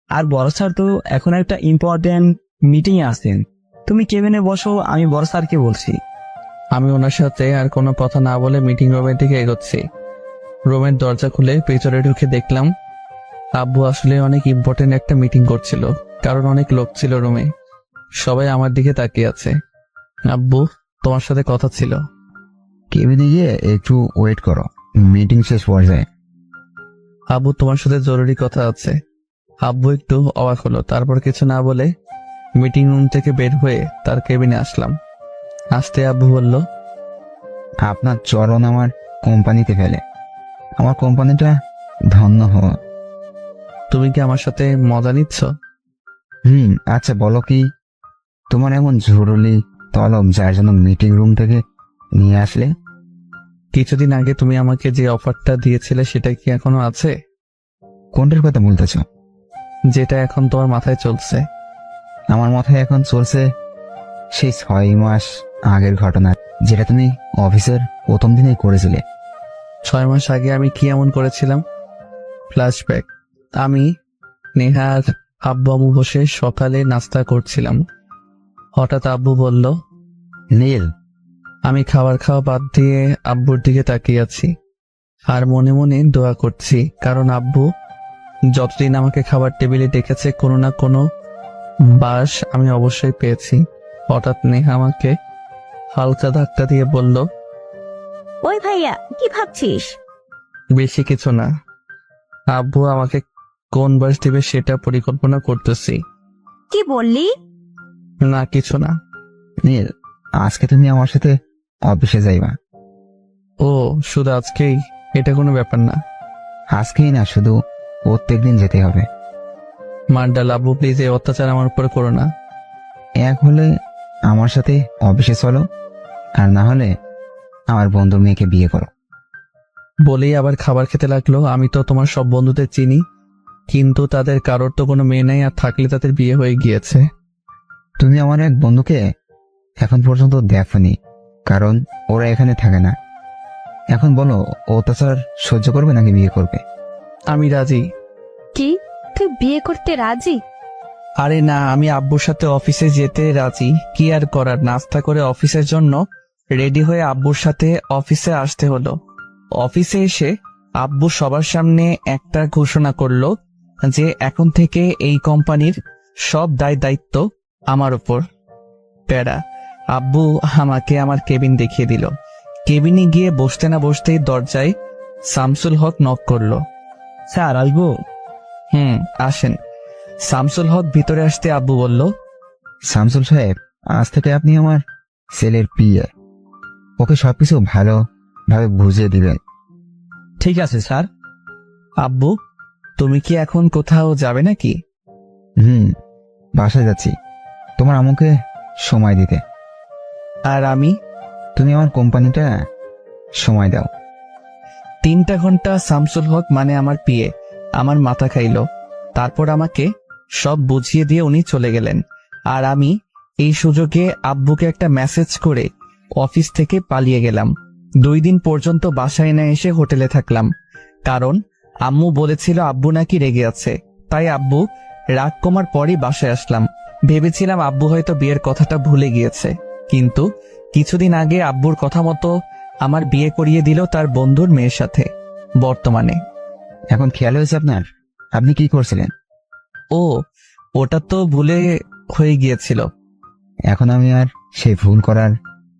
আর বড় স্যার তো এখন একটা ইম্পর্টেন্ট মিটিং এ আছেন। তুমি কেবিনে বসো, আমি বড় স্যারকে বলছি। আমি ওনার সাথে আর কোনো কথা না বলে মিটিং রুমের দিকে এগোচ্ছি। রুমের দরজা খুলে ভেতরে ঢুকে দেখলাম আব্বু আসলে অনেক ইম্পর্টেন্ট একটা মিটিং করছিল, কারণ অনেক লোক ছিল রুমে। সবাই আমার দিকে তাকিয়ে আছে। আব্বু, তোমার সাথে কথা ছিল। কেবিনে গিয়ে একটু ওয়েট করো, মিটিং শেষ পর্যায়ে। আব্বু, তোমার সাথে জরুরি কথা আছে। আব্বু একটু অবাক হলো, তারপর কিছু না বলে মিটিং রুম থেকে বের হয়ে তার কেবিনে আসলাম। আসতে আব্বু বলল, আপনার চরণ আমার কোম্পানিতে ফেলে। আমার কোম্পানিটা ধন্য হওয়া। তুমি কি আমার সাথে মজা নিচ্ছ? আচ্ছা বলো, কি তোমার এমন জরুরি তলব যার জন্য মিটিং রুম থেকে নিয়ে আসলে? কিছুদিন আগে তুমি আমাকে যে অফারটা দিয়েছিলে সেটা কি এখনো আছে? কোনটার কথা বলতেছ? যেটা এখন তোমার মাথায় চলছে। আমার মাথায় এখন চলছে সেই 6 মাস আগের ঘটনা, যেটা তুমি অফিসের প্রথম দিনেই করেছিলে। 6 মাস আগে আমি কি এমন করেছিলাম? ফ্ল্যাশব্যাক। আমি, নেহা আর আব্বু আম্মু বসে সকালে নাস্তা করছিলাম। হঠাৎ আব্বু বলল, নীল। আমি খাবার খাওয়া বাদ দিয়ে আব্বুর দিকে তাকিয়ে আছি আর মনে মনে দোয়া করছি, কারণ আব্বু যতদিন আমাকে খাবার টেবিলে ডেকেছে কোনো না কোনো বাস আমি অবশ্যই পেয়েছি। হঠাৎ নেহা আমাকে হালকা ধাক্কা দিয়ে বলল, ওই ভাইয়া, কি ভাবছিস? বেশি কিছু না, আব্বু আমাকে কোন বাস দিবে সেটা পরিকল্পনা করতেছি। কি বললি? না, কিছু না। নীল, আজকে তুমি আমার সাথে অফিসে যাইবা। ও, শুধু আজকেই? এটা কোনো ব্যাপার না। আজকেই না, শুধু প্রত্যেকদিন যেতে হবে। মার্ডাল, আব্বু প্লিজ এই অত্যাচার আমার উপর করো না। এক হলে আমার সাথে অফিসে চলো, আর না হলে আমার বন্ধুর মেয়েকে বিয়ে করো। বলেই আবার খাবার খেতে লাগলো। আমি তো তোমার সব বন্ধুদের চিনি, কিন্তু তাদের কারোর তো কোনো মেয়ে নাই, আর থাকলে তাদের বিয়ে হয়ে গিয়েছে। তুমি আমার এক বন্ধুকে এখন পর্যন্ত দেখোনি, কারণ ওরা এখানে থাকে না। এখন বলো, অত্যাচার সহ্য করবে নাকি বিয়ে করবে? আমি রাজি। কি, তুই বিয়ে করতে রাজি? আরে না, আমি আব্বুর সাথে অফিসে যেতে রাজি। কি আর করার, নাস্তা করে অফিসের জন্য রেডি হয়ে আব্বুর সাথে অফিসে আসতে হলো। অফিসে এসে আব্বু সবার সামনে একটা ঘোষণা করলো যে এখন থেকে এই কোম্পানির সব দায়িত্ব আমার উপর। প্যারা। আব্বু আমাকে আমার কেবিন দেখিয়ে দিল। কেবিনে গিয়ে বসতে না বসতেই দরজায় শামসুল হক নক করলো। স্যার, আসবো? আসেন। শামসুল হক ভিতরে আসতে আব্বু বলল, শামসুল সাহেব, আজ থেকে আপনি আমার ছেলের পিএ। ওকে সবকিছু ভালোভাবে বুঝিয়ে দিবেন। ঠিক আছে স্যার। আব্বু, তুমি কি এখন কোথাও যাবে নাকি? বাসায় যাচ্ছি তোমার আম্মুকে সময় দিতে। আর আমি? তুমি আমার কোম্পানিটা সময় দাও। 3টা ঘন্টা শামসুল হক মানে আমার পিএ আমার মাথা খাইলো। তারপর আমাকে সব বুঝিয়ে দিয়ে উনি চলে গেলেন। আর আমি এই সুযোগে আব্বুকে একটা মেসেজ করে অফিস থেকে পালিয়ে গেলাম। 2 দিন পর্যন্ত বাসায় না এসে হোটেলে থাকলাম, কারণ আম্মু বলেছিল আব্বু নাকি রেগে আছে। তাই আব্বু রাগ কমার পরই বাসায় আসলাম। ভেবেছিলাম আব্বু হয়তো বিয়ের কথাটা ভুলে গিয়েছে, কিন্তু কিছুদিন আগে আব্বুর কথা মতো আমার বিয়ে করিয়ে দিল তার বন্ধুর মেয়ের সাথে। বর্তমানে এখন খেয়াল হয়েছে আপনার? আপনি কি করছিলেন? ও, ওটা তো ভুলে হয়ে গিয়েছিল। এখন আমি আর সেই ভুল করার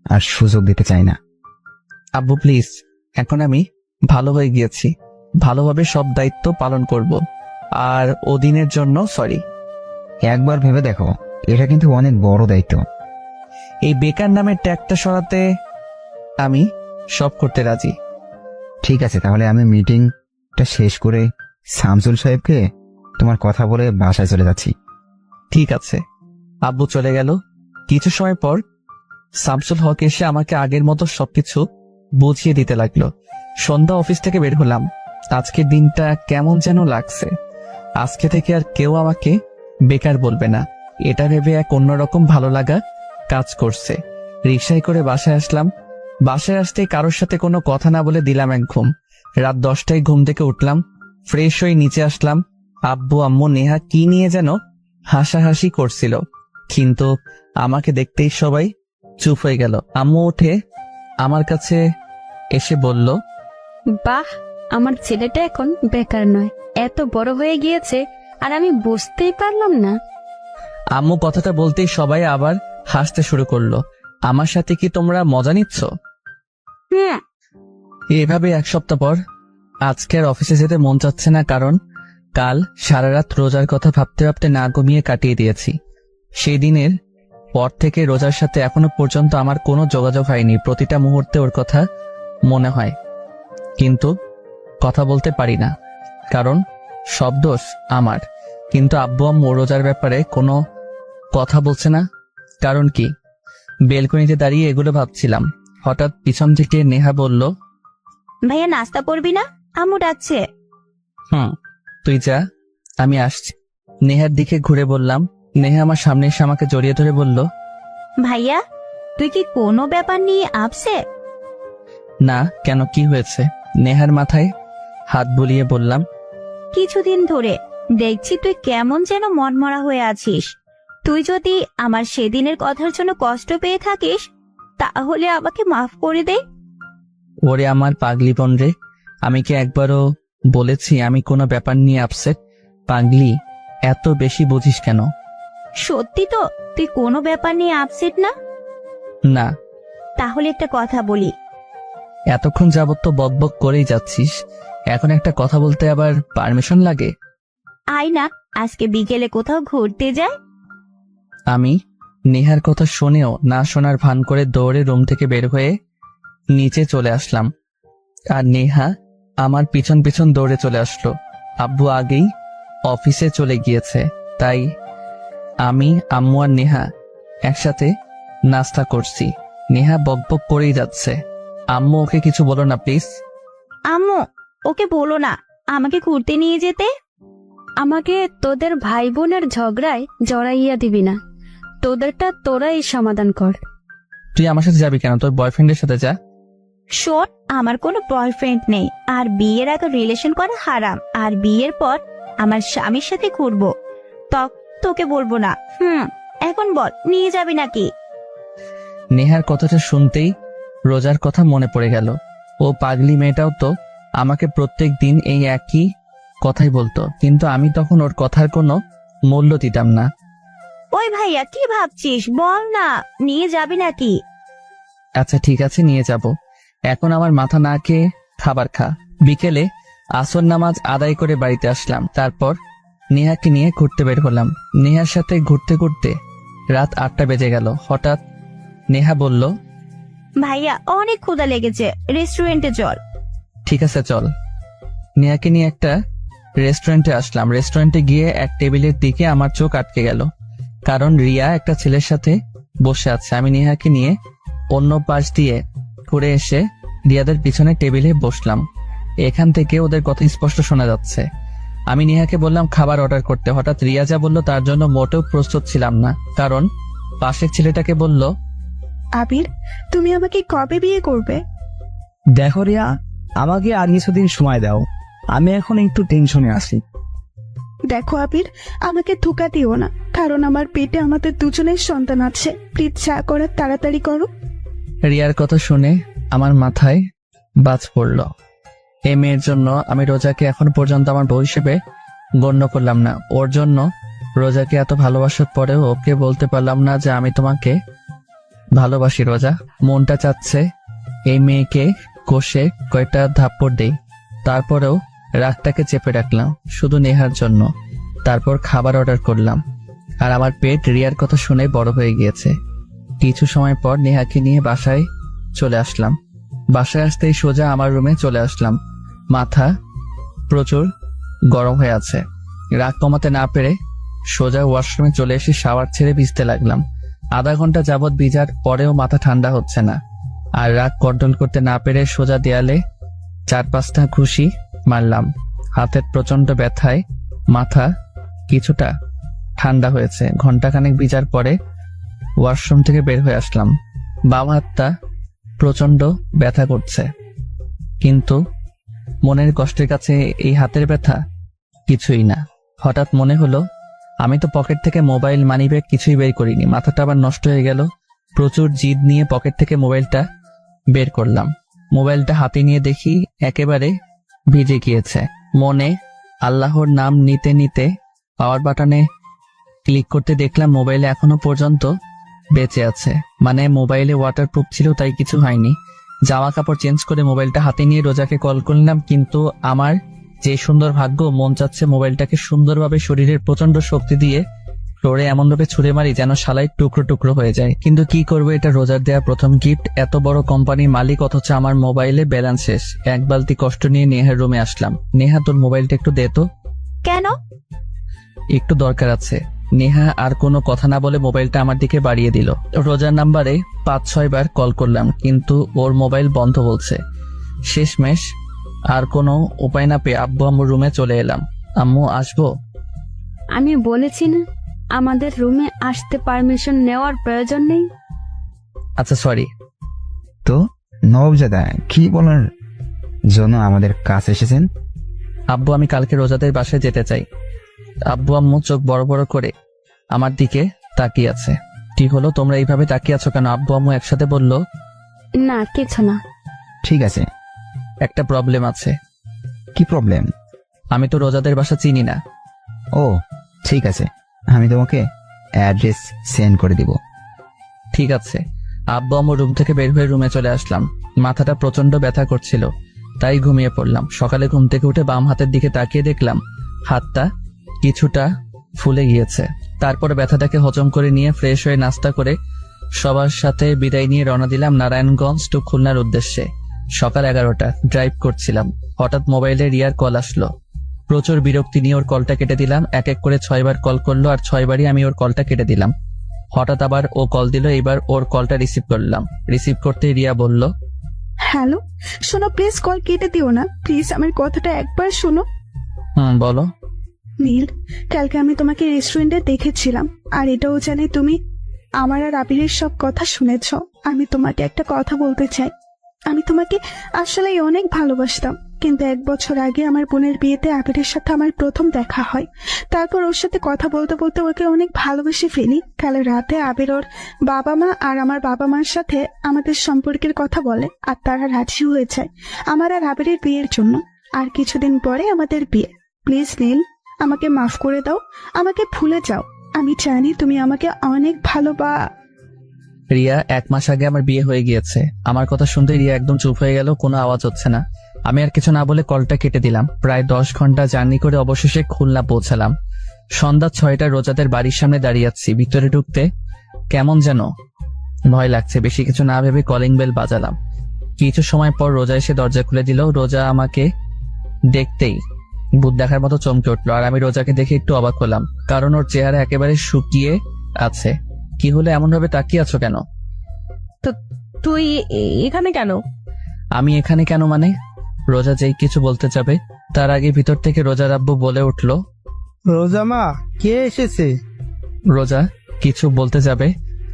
আর সুযোগ দিতে চাই না। আব্বু প্লিজ, এখন আমি ভালো হয়ে গিয়েছি, ভালোভাবে সব দায়িত্ব পালন করব। আর ওদিনের জন্য সরি। একবার ভেবে দেখো, এটা কিন্তু অনেক বড় দায়িত্ব। এই বেকার নামের ট্যাগটা সরাতে আমি সব করতে রাজি। ঠিক আছে, তাহলে আমি মিটিংটা শেষ করে শামসুল সাহেবকে তোমার কথা বলে বাসায় চলে যাচ্ছি। ঠিক আছে। আব্বু চলে গেল। কিছু সময় পর শামসুল হক এসে আমাকে আগের মতো সবকিছু বুঝিয়ে দিতে লাগলো। সন্ধ্যা অফিস থেকে বের হলাম। আজকের দিনটা কেমন যেন লাগছে। আজকে থেকে আর কেউ আমাকে বেকার বলবে না, এটা ভেবে এক অন্যরকম ভালো লাগা কাজ করছে। রিকশায় করে বাসায় আসলাম। বাসায় আসতে কারোর সাথে কোনো কথা না বলে দিলাম এক ঘুম। রাত 10টায় ঘুম থেকে উঠলাম, ফ্রেশ হয়ে নিচে আসলাম। আব্বু আম্মু নেহা কি নিয়ে যেন হাসাহাসি করছিল, কিন্তু আমাকে দেখতেই সবাই চুপ হয়ে গেল। আম্মু উঠে আমার কাছে এসে বলল, বাহ, আমার ছেলেটা এখন বেকার নয়, এত বড় হয়ে গিয়েছে আর আমি বুঝতেই পারলাম না। আম্মু কথাটা বলতেই সবাই আবার হাসতে শুরু করলো। আমার সাথে কি তোমরা মজা নিচ্ছ? হুম, এভাবে এক সপ্তাহ পর আজকে আর অফিসে যেতে মন চাচ্ছে না, কারণ কাল সারা রাত রোজার কথা ভাবতে ভাবতে না ঘুমিয়ে কাটিয়ে দিয়েছি। সেই দিনের পর থেকে রোজার সাথে এখনো পর্যন্ত আমার কোনো যোগাযোগ হয়নি। প্রতিটা মুহূর্তে ওর কথা মনে হয়, কিন্তু কথা বলতে পারি না, কারণ সব দোষ আমার। কিন্তু আব্বু আম্মু রোজার ব্যাপারে কোনো কথা বলছে না, কারণ কি? বেলকনিতে দাঁড়িয়ে এগুলো ভাবছিলাম। হঠাৎ পিছন থেকে নেহা বলল, ভাইয়া নাস্তা করবি না? আম্মু ডাকছে। তুই যা, আমি আসছি। নেহার দিকে ঘুরে বললাম। নেহা আমার সামনে এসে আমাকে জড়িয়ে ধরে বলল, ভাইয়া, তুই কি কোনো ব্যাপার নিয়ে আপসেট? না, কেন, কি হয়েছে? নেহার মাথায় হাত বুলিয়ে বললাম, কিছুদিন ধরে দেখছি তুই কেমন যেন মনমরা হয়ে আছিস। তুই যদি আমার সেদিনের কথার জন্য কষ্ট পেয়ে থাকিস, তাহলে আমাকে মাফ করে দে। ওরে আমার পাগলি বোন রে, আমি কি একবারও বলেছি আমি কোনো ব্যাপার নিয়ে আপসেট? পাগলি, এত বেশি বুঝিস কেন? সত্যি তো তুই কোনো ব্যাপার নিয়ে আপসেট না? না। তাহলে একটা কথা বলি। এতক্ষণ যাবত তো বকবক করেই যাচ্ছিস, এখন একটা কথা বলতে আবার পারমিশন লাগে? আয় না, আজকে বিকেলে কোথাও ঘুরতে যায়। আমি নেহার কথা শুনেও না শোনার ভান করে দৌড়ে রুম থেকে বের হয়ে নিচে চলে আসলাম। আর নেহা আমার পিছন পিছন দৌড়ে চলে আসলো। আব্বু আগেই অফিসে চলে গিয়েছে, তাই আমি, আম্মু আর নেহা একসাথে নাস্তা করছি। নেহা বকবক করেই যাচ্ছে। আম্মু, ওকে কিছু বলো না প্লিজ। আম্মু, ওকে বলো না আমাকে ঘুরতে নিয়ে যেতে। আমাকে তোদের ভাই বোনের ঝগড়ায় জড়াইয়া দিবি না, তোদেরটা তোরাই সমাধান কর। তুই আমার সাথে যাবি কেন? তোর বয়ফ্রেন্ডের সাথে যা। শোন, আমার কোনো বয়ফ্রেন্ড নেই, আর বিয়ের আগে রিলেশন করা হারাম, আর বিয়ের পর আমার স্বামীর সাথে ঘুরবো, তোকে বলবো না। এখন বল, নিয়ে যাবি নাকি? নেহার কথাটা শুনতেই রোজার কথা মনে পড়ে গেল। ও পাগলি মেয়েটাও তো আমাকে প্রত্যেক দিন এই একই কথাই বলতো, কিন্তু আমি তখন ওর কথার কোনো মূল্য দিতাম না। ওই ভাইয়া, কি ভাবছিস? বল না, নিয়ে যাবি নাকি? আচ্ছা ঠিক আছে, নিয়ে যাব। এখন আমার মাথা না খেয়ে খাবার খা। বিকেলে আসর নামাজ আদায় করে বাড়িতে আসলাম। তারপর নেহাকে নিয়ে ঘুরতে বের হলাম। নেহার সাথে ঘুরতে ঘুরতে রাত 8টা বেজে গেল। হঠাৎ নেহা বলল, ভাইয়া, অনেক ক্ষুধা লেগেছে, রেস্টুরেন্টে চল। ঠিক আছে চল। নেহাকে নিয়ে একটা রেস্টুরেন্টে আসলাম। রেস্টুরেন্টে গিয়ে এক টেবিলের দিকে আমার চোখ আটকে গেল, কারণ রিয়া একটা ছেলের সাথে বসে আছে। আমি নেহাকে নিয়ে অন্য পাশ দিয়ে ঘুরে এসে রিয়াদের পিছনে টেবিলে বসলাম। এখান থেকে ওদের কথা স্পষ্ট শোনা যাচ্ছে। আমি নেহাকে বললাম খাবার অর্ডার করতে। হঠাৎ রিয়া যা বলল তার জন্য মোটেও প্রস্তুত ছিলাম না, কারণ পাশের ছেলেটাকে বলল, আবির, তুমি আমাকে কবে বিয়ে করবে? দেখো রিয়া, আমাকে আর কিছুদিন সময় দাও, আমি এখন একটু টেনশনে আছি। দেখো আবির, আমাকে ধোকা দিও না, কারণ আমার পেটে আমাদের দুজনের সন্তান আছে। প্লিজ যা করার তাড়াতাড়ি করো। রিয়ার কথা শুনে আমার মাথায় বাজ পড়ল। এই মেয়ের জন্য আমি রোজাকে এখন পর্যন্ত আমার বউ হিসেবে গণ্য করলাম না। ওর জন্য রোজাকে এত ভালোবাসার পরেও ওকে বলতে পারলাম না যে আমি তোমাকে ভালোবাসি। রোজা, মনটা চাচ্ছে এই মেয়েকে কষে কয়টা থাপ্পড় দেই। তারপরেও রাগটাকে চেপে রাখলাম শুধু নেহার জন্য। তারপর খাবার অর্ডার করলাম, আর আমার পেট রিয়ার কথা শুনে বড় হয়ে গিয়েছে। কিছু সময় পর নেহাকে নিয়ে বাসায় চলে আসলাম। বাসায় আসতেই সোজা আমার রুমে চলে আসলাম। মাথা প্রচুর গরম হয়ে আছে। রাগ কমাতে না পেরে সোজা ওয়াশরুমে চলে এসে শাওয়ার ছেড়ে ভিজতে লাগলাম। আধা ঘন্টা যাবৎ ভিজার পরেও মাথা ঠান্ডা হচ্ছে না। আর রাগ কন্ট্রোল করতে না পেরে সোজা দেয়ালে 4-5টা ঘুষি মারলাম। হাতের প্রচন্ড ব্যথায় মাথা কিছুটা ঠান্ডা হয়েছে। ঘন্টাখানেক ভিজার পরে ওয়াশরুম থেকে বের হয়ে আসলাম। বাম হাতটা প্রচন্ড ব্যথা করছে, কিন্তু মনের কষ্টের কাছে এই হাতের ব্যথা কিছুই না। হঠাৎ মনে হলো আমি তো পকেট থেকে মোবাইল, মানিব্যাগ কিছুই বের করিনি। মাথাটা আবার নষ্ট হয়ে গেল। প্রচুর জিদ নিয়ে পকেট থেকে মোবাইলটা বের করলাম। মোবাইলটা হাতে নিয়ে দেখি একেবারে ভিজে গিয়েছে। মনে আল্লাহর নাম নিতে নিতে পাওয়ার বাটনে ক্লিক করতে দেখলাম মোবাইলে এখনো পর্যন্ত বেঁচে আছে। মানে মোবাইলে ওয়াটারপ্রুফ ছিল, তাই কিছু হয়নি। জামা কাপড় চেঞ্জ করে মোবাইলটা হাতে নিয়ে রোজাকে কল করলাম, কিন্তু আমার যে সুন্দর ভাগ্য, মন চাচ্ছে মোবাইলটাকে সুন্দরভাবে শরীরের প্রচন্ড শক্তি দিয়ে ফ্লোরে এমনভাবে ছুঁড়ে মারি যেন শালাই টুকরো টুকরো হয়ে যায়। কিন্তু কি করবো, এটা রোজার দেয়া প্রথম গিফট। এত বড় কোম্পানির মালিক, অথচ আমার মোবাইলে ব্যালেন্স শেষ। এক বালতি কষ্ট নিয়ে নেহার রুমে আসলাম। নেহা, তোর মোবাইলটা একটু দে তো। কেন? একটু দরকার আছে। নেহা আর কোনো কথা না বলে মোবাইলটা আমার দিকে বাড়িয়ে দিল। রোজার নাম্বারে 5-6 বার কল করলাম, কিন্তু ওর মোবাইল বন্ধ বলছে। শেষমেশ আর কোনো উপায় না পেয়ে আব্বু আম্মুর রুমে চলে এলাম। আম্মু, আসবো? আমি বলেছি না আমাদের রুমে আসতে পারমিশন নেওয়ার প্রয়োজন নেই। আচ্ছা, সরি। তো নবজাদা কি বলার জন্য আমাদের কাছে এসেছেন? আব্বু, আমি কালকে রোজাদের বাসায় যেতে চাই। আব্বু আম্মু চোখ বড় বড় করে আমার দিকে তাকিয়ে আছে। কি হলো, তোমরা এইভাবে তাকিয়ে আছো কেন? আব্বু আম্মু একসাথে বলল, না কিছু না। ঠিক আছে। একটা প্রবলেম আছে। কি প্রবলেম? আমি তো রোজাদের বাসা চিনি না। ও ঠিক আছে, আমি তোমাকে অ্যাড্রেস সেন্ড করে দিব। ঠিক আছে। আব্বু আম্মু রুম থেকে বের হয়ে রুমে চলে আসলাম। মাথাটা প্রচন্ড ব্যথা করছিল, তাই ঘুমিয়ে পড়লাম। সকালে ঘুম থেকে উঠে বাম হাতের দিকে তাকিয়ে দেখলাম হাতটা কিছুটা ফুলে গিয়েছে। তারপরে ব্যথাটাকে হজম করে নিয়ে ফ্রেশ হয়ে নাস্তা করে সবার সাথে বিদায় নিয়ে রওনা দিলাম নারায়ণগঞ্জ টু খুলনার উদ্দেশ্যে। সকাল 11টা, ড্রাইভ করছিলাম। হঠাৎ মোবাইলে রিয়ার কল আসলো। প্রচুর বিরক্তি নিয়ে ওর কলটা কেটে দিলাম। এক এক করে 6 বার কল করলো, আর 6 বারই আমি ওর কলটা কেটে দিলাম। হঠাৎ আবার ও কল দিল। এবার ওর কলটা রিসিভ করলাম। রিসিভ করতে রিয়া বলল, হ্যালো, শোনো, প্লিজ কল কেটে দিও না। প্লিজ আমার কথাটা একবার শোনো। বলো। নীল, কালকে আমি তোমাকে রেস্টুরেন্টে দেখেছিলাম, আর এটাও জানি তুমি আমার আর আবিরের সব কথা শুনেছ। আমি তোমাকে একটা কথা বলতে চাই। আমি তোমাকে আসলেই অনেক ভালোবাসতাম, কিন্তু 1 বছর আগে আমার বোনের বিয়েতে আবিরের সাথে আমার প্রথম দেখা হয়। তারপর ওর সাথে কথা বলতে বলতে ওকে অনেক ভালোবেসে ফেলি। কাল রাতে আবির ওর বাবা মা আর আমার বাবা মার সাথে আমাদের সম্পর্কের কথা বলে, আর তারা রাজি হয়ে যায় আমার আর আবিরের বিয়ের জন্য। আর কিছুদিন পরে আমাদের বিয়ে। প্লিজ নীল, আমাকে মাফ করে দাও, আমাকে ভুলে যাও। আমি জানি তুমি আমাকে অনেক রিয়া, 1 মাস আগে আমার বিয়ে হয়ে গিয়েছে। আমার কথা শুনতে রিয়া একদম চুপ হয়ে গেল, কোনো আওয়াজ হচ্ছে না। আমি আর কিছু না বলে কলটা কেটে দিলাম। প্রায় 10 ঘন্টা জার্নি করে অবশেষে খুলনা পৌঁছালাম। সন্ধ্যা 6টা, রোজাদের বাড়ির সামনে দাঁড়িয়ে আছি। ভিতরে ঢুকতে কেমন যেন ভয় লাগছে। বেশি কিছু না ভেবে কলিং বেল বাজালাম। কিছু সময় পর রোজা এসে দরজা খুলে দিল। রোজা আমাকে দেখতেই ভূত দেখার মতো চমকে উঠলো, আর আমি রোজাকে দেখে একটু অবাক হলাম, কারণ ওর চেহারা একেবারে শুকিয়ে আছে। কি হলো, এমন ভাবে তাকিয়ে আছো কেন? তো তুই এখানে কেন? আমি এখানে কেন মানে? রোজা যেই কিছু বলতে যাবে তার আগে ভিতর থেকে রোজার আব্বু বলে উঠলো, রোজা মা, কে এসেছে? রোজা কিছু বলতে যাবে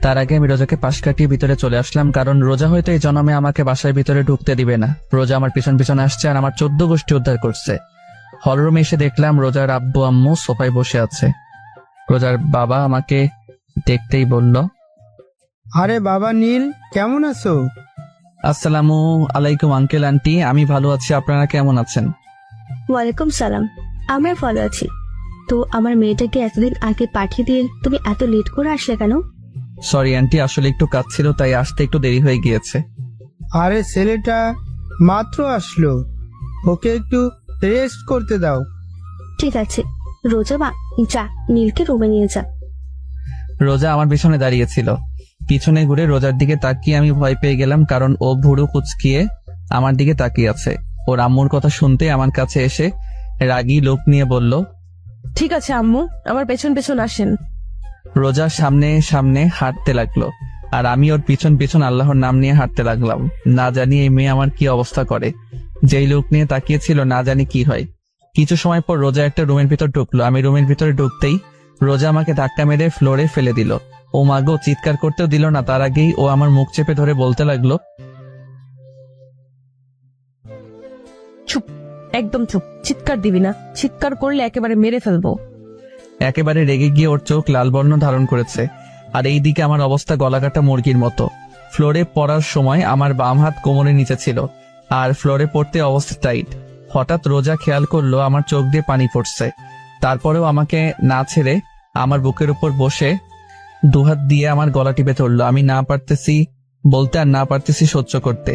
তার আগে আমি রোজাকে পাশ কাটিয়ে ভিতরে চলে আসলাম, কারণ রোজা হয়তো এই জন্মে আমাকে বাসায় ভিতরে ঢুকতে দিবে না। রোজা আমার পিছন পিছন আসছে আর আমার 14 গোষ্ঠী উদ্ধার করছে। হলরুমে এসে দেখলাম রোজার আব্বু আম্মু সোফায় বসে আছে। রোজার বাবা আমাকে দেখতেই বলল, আরে বাবা নীল, কেমন আছো? আসসালামু আলাইকুম আঙ্কেল আন্টি, আমি ভালো আছি, আপনারা কেমন আছেন? ওয়ালাইকুম সালাম, আমরা ভালো আছি। তো আমার মেয়েটাকে এতদিন আগে পাঠিয়ে দিয়ে তুমি এত লেট করে আসলে কেন? সরি আন্টি, আসলে একটু কাজ ছিল তাই আসতে একটু দেরি হয়ে গিয়েছে। আরে ছেলেটা মাত্র আসলো, ওকে একটু রেস্ট করতে দাও। ঠিক আছে রোজা মা, যা নীলকে রুমে নিয়ে যা। রোজা আমার পিছনে দাঁড়িয়েছিল। পিছনে ঘুরে রোজার দিকে তাকিয়ে আমি ভয় পেয়ে গেলাম, কারণ ও ভুরু কুচকিয়ে আমার দিকে তাকিয়ে আছে। ওর আম্মুর কথা শুনতে আমার কাছে এসে রাগী লোক নিয়ে বলল, ঠিক আছে আম্মু, আমার পেছন পেছন আসেন। রোজা সামনে সামনে হাঁটতে লাগলো আর আমি ওর পিছন পিছন আল্লাহর নাম নিয়ে হাঁটতে লাগলাম। না জানি এই মেয়ে আমার কি অবস্থা করে। যেই লোক নিয়ে তাকিয়েছিল না জানি কি হয়। কিছু সময় পর রোজা একটা রুমের ভিতর ঢুকলো। আমি রুমের ভিতরে ঢুকতেই রোজা আমাকে ধাক্কা মেরে ফ্লোরে ফেলে দিল। ও মাগো, চিৎকার করতেও দিল না, তার আগেই ও আমার মুখ চেপে ধরে বলতে লাগলো, চুপ, একদম চুপ, চিৎকার দিবি না, চিৎকার করলে একেবারে মেরে ফেলবো। একেবারে রেগে গিয়ে ওর চোখ লাল বর্ণ ধারণ করেছে। আর এই দিকে আমার অবস্থা গলাকাটা মুরগির মতো। ফ্লোরে পড়ার সময় আমার বাম হাত কোমরের নিচে ছিল আর ফ্লোরে পড়তে অবস্থা টাইট। হঠাৎ রোজা খেয়াল করলো আমার চোখ দিয়ে পানি পড়ছে। তারপরেও আমাকে না ছেড়ে আমার বুকের উপর বসে দুহাত দিয়ে আমার গলা টিপে ধরলো। আমি না পারতেছি বলতে আর না পারতেছি সহ্য করতে।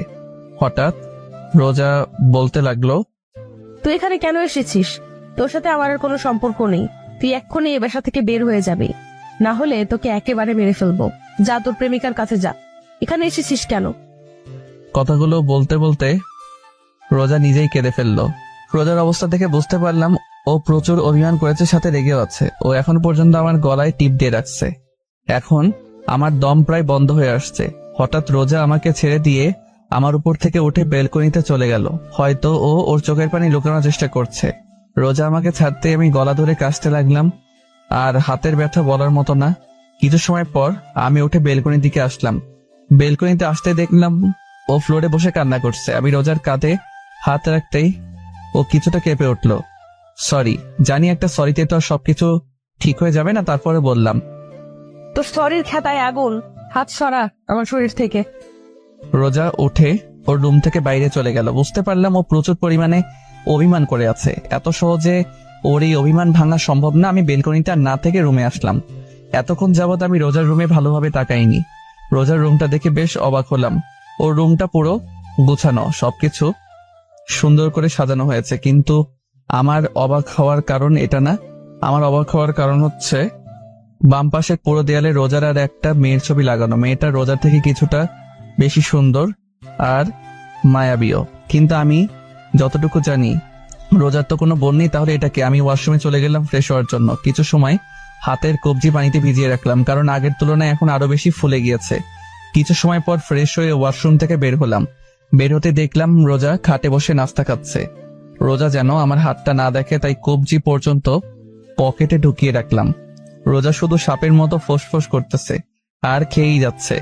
হঠাৎ রোজা বলতে লাগলো, তুই এখানে কেন এসেছিস? তোর সাথে আমার আর কোনো সম্পর্ক নেই। তুই এক্ষুনি এ বাসা থেকে বের হয়ে যাবি, না হলে তোকে একেবারে মেরে ফেলবো। যা তোর প্রেমিকার কাছে যা, এখানে এসেছিস কেন? কথাগুলো বলতে বলতে রোজা নিজেই কেঁদে ফেললো। রোজার অবস্থা দেখে বুঝতে পারলাম ও প্রচুর অভিমান করেছে, সাথে রেগেও আছে। ও এখন পর্যন্ত আমার গলায় টিপ দিয়ে রাখছে। এখন আমার দম প্রায় বন্ধ হয়ে আসছে। হঠাৎ রোজা আমাকে ছেড়ে দিয়ে আমার উপর থেকে উঠে বেলকনিতে চলে গেল। হয়তো ও ওর চোখের পানি লুকানোর চেষ্টা করছে। রোজা আমাকে ছাড়তে আমি গলা ধরে কাশতে লাগলাম, আর হাতের ব্যথা বলার মতো না। কিছু সময় পর আমি উঠে বেলকনির দিকে আসলাম। বেলকনিতে আসতে দেখলাম ও ফ্লোরে বসে কান্না করছে। আমি রোজার কাঁধে হাত রাখতেই ও কিছুটা কেঁপে উঠল। সরি, জানি একটা সরিতে তো আর সবকিছু ঠিক হয়ে যাবে না, তারপরে বললাম, তোর শরীর খেতায় আগুন, হাত সরা আমার শরীর থেকে। রোজা উঠে ওর রুম থেকে বাইরে চলে গেল। বুঝতে পারলাম ও প্রচুর পরিমাণে অভিমান করে আছে। এত সহজে ওর এই অভিমান ভাঙা সম্ভব না। আমি বেলকনিতে আর না থেকে রুমে আসলাম। এতক্ষণ যাবৎ আমি রোজার রুমে ভালোভাবে তাকাইনি। রোজার রুমটা দেখে বেশ অবাক হলাম। ওর রুমটা পুরো গুছানো, সবকিছু সুন্দর করে সাজানো হয়েছে। কিন্তু আমার অবাক হওয়ার কারণ এটা না। আমার অবাক হওয়ার কারণ হচ্ছে বাম পাশের পুরো দেয়ালে রোজার আর একটা মেয়ের ছবি লাগানো। মেয়েটা রোজার থেকে কিছুটা বেশি সুন্দর আর মায়াবীও। কিন্তু আমি যতটুকু জানি রোজার তো কোনো বোন নেই, তাহলে এটাকে। আমি ওয়াশরুমে চলে গেলাম ফ্রেশ হওয়ার জন্য। কিছু সময় হাতের কবজি পানিতে ভিজিয়ে রাখলাম, কারণ আগের তুলনায় এখন আরো বেশি ফুলে গিয়েছে। কিছু সময় পর ফ্রেশ হয়ে ওয়াশরুম থেকে বের হলাম। বের হতে দেখলাম রোজা খাটে বসে নাস্তা খাচ্ছে। রোজা যেন আমার হাতটা না দেখে, তাই কবজি পর্যন্ত পকেটে ঢুকিয়ে রাখলাম। রোজা শুধু সাপের মতো ফোঁস করতেছে আর খেয়েই যাচ্ছে।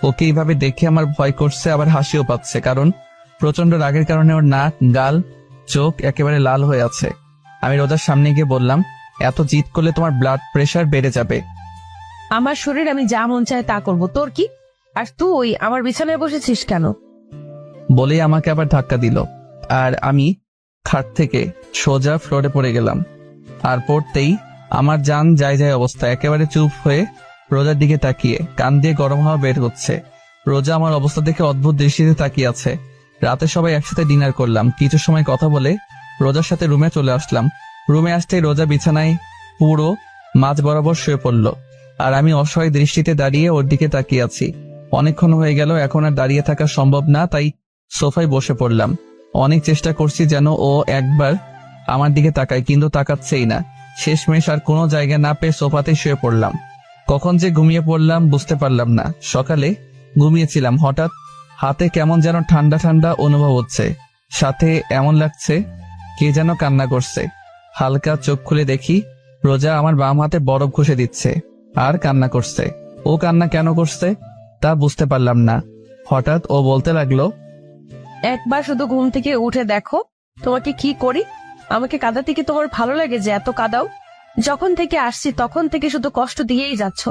ওকে এইভাবে দেখে আমার ভয় করছে, আবার হাসিও পাচ্ছে, কারণ প্রচন্ড রাগের কারণে ওর নাক, গাল, চোখ একেবারে লাল হয়ে আছে। আমি রোজার সামনে গিয়ে বললাম, এত জিদ করলে তোমার ব্লাড প্রেশার বেড়ে যাবে। আমার শরীর আমি যা মন চায় তা করবো, তোর কি? আর তুই আমার বিছানায় বসেছিস কেন? বলেই আমাকে আবার ধাক্কা দিল আর আমি খাট থেকে সোজা ফ্লোরে পড়ে গেলাম। আর পড়তেই আমার জান যায় অবস্থা। একেবারে চুপ হয়ে রোজার দিকে তাকিয়ে কান দিয়ে গরম হাওয়া বের হচ্ছে। রোজা আমার অবস্থা দেখে অদ্ভুত দৃষ্টিতে তাকিয়ে আছে। রাতে সবাই একসাথে ডিনার করলাম। কিছু সময় কথা বলে রোজার সাথে রুমে চলে আসলাম। রুমে আসতেই রোজা বিছানায় পুরো মাঝ বরাবর শুয়ে পড়ল আর আমি অসহায় দৃষ্টিতে দাঁড়িয়ে ওর দিকে তাকিয়ে আছি। অনেকক্ষণ হয়ে গেল, এখন আর দাঁড়িয়ে থাকা সম্ভব না, তাই সোফায় বসে পড়লাম। অনেক চেষ্টা করছি যেন ও একবার আমার দিকে তাকায়, কিন্তু তাকাচ্ছেই না। শেষমেশ আর কোনো জায়গা না পেয়ে সোফাতে শুয়ে পড়লাম। কখন যে ঘুমিয়ে পড়লাম বুঝতে পারলাম না। সকালে ঘুমিয়েছিলাম, হঠাৎ হাতে কেমন যেন ঠান্ডা ঠান্ডা অনুভব হচ্ছে, সাথে এমন লাগছে কে যেন কান্না করছে। হালকা চোখ খুলে দেখি রোজা আমার বাম হাতে বরফ ঘষে দিচ্ছে আর কান্না করছে। ও কান্না কেন করছে তা বুঝতে পারলাম না। হঠাৎ ও বলতে লাগলো, একবার শুধু ঘুম থেকে উঠে দেখো তোমাকে কি করি। আমাকে কাঁদাতে কি তোমার ভালো লাগে যে এত কাঁদাও? যখন থেকে আসছি তখন থেকে শুধু কষ্ট দিয়েই যাচ্ছ।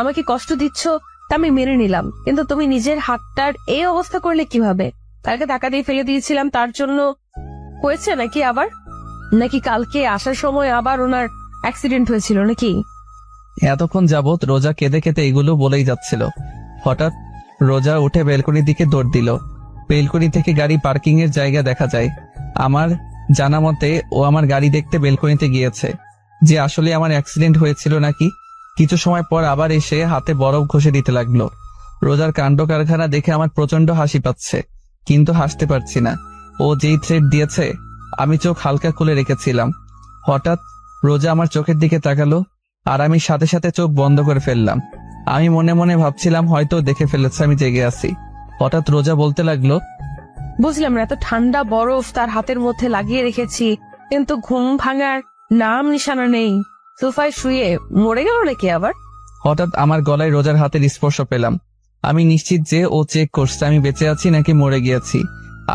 আমাকে কষ্ট দিচ্ছ তা আমি মেনে নিলাম, কিন্তু তুমি নিজের হাতটার এই অবস্থা করলে কিভাবে? কালকে টাকা দিয়ে ফেলে দিয়েছিলাম তার জন্য হয়েছে নাকি আবার? নাকি কালকে আসার সময় আবার ওনার অ্যাক্সিডেন্ট হয়েছিল নাকি? এতক্ষণ যাবৎ রোজা কেঁদে কেঁদে এগুলো বলেই যাচ্ছিল। হঠাৎ রোজা উঠে বেলকনি দিকে দৌড় দিল। বেলকনি থেকে গাড়ি পার্কিং এর জায়গা দেখা যায়। আমার জানা মতে ও আমার গাড়ি দেখতে বেলকনিতে গিয়েছে, যে আসলে আমার অ্যাক্সিডেন্ট হয়েছিল নাকি। কিছু সময় পর আবার এসে হাতে বরফ ঘষে দিতে লাগলো। রোজার কাণ্ড কারখানা দেখে আমার প্রচন্ড হাসি পাচ্ছে, কিন্তু হাসতে পারছি না। ও যেই থ্রেট দিয়েছে আমি চোখ হালকা খুলে রেখেছিলাম। হঠাৎ রোজা আমার চোখের দিকে তাকালো, আর আমি সাথে সাথে চোখ বন্ধ করে ফেললাম। আমি মনে মনে ভাবছিলাম হয়তো দেখে ফেলেছে আমি জেগে আছি। হঠাৎ রোজা বলতে লাগলো, বুঝলাম না, এত ঠান্ডা বরফ তার হাতের মধ্যে লাগিয়ে রেখেছি, কিন্তু ঘুম ভাঙার নাম নিশানা নেই। সোফায় শুয়ে মরে গেল নাকি আবার? হঠাৎ আমার গলায় রোজার হাতের স্পর্শ পেলাম। আমি নিশ্চিত যে ও চেক করছে আমি বেঁচে আছি নাকি মরে গিয়েছি।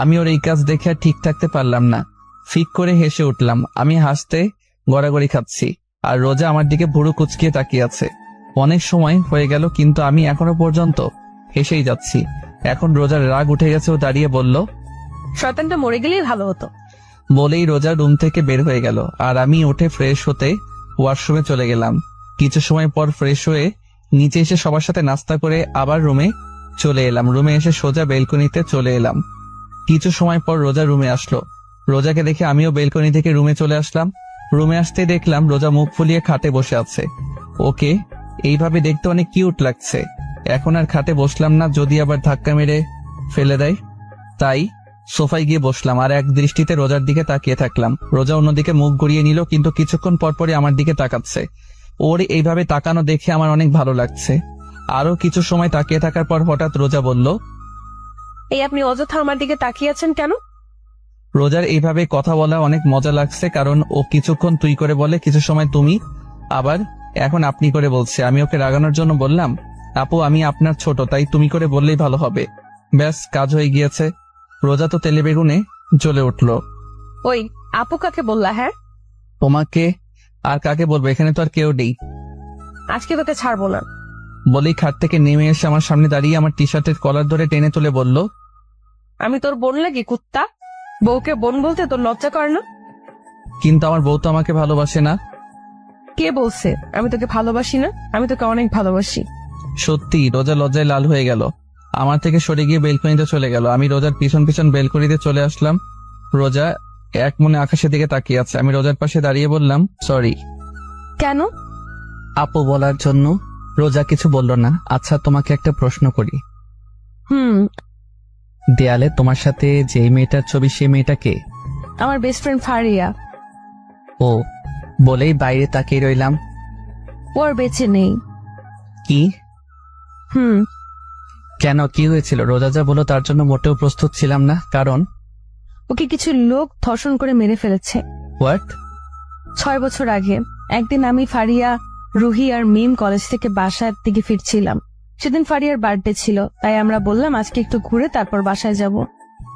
আমি ওর এই কাজ দেখে আর ঠিক থাকতে পারলাম না, ফিক করে হেসে উঠলাম। আমি হাসতে গড়াগড়ি খাচ্ছি, আর রোজা আমার দিকে ভুরু কুচকিয়ে তাকিয়ে আছে। অনেক সময় হয়ে গেল, কিন্তু আমি এখনো পর্যন্ত হেসেই যাচ্ছি। এখন রোজার রাগ উঠে গেছে, ও দাঁড়িয়ে বলল, শয়তানটা মরে গেলেই ভালো হতো। বলেই রোজা রুম থেকে বের হয়ে গেল, আর আমি উঠে ফ্রেশ হতে ওয়াশরুমে চলে গেলাম। কিছু সময় পর ফ্রেশ হয়ে নিচে এসে সবার সাথে নাস্তা করে আবার রুমে চলে এলাম। রুমে এসে সোজা বেলকনিতে চলে এলাম। কিছু সময় পর রোজা রুমে আসলো। রোজাকে দেখে আমিও বেলকনি থেকে রুমে চলে আসলাম। রুমে আসতেই দেখলাম রোজা মুখ ফুলিয়ে খাটে বসে আছে। ওকে এইভাবে দেখতে অনেক কিউট লাগছে। এখন আর খাটে বসলাম না, যদি আবার ধাক্কা মেরে ফেলে দেয়। তাই সোফায় গিয়ে বসলাম, আর এক দৃষ্টিতে রোজার দিকে তাকিয়ে থাকলাম। রোজা অন্যদিকে মুখ ঘুরিয়ে নিল, কিন্তু কিছুক্ষণ পরপরই আমার দিকে তাকাচ্ছে। ওর এইভাবে তাকানো দেখে আমার অনেক ভালো লাগছে। আরো কিছু সময় তাকিয়ে থাকার পর হঠাৎ রোজা বলল, এই আপনি অযথা আমার দিকে তাকিয়ে আছেন কেন? রোজার এইভাবে কথা বলা অনেক মজা লাগছে, কারণ ও কিছুক্ষণ তুই করে বলে, কিছু সময় তুমি, আবার এখন আপনি করে বলছে। আমি ওকে রাগানোর জন্য বললাম, আপু আমি আপনার ছোট, তাই তুমি করে বললেই ভালো হবে। ব্যাস কাজ হয়ে গিয়েছে। রোজা তো তেলে বেগুনে জ্বলে উঠল। ওই আপু কাকে বললা? হ্যাঁ তোমাকে আর কাকে বলবো, এখানে তো আর কেউ নেই। আজকে তোকে ছাড়বো না। বলেই খাট থেকে নেমে এসে আমার সামনে দাঁড়িয়ে আমার টি শার্টের কলার ধরে টেনে তুলে বলল, আমি তোর বোন লাগি কুত্তা? বউকে বোন বলতে তোর লজ্জা করে না? কিন্তু আমার বউ তো আমাকে ভালোবাসে না। কে বলছে আমি তোকে ভালোবাসি না? আমি তোকে অনেক ভালোবাসি। সত্যি। রোজা লজ্জায় লাল হয়ে গেল, আমার থেকে সরে গিয়ে বেলকনিতে চলে গেল। আমি রোজার পিছন পিছন বেলকনিতে চলে আসলাম। রোজা এক মনে আকাশের দিকে তাকিয়ে আছে। আমি রোজার পাশে দাঁড়িয়ে বললাম, সরি। কেন? আপু বলার জন্য। রোজা কিছু বলল না। আচ্ছা তোমাকে একটা প্রশ্ন করি, দেয়ালে তোমার সাথে যে মেয়েটার ছবি, সে মেয়েটা কে? আমার বেস্ট ফ্রেন্ড ফারিয়া। ও বলেই বাইরে তাকিয়ে রইলাম। ওর বেঁচে নেই। কি? কেন, কি হয়েছিল? রোজা যা বলল তার জন্য মোটেও প্রস্তুত ছিলাম না, কারণ ওকে কিছু লোক ধর্ষণ করে মেরে ফেলেছে। হোয়াট? 6 বছর আগে একদিন আমি, ফারিয়া, রুহি আর মিম কলেজ থেকে বাসার দিকে ফিরছিলাম। সেদিন ফারিয়ার বার্থডে ছিল, তাই আমরা বললাম আজকে একটু ঘুরে তারপর বাসায় যাব।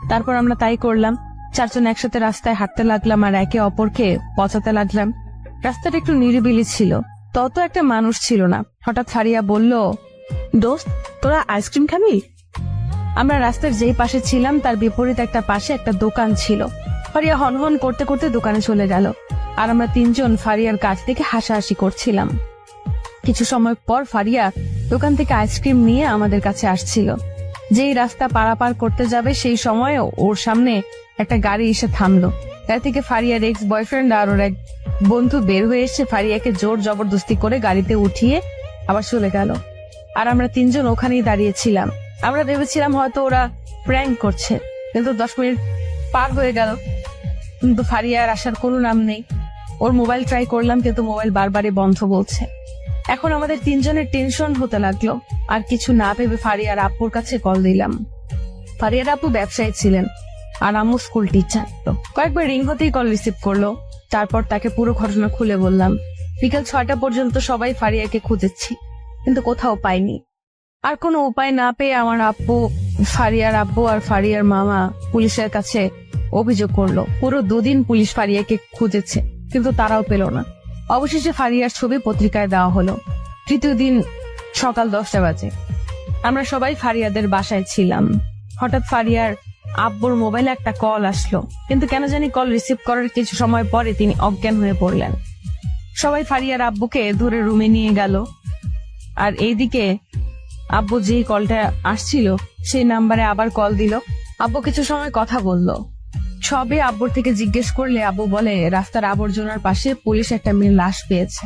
তারপর আমরা তাই করলাম। 4 জন একসাথে রাস্তায় হাঁটতে লাগলাম আর একে অপরকে পচাতে লাগলাম। রাস্তাটা একটু নিরিবিলি ছিল, তত একটা মানুষ ছিল না। হঠাৎ ফারিয়া বলল, দোস্ত তোরা আইসক্রিম খাবি? আমরা রাস্তার যেই পাশে ছিলাম তার বিপরীত একটা পাশে একটা দোকান ছিল। ফারিয়া হনহন করতে করতে দোকানে চলে গেল, আর আমরা 3 জন ফারিয়ার কাছ থেকে হাসাহাসি করছিলাম। কিছু সময় পর ফারিয়া দোকান থেকে আইসক্রিম নিয়ে আমাদের কাছে আসছিল। যেই রাস্তা পারাপার করতে যাবে সেই সময় ওর সামনে একটা গাড়ি এসে থামলো। গাড়ি থেকে ফারিয়ার এক্স বয়ফ্রেন্ড আর ওর এক বন্ধু বের হয়ে এসে ফারিয়াকে জোর জবরদস্তি করে গাড়িতে উঠিয়ে আবার চলে গেল। আর আমরা 3 জন ওখানেই দাঁড়িয়েছিলাম। আমরা ভেবেছিলাম হয়তো ওরা প্র্যাঙ্ক করছে, কিন্তু 10 মিনিট পার হয়ে গেল, কিন্তু ফারিয়ার আসার কোনো নাম নেই। ওর মোবাইল ট্রাই করলাম, কিন্তু মোবাইল বারবারই বন্ধ বলছে। এখন আমাদের 3 জনের টেনশন হতে লাগলো। আর কিছু না ভেবে ফারিয়ার আপুর কাছে কল দিলাম। ফারিয়ার আপু ব্যবসায়ী ছিলেন আর আম্মু স্কুল টিচার। কয়েকবার রিং হতেই কল রিসিভ করলো। তারপর তাকে পুরো ঘটনা খুলে বললাম। বিকেল 6টা পর্যন্ত সবাই ফারিয়াকে খুঁজেছি, কিন্তু কোথাও পাইনি। আর কোনো উপায় না পেয়ে আমার আব্বু, ফারিয়ার আব্বু আর ফারিয়ার মামা পুলিশের কাছে অভিযোগ করলো। পুরো 2 দিন পুলিশ ফারিয়াকে খুঁজেছে, কিন্তু তারাও পেল না। অবশেষে ফারিয়ার ছবি পত্রিকায় দেওয়া হলো। তৃতীয় দিন সকাল 10টা বাজে। আমরা সবাই ফারিয়াদের বাসায় ছিলাম। হঠাৎ ফারিয়ার আব্বুর মোবাইলে একটা কল আসলো, কিন্তু কেন জানি কল রিসিভ করার কিছু সময় পরে তিনি অজ্ঞান হয়ে পড়লেন। সবাই ফারিয়ার আব্বুকে দূরে রুমে নিয়ে গেল। আর এইদিকে আব্বু যেই কলটা আসছিল সেই নাম্বারে আবার কল দিল। আব্বু কিছু সময় কথা বলল। সবে আব্বুর থেকে জিজ্ঞেস করলে আব্বু বলে রাস্তার আবর্জনার পাশে পুলিশ একটা মেয়ের লাশ পেয়েছে।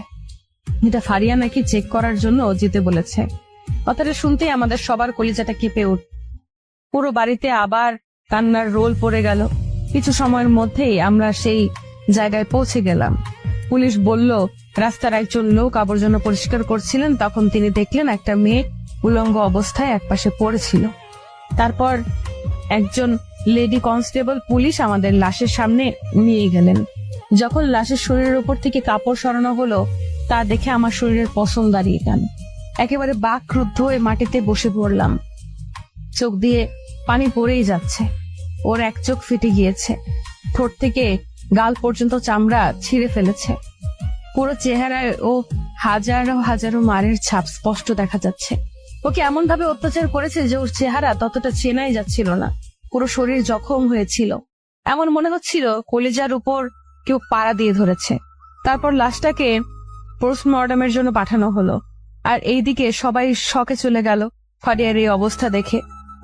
এটা ফারিয়া নাকি চেক করার জন্য যেতে বলেছে। কথাটা শুনতেই আমাদের সবার কলিজাটা কেঁপে উঠল। পুরো বাড়িতে আবার কান্নার রোল পড়ে গেল। কিছু সময়ের মধ্যেই আমরা সেই জায়গায় পৌঁছে গেলাম। পুলিশ বলল রাস্তার একজন লোক আবর্জনা পরিষ্কার করছিলেন, তখন তিনি দেখলেন একটা মেয়ে উলঙ্গ অবস্থায় একপাশে পড়েছিল। তারপর একজন লেডি কনস্টেবল পুলিশ আমাদের লাশের সামনে নিয়ে গেলেন। যখন লাশের শরীরের উপর থেকে কাপড় সরানো হলো তা দেখে আমার শরীরের পশম দাঁড়িয়ে গেল। একেবারে বাকরুদ্ধ হয়ে মাটিতে বসে পড়লাম। চোখ দিয়ে পানি পড়েই যাচ্ছে। ওর এক চোখ ফেটে গিয়েছে, ঠোঁট থেকে গাল পর্যন্ত চামড়া ছিঁড়ে ফেলেছে। পুরো চেহারায় ও হাজারো হাজারো মারের ছাপ স্পষ্ট দেখা যাচ্ছে। ওকে এমন ভাবে অত্যাচার করেছে যে ওর চেহারা ততটা চেনাই যাচ্ছিল না। পুরো শরীর জখম হয়েছিল, এমন মনে হচ্ছিল কলিজার উপর কেউ পাড়া দিয়ে ধরেছে। তারপর লাশটাকে পোস্টমর্টমের জন্য পাঠানো হলো। আর এইদিকে সবাই শকে চলে গেল ফারিয়ার এই অবস্থা দেখে।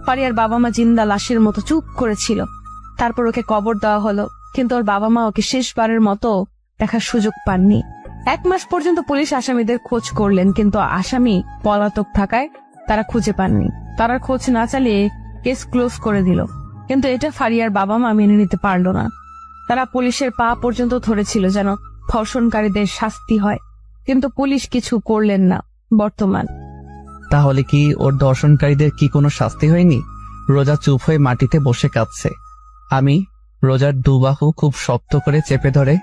ফারিয়ার বাবা মা জিন্দা লাশের মতো চুপ করেছিল। তারপর ওকে কবর দেওয়া হলো, কিন্তু ওর বাবা মা ওকে শেষবারের মতো দেখার সুযোগ পাননি। 1 মাস পর্যন্ত পুলিশ আসামিদের খোঁজ করলেন, কিন্তু আসামি পলাতক থাকায় তারা খুঁজে পাননি। তারা খোঁজ না চালিয়ে কেস ক্লোজ করে দিল। কিন্তু এটা ফারিয়ার বাবা মা মেনে নিতে পারলো না। তারা পুলিশের পা পর্যন্ত ধরেছিল যেন ধর্ষণকারীদের শাস্তি হয়, কিন্তু পুলিশ কিছু করলেন না। বর্তমান তাহলে কি ওর দর্শনকারীদের কি কোনো শাস্তি হয়নি? রোজা চুপ হয়ে মাটিতে বসে কাঁদছে। আমি রোজার দুবাহু খুব শক্ত করে চেপে ধরে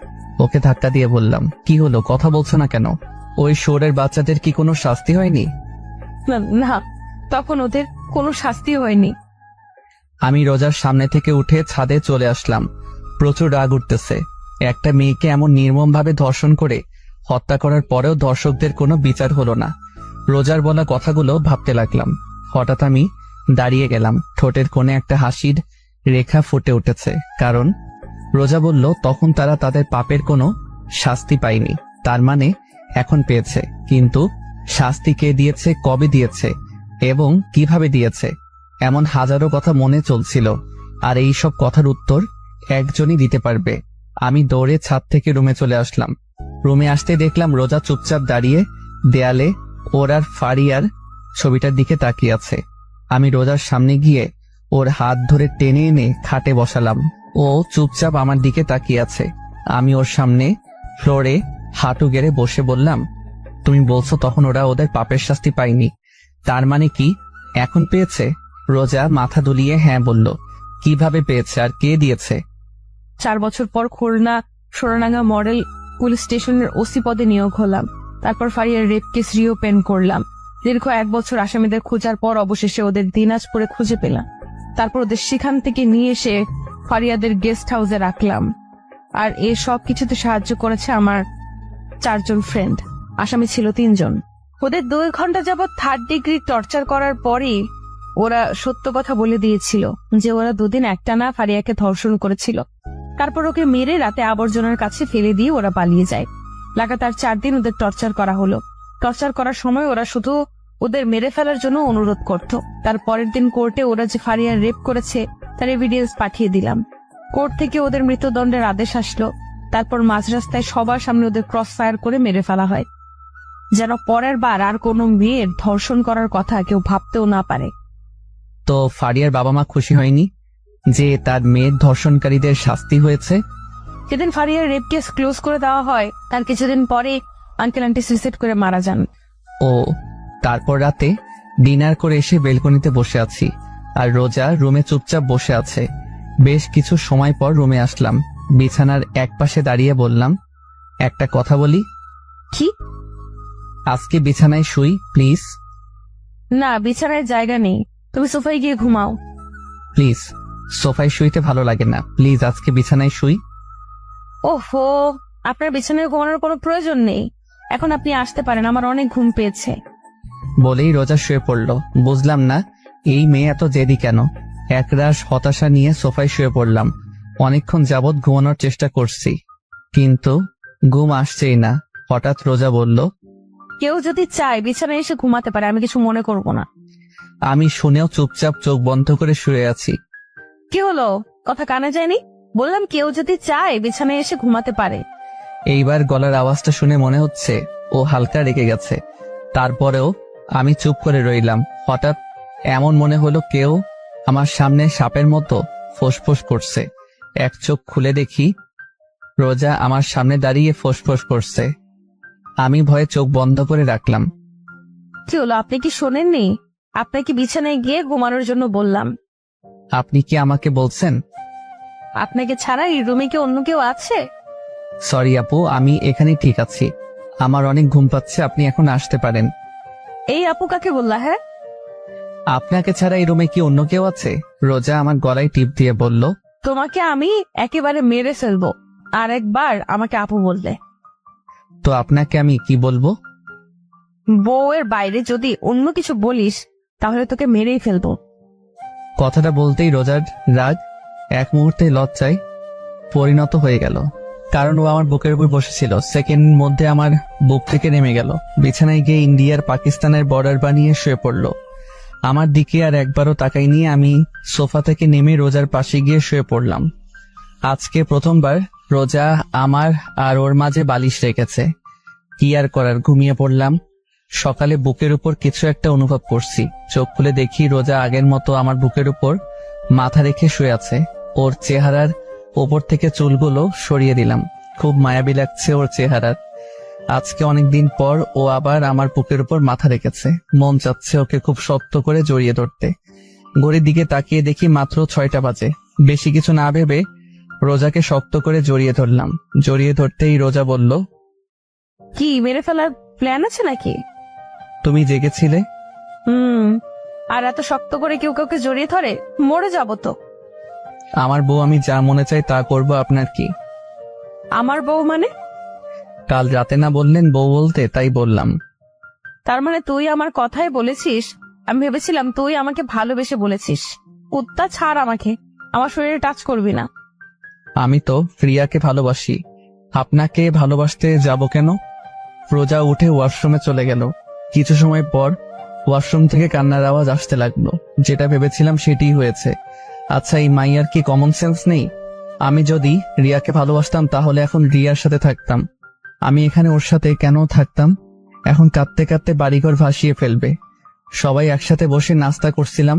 ওকে ধাক্কা দিয়ে বললাম, কি হলো, কথা বলছো না কেন? ওই শোরের বাচ্চাদের কি কোনো শাস্তি হয়নি? না, তখন ওদের কোনো শাস্তি হয়নি। আমি রোজার সামনে থেকে উঠে ছাদে চলে আসলাম। প্রচুর রাগ উঠতেছে। একটা মেয়েকে এমন নির্মম ভাবে ধর্ষণ করে হত্যা করার পরেও দর্শকদের কোনো বিচার হলো না। রোজার বলা কথাগুলো ভাবতে লাগলাম। হঠাৎ আমি দাঁড়িয়ে গেলাম। ঠোঁটের কোণে একটা হাসির রেখা ফুটে উঠেছে, কারণ রোজা বলল তখন তারা তাদের পাপের কোনো শাস্তি পায়নি, তার মানে এখন পেয়েছে। কিন্তু শাস্তি কে দিয়েছে, কবে দিয়েছে এবং কিভাবে দিয়েছে, এমন হাজারো কথা মনে চলছিল। আর এই সব কথার উত্তর একজনই দিতে পারবে। আমি দৌড়ে ছাদ থেকে রুমে চলে আসলাম। রুমে আসতে দেখলাম রোজা চুপচাপ দাঁড়িয়ে দেয়ালে ওর আর ফারিয়ার ছবিটার দিকে তাকিয়ে আছে। আমি রোজার সামনে গিয়ে ওর হাত ধরে টেনে এনে খাটে বসালাম। ও চুপচাপ আমার দিকে তাকিয়ে আছে। আমি ওর সামনে ফ্লোরে হাঁটু গেড়ে বসে বললাম, তুমি বলছো তখন ওরা ওদের পাপের শাস্তি পায়নি, তার মানে কি এখন পেয়েছে? রোজা মাথা দুলিয়ে হ্যাঁ বলল। কিভাবে পেয়েছে আর কে দিয়েছে? 4 বছর পর খুলনা সোনাডাঙ্গা মডেল পুলিশ স্টেশনের ওসি পদে নিয়োগ হলাম। তারপর ফারিয়ার রেপ কেস রিওপেন করলাম। দীর্ঘ 1 বছর আসামিদের খোঁজার পর অবশেষে ওদের দিনাজপুরে খুঁজে পেলাম। তারপর ওদের সেখান থেকে নিয়ে এসে ফারিয়াদের গেস্ট হাউসে রাখলাম। আর এই সব কিছুতে সাহায্য করেছে আমার 4 জন ফ্রেন্ড। আসামি ছিল 3 জন। ওদের 2 ঘন্টা যাবৎ 3rd ডিগ্রি টর্চার করার পরই ওরা সত্য কথা বলে দিয়েছিল যে ওরা 2 দিন একটানা ফারিয়াকে ধর্ষণ করেছিল। তারপর ওকে মেরে রাতে আবর্জনার কাছে ফেলে দিয়ে ওরা পালিয়ে যায়। লাগাতার 4 দিন ওদের টর্চার করা হলো। টর্চার করার সময় ওরা শুধু ওদের মেরে ফেলার জন্য অনুরোধ করত। তার পরের দিন কোর্টে ওরা যে ফারিয়ার রেপ করেছে তার এভিডেন্স পাঠিয়ে দিলাম। কোর্ট থেকে ওদের মৃত্যুদণ্ডের আদেশ আসলো। তারপর মাঝ রাস্তায় সবার সামনে ওদের ক্রস ফায়ার করে মেরে ফেলা হয়, যেন পরের বার আর কোনো মেয়ের ধর্ষণ করার কথা কেউ ভাবতেও না পারে। তো ফারিয়ার বাবা মা খুশি হয়নি যে তার মেয়ের ধর্ষণকারীদের শাস্তি হয়েছে? যেদিন ফারিয়ার রেপ কেস ক্লোজ করে দেওয়া হয় তার কিছুদিন পরে আঙ্কেল আন্টি সুইসাইড করে মারা যান। ও, তারপর রাতে ডিনার করে এসে বেলকনিতে বসে আছি আর রোজা রুমে চুপচাপ বসে আছে। বেশ কিছু সময় পর রুমে আসলাম। বিছানার একপাশে দাঁড়িয়ে বললাম, একটা কথা বলি। কি? আজকে বিছানায় শুই প্লিজ। না, বিছানায় জায়গা নেই, তুমি সোফায় গিয়ে ঘুমাও। প্লিজ, সোফায় শুইতে ভালো লাগে না, প্লিজ আজকে বিছানায় শুই। ওহো, আপনার বিছানায় ঘুমানোর কোনো প্রয়োজন নেই। এখন আপনি আসতে পারেন, আমার অনেক ঘুম পেয়েছে। বলেই রোজা শুয়ে পড়ল। বুঝলাম না এই মেয়ে এত জেদি কেন। একরাশ হতাশা নিয়ে সোফায় শুয়ে পড়লাম। অনেকক্ষণ যাবৎ ঘুমানোর চেষ্টা করছি, কিন্তু ঘুম আসছেই না। হঠাৎ রোজা বলল, কেউ যদি চায় বিছানায় এসে ঘুমাতে পারে, আমি কিছু মনে করব না। আমি শুনেও চুপচাপ চোখ বন্ধ করে শুয়ে আছি। কি হলো, কথা কানে যায়নি? বললাম কেউ যদি চায় বিছানায় এসে ঘুমাতে পারে। এইবার গলার আওয়াজটা শুনে মনে হচ্ছে ও হালকা রেগে গেছে। তারপরেও আমি চুপ করে রইলাম। হঠাৎ এমন মনে হলো কেউ আমার সামনে সাপের মতো ফোঁসফোঁস করছে। এক চোখ খুলে দেখি রোজা আমার সামনে দাঁড়িয়ে ফোঁসফোঁস করছে। আমি ভয়ে চোখ বন্ধ করে রাখলাম। কি হলো, আপনি কি শোনেননি? আপনাকে বিছানায় গিয়ে ঘুমানোর জন্য বললাম। আপনি কি আমাকে বলছেন? আপনাকে ছাড়া এই রুমে কি অন্য কেউ আছে? সরি আপু, আমি এখানেই ঠিক আছি। আমার অনেক ঘুম পাচ্ছে, আপনি এখন আসতে পারেন। এই আপু কাকে বললা? হ্যাঁ, আপনাকে ছাড়া এই রুমে কি অন্য কেউ আছে? রোজা আমার গলায় টিপ দিয়ে বলল, তোমাকে আমি একেবারে মেরে ফেলবো আর একবার আমাকে আপু বললে। তো আপনাকে আমি কি বলবো? বউয়ের বাইরে যদি অন্য কিছু বলিস তাহলে তোকে মেরেই ফেলবো। কথাটা বলতেই রোজার রাগ এক মুহূর্তে লজ্জায় পরিণত হয়ে গেল। কারণ ও আমার বুকের উপর বসেছিল। সেকেন্ড মধ্যে আমার বুক থেকে নেমে গেল। বিছানায় গিয়ে ইন্ডিয়ার পাকিস্তানের বর্ডার বানিয়ে শুয়ে পড়ল। আমার দিকে আর একবারও তাকাইনি। আমি সোফা থেকে নেমে রোজার পাশে গিয়ে শুয়ে পড়লাম। আজকে প্রথমবার রোজা আমার আর ওর মাঝে বালিশ রেখেছে। কি আর করার, ঘুমিয়ে পড়লাম। সকালে বুকের উপর কিছু একটা অনুভব করছি। চোখ খুলে দেখি রোজা আগের মতো আমার বুকের উপর মাথা রেখে শুয়ে আছে। ওর চেহারার ওপর থেকে চুলগুলো সরিয়ে দিলাম। খুব মায়াবী লাগছে ওর চেহারার। আজকে অনেকদিন পর ও আবার আমার বুকের উপর মাথা রেখেছে। মন চাচ্ছে ওকে খুব শক্ত করে জড়িয়ে ধরতে। ঘড়ির দিকে তাকিয়ে দেখি মাত্র 6টা বাজে। বেশি কিছু না ভেবে রোজাকে শক্ত করে জড়িয়ে ধরলাম। জড়িয়ে ধরতেই রোজা বলল, কি মেরে ফেলার প্ল্যান আছে নাকি? তুমি জেগেছিলে? আর এত শক্ত করে কেউ কাউকে জড়িয়ে ধরে? মরে যাব তো। আমার বউ, আমি যা মনে চাই তা করব, আপনার কি? আমার বউ মানে? কাল রাতে না বললেন বউ বলতে, তাই বললাম। তার মানে তুই আমার কথাই বলেছিস? আমি ভেবেছিলাম তুই আমাকে ভালোবেসে বলেছিস। কুত্তা ছাড় আমাকে, আমার শরীরে টাচ করবি না। আমি তো প্রিয়াকে ভালোবাসি, আপনাকে ভালোবাসতে যাব কেন? রোজা উঠে ওয়াশরুমে চলে গেল। কিছু সময় পর ওয়াশরুম থেকে কান্নার আওয়াজ আসতে লাগলো। যেটা ভেবেছিলাম সেটাই হয়েছে। আচ্ছা, এই মাইয়ার কি কমন সেন্স নেই? আমি যদি রিয়াকে ভালোবাসতাম তাহলে এখন রিয়ার সাথে থাকতাম। আমি এখানে ওর সাথে কেন থাকতাম? এখন কাঁদতে কাঁদতে বাড়িঘর ভাসিয়ে ফেলবে। সবাই একসাথে বসে নাস্তা করছিলাম।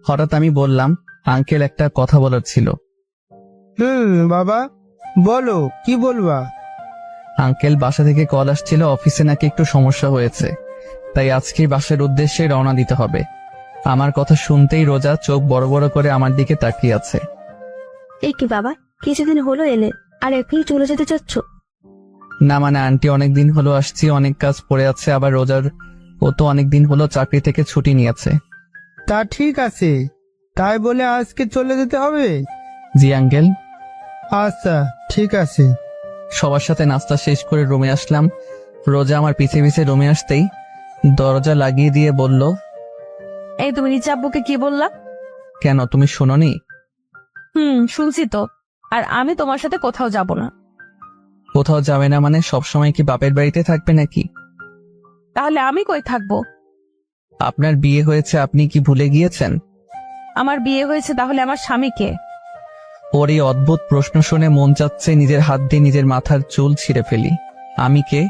হঠাৎ আমি বললাম, আঙ্কেল, একটা কথা বলার ছিল। বাবা বলো, কি বলবা? আঙ্কেল, বাসা থেকে কল আসছিল, অফিসে নাকি একটু সমস্যা হয়েছে, তাই আজকে বাসার উদ্দেশ্যে রওনা দিতে হবে। আমার কথা শুনতেই রোজা চোখ বড় বড় করে আমার দিকে তাকিয়ে আছে। এই কি বাবা, কিছুদিন হলো এলে আর এখনই চলে যেতে চাচ্ছ? না মানে আন্টি, অনেকদিন হলো আসছি, অনেক কাজ পড়ে আছে। আবার রোজার ও তো অনেকদিন হলো চাকরি থেকে ছুটি নিয়েছে। তা ঠিক আছে, তাই বলে আজকে চলে যেতে হবে? জি আঙ্কেল। আচ্ছা ঠিক আছে। সবার সাথে নাস্তা শেষ করে রুমে আসলাম। রোজা আমার পিছে পিছে রুমে আসতেই দরজা লাগিয়ে দিয়ে বলল, এই তুমি নিচে আব্বুকে কি বললা? কেন, তুমি শোনোনি? শুনছি তো। আর আমি তোমার সাথে কোথাও যাব না। কোথাও যাবে না মানে? সবসময় কি বাপের বাড়িতে থাকবে নাকি? তাহলে আমি কই থাকবো? আপনার বিয়ে হয়েছে, আপনি কি ভুলে গিয়েছেন? আমার বিয়ে হয়েছে, তাহলে আমার স্বামীকে? ওর এই অদ্ভুত প্রশ্ন শুনে মন চাচ্ছে নিজের হাত দিয়ে নিজের মাথার চুল ছিঁড়ে ফেলি। আমি কে?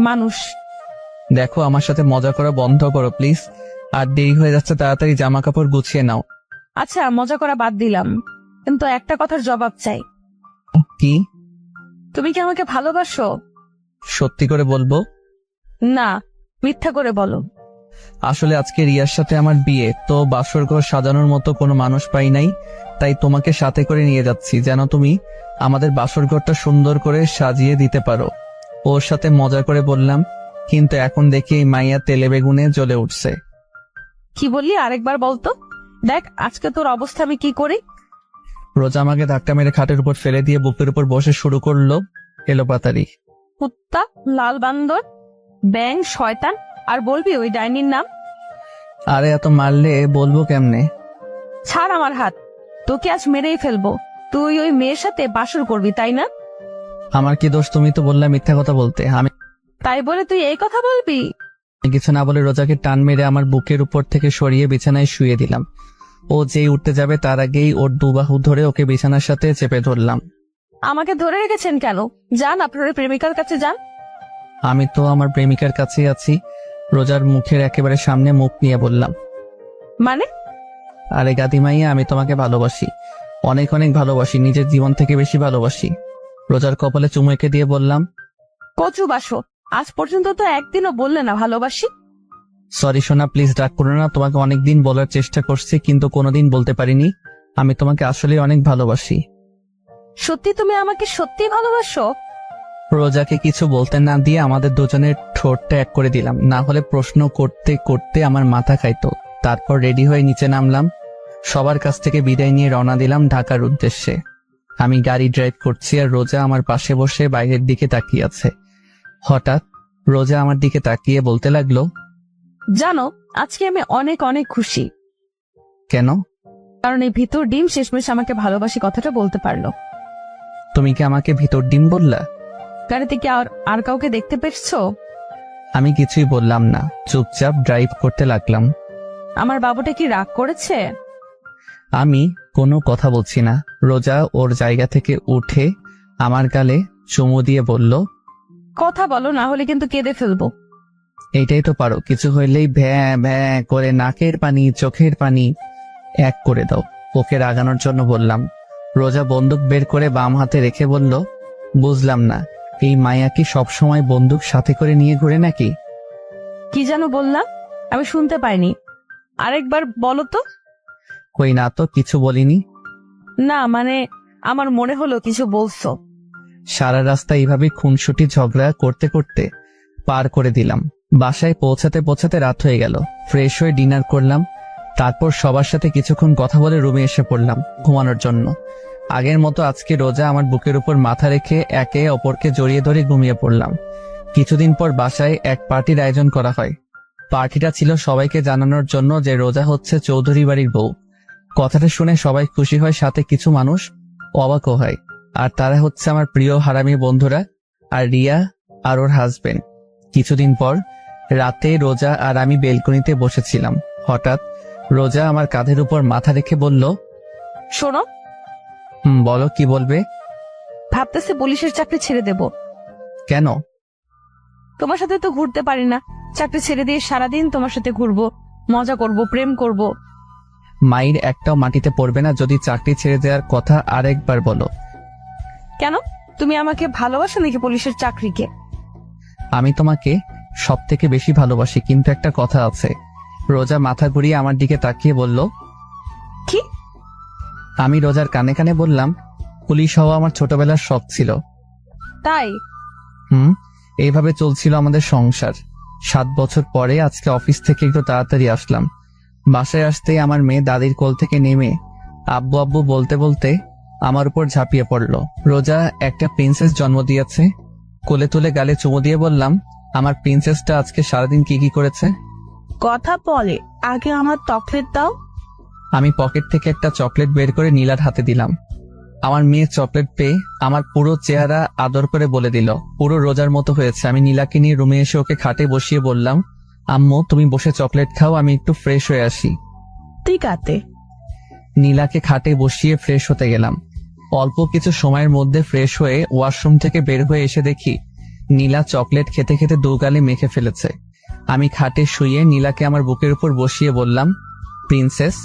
মানুষ। দেখো, আমার সাথে মজা করা বন্ধ করো প্লিজ। আর দেরি হয়ে যাচ্ছে, তাড়াতাড়ি জামা কাপড় গুছিয়ে নাও। আচ্ছা, মজা করা বাদ দিলাম, কিন্তু একটা কথার জবাব চাই। কি? তুমি কি আমাকে ভালোবাসো? সত্যি করে বলবো? না, মিথ্যা করে বলো। আসলে আজকে রিয়ার সাথে আমার বিয়ে, তো বাসর ঘর সাজানোর মতো কোনো মানুষ পাই নাই, তাই তোমাকে সাথে করে নিয়ে যাচ্ছি, যেন তুমি আমাদের বাসর ঘরটা সুন্দর করে সাজিয়ে দিতে পারো। ওর সাথে মজা করে বললাম, কিন্তু এখন দেখি এই মাইয়া তেলে বেগুনে জ্বলে উঠছে। কি বললি, আরেকবার বলতো। দেখ আজকে তোর অবস্থা আমি কি করি। রোজা আমাকে ধাক্কা মেরে খাটের উপর ফেলে দিয়ে বুকের উপর বসে শুরু করলো, এলোপাতারি। কুত্তা, লাল বান্দর, ব্যাং, শয়তান, আর বলবি ওই ডাইনির নাম? আরে এত মারলে বলবো কেমনে? ছাড় আমার হাত, তোকে আজ মেরেই ফেলবো। তুই ওই মেয়ের সাথে বাসর করবি তাই না? আমার কি দোষ? তুমি তো বললা মিথ্যা কথা বলতে। আমি তাই বলে তুই এই কথা বলবি? কিছু না বলে রোজাকে টান মেরে আমার বুকের উপর থেকে সরিয়ে বিছানায় শুয়ে দিলাম। ও যেই উঠতে যাবে তার আগেই ওর দুবাহু ধরে ওকে বিছানার সাথে চেপে ধরলাম। আমাকে ধরে রেখেছেন কেন? যান আপনার প্রেমিকার কাছে যান। আমি তো আমার প্রেমিকার কাছেই আছি। রোজার মুখের একেবারে সামনে মুখ নিয়ে বললাম, মানে? আরে গাদিমাইয়া, আমি তোমাকে ভালোবাসি, অনেক অনেক ভালোবাসি, নিজের জীবন থেকে বেশি ভালোবাসি। রোজার কপালে চুমু এঁকে দিয়ে বললাম, কচু বাসো, আজ পর্যন্ত তো একদিনও বললে না ভালোবাসি। সরি সোনা, প্লিজ রাগ করো না। তোমাকে অনেকদিন বলার চেষ্টা করছি কিন্তু কোনোদিন বলতে পারিনি। আমি তোমাকে আসলে অনেক ভালোবাসি। সত্যি তুমি আমাকে সত্যি ভালোবাসো? রোজাকে কিছু বলতে না দিয়ে আমাদের দুজনের ঠোঁটটা এক করে দিলাম, না হলে প্রশ্ন করতে করতে আমার মাথা খাইতো। তারপর রেডি হয়ে নিচে নামলাম, সবার কাছ থেকে বিদায় নিয়ে রওনা দিলাম ঢাকার উদ্দেশ্যে। আমি গাড়ি ড্রাইভ করছি আর রোজা আমার পাশে বসে বাইরের দিকে তাকিয়ে আছে। হঠাৎ রোজা আমার দিকে তাকিয়ে বলতে লাগলো, জানো আজকে আমি অনেক অনেক খুশি। কেন? কারণ এই ভিতর ডিম শেষমেশ আমাকে ভালোবাসি কথাটা বলতে পারলো। তুমি কি আমাকে ভিতর ডিম বললা? গাড়িতে কি আর কাউকে দেখতে পেয়েছো? আমি কিছুই বললাম না, চুপচাপ ড্রাইভ করতে লাগলাম। আমার বাবুটা কি রাগ করেছে? আমি কোনো কথা বলছি না। রোজা ওর জায়গা থেকে উঠে আমার গালে চুমু দিয়ে বলল, কথা বলো, না হলে কিন্তু কেঁদে ফেলবো। এইটাই তো পারো, কিছু হইলেই ভ্যাঁ ভ্যাঁ করে নাকের পানি চোখের পানি এক করে দাও। ওকে রাগানোর জন্য বললাম। রোজা বন্দুক বের করে বাম হাতে রেখে বলল, বুঝলাম না, এই মায়া কি সবসময় বন্দুক সাথে করে নিয়ে ঘুরে নাকি? কি যেন বললাম, আমি শুনতে পাইনি, আরেকবার বলো তো। কই না তো, কিছু বলিনি। না মানে আমার মনে হলো কিছু বলছো। সারা রাস্তা এইভাবে খুনসুটি ঝগড়া করতে করতে পার করে দিলাম। বাসায় পৌঁছাতে পৌঁছাতে রাত হয়ে গেল। ফ্রেশ হয়ে ডিনার করলাম, তারপর সবার সাথে কিছুক্ষণ কথা বলে রুমে এসে পড়লাম ঘুমানোর জন্য। আগের মতো আজকে রোজা আমার বুকের উপর মাথা রেখে একে অপরকে জড়িয়ে ধরে ঘুমিয়ে পড়লাম। কিছুদিন পর বাসায় এক পার্টির আয়োজন করা হয়। পার্টিটা ছিল সবাইকে জানানোর জন্য যে রোজা হচ্ছে চৌধুরী বাড়ির বউ। কথাটা শুনে সবাই খুশি হয়, সাথে কিছু মানুষ অবাকও হয়। আর তারা হচ্ছে আমার প্রিয় হারামি বন্ধুরা আর রিয়া আর ওর হাজবেন্ড। কিছুদিন পর রাতে রোজা আর আমি বেলকনিতে বসেছিলাম। হঠাৎ রোজা আমার কাঁধের উপর মাথা রেখে বলল, শোনো। বলো, কি বলবে? ভাবতেছি পুলিশের চাকরি ছেড়ে দেব। কেন? তোমার সাথে তো ঘুরতে পারি না, চাকরি ছেড়ে দিয়ে সারাদিন তোমার সাথে ঘুরবো, মজা করব, প্রেম করব। মায়ের একটাও মাটিতে পড়বে না যদি চাকরি ছেড়ে দেওয়ার কথা আরেকবার বলো। কেন? তুমি আমাকে ভালোবাসো নাকি পুলিশের চাকরিকে? আমি তোমাকে সব থেকে বেশি ভালোবাসি, কিন্তু একটা কথা আছে। রোজা মাথা ঘুরিয়ে আমার দিকে তাকিয়ে বলল, কি? আমি রোজার কানে কানে বললাম, পুলিশ হওয়া আমার ছোটবেলার শখ ছিল। তাই? এইভাবে চলছিল আমাদের সংসার। 7 বছর পরে আজকে অফিস থেকে একটু তাড়াতাড়ি আসলাম। বাসায় আসতেই আমার মেয়ে দাদির কোল থেকে নেমে আব্বু আব্বু বলতে বলতে আমার উপর ঝাঁপিয়ে পড়লো। রোজা একটা প্রিন্সেস জন্ম দিয়েছে। কোলে তুলে গালে চুমু দিয়ে বললাম, আমার প্রিন্সেসটা আজকে সারাদিন কি কি করেছে। কথা বলে, আগে আমার চকলেট দাও। আমি পকেট থেকে একটা চকলেট বের করে নীলার হাতে দিলাম। আমার মেয়ে চকলেট পেয়ে আমার পুরো চেহারা আদর করে বলে দিল, পুরো রোজার মতো হয়েছে। আমি নীলাকে নিয়ে রুমে এসে ওকে খাটে বসিয়ে বললাম, আম্মু তুমি বসে চকলেট খাও, আমি একটু ফ্রেশ হয়ে আসি। ঠিক আছে। নীলাকে খাটে বসিয়ে ফ্রেশ হতে গেলাম। অল্প কিছু সময়ের মধ্যে ফ্রেশ হয়ে ওয়াশরুম থেকে বের হয়ে এসে দেখি নীলা চকলেট খেতে খেতে 2 গালে মেখে ফেলেছে। আমি খাটে শুয়ে নীলাকে আমার বুকের উপর বসিয়ে বললাম, প্রিন্সেস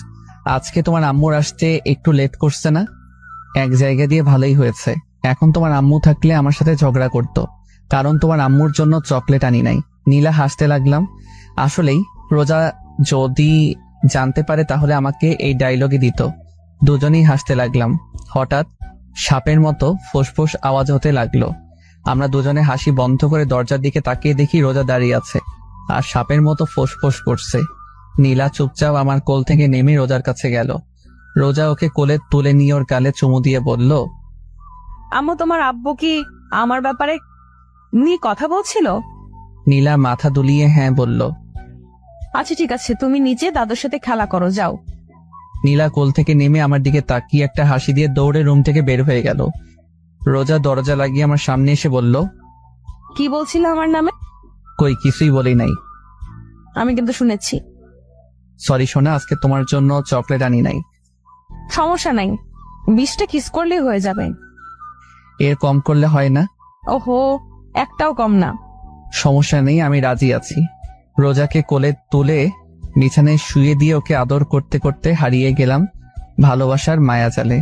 আজকে তোমার আম্মুর আসতে একটু লেট করছে না? এক জায়গা দিয়ে ভালোই হয়েছে। এখন তোমার আম্মু থাকলে আমার সাথে ঝগড়া করত, কারণ তোমার আম্মুর জন্য চকলেট আনি নাই। নীলা হাসতে লাগলাম। আসলেই রোজা যদি জানতে পারে তাহলে আমাকে এই ডায়লগে দিত। দুজনেই হাসতে লাগলাম। হঠাৎ সাপের মতো ফোঁসফোঁস আওয়াজ হতে লাগলো। আমরা দুজনে হাসি বন্ধ করে দরজার দিকে তাকিয়ে দেখি রোজা দাঁড়িয়ে আছে আর সাপের মতো ফোঁসফোঁস করছে। নীলা চুপচাপ আমার কোল থেকে নেমে রোজার কাছে গেল। রোজা ওকে কোলে তুলে নিয়ে ওর গালে চুমু দিয়ে বলল, আম্মু তোমার আব্বু কি আমার ব্যাপারে নিয়ে কথা বলছিল? নীলা মাথা দুলিয়ে হ্যাঁ বলল। আচ্ছা ঠিক আছে, তুমি নিচে দাদুর সাথে খেলা করো, যাও। নীলা কোল থেকে নেমে আমার দিকে তাকিয়ে একটা হাসি দিয়ে দৌড়ে রুম থেকে বের হয়ে গেল। রোজা দরজা লাগিয়ে আমার সামনে এসে বলল, কি বলছিল আমার নামে? কই কিছুই বলি নাই। আমি কিন্তু শুনেছি। সরি সোনা, আজকে তোমার জন্য চকলেট আনি নাই। সমস্যা নাই, 20টা কিস করলেই হয়ে যাবে। এর কম করলে হয় না? ওহো, একটাও কম না। সমস্যা নেই, আমি রাজি আছি। রোজাকে কোলে তুলে বিছানায় শুয়ে দিয়ে ওকে আদর করতে করতে হারিয়ে গেলাম ভালোবাসার মায়াজালে।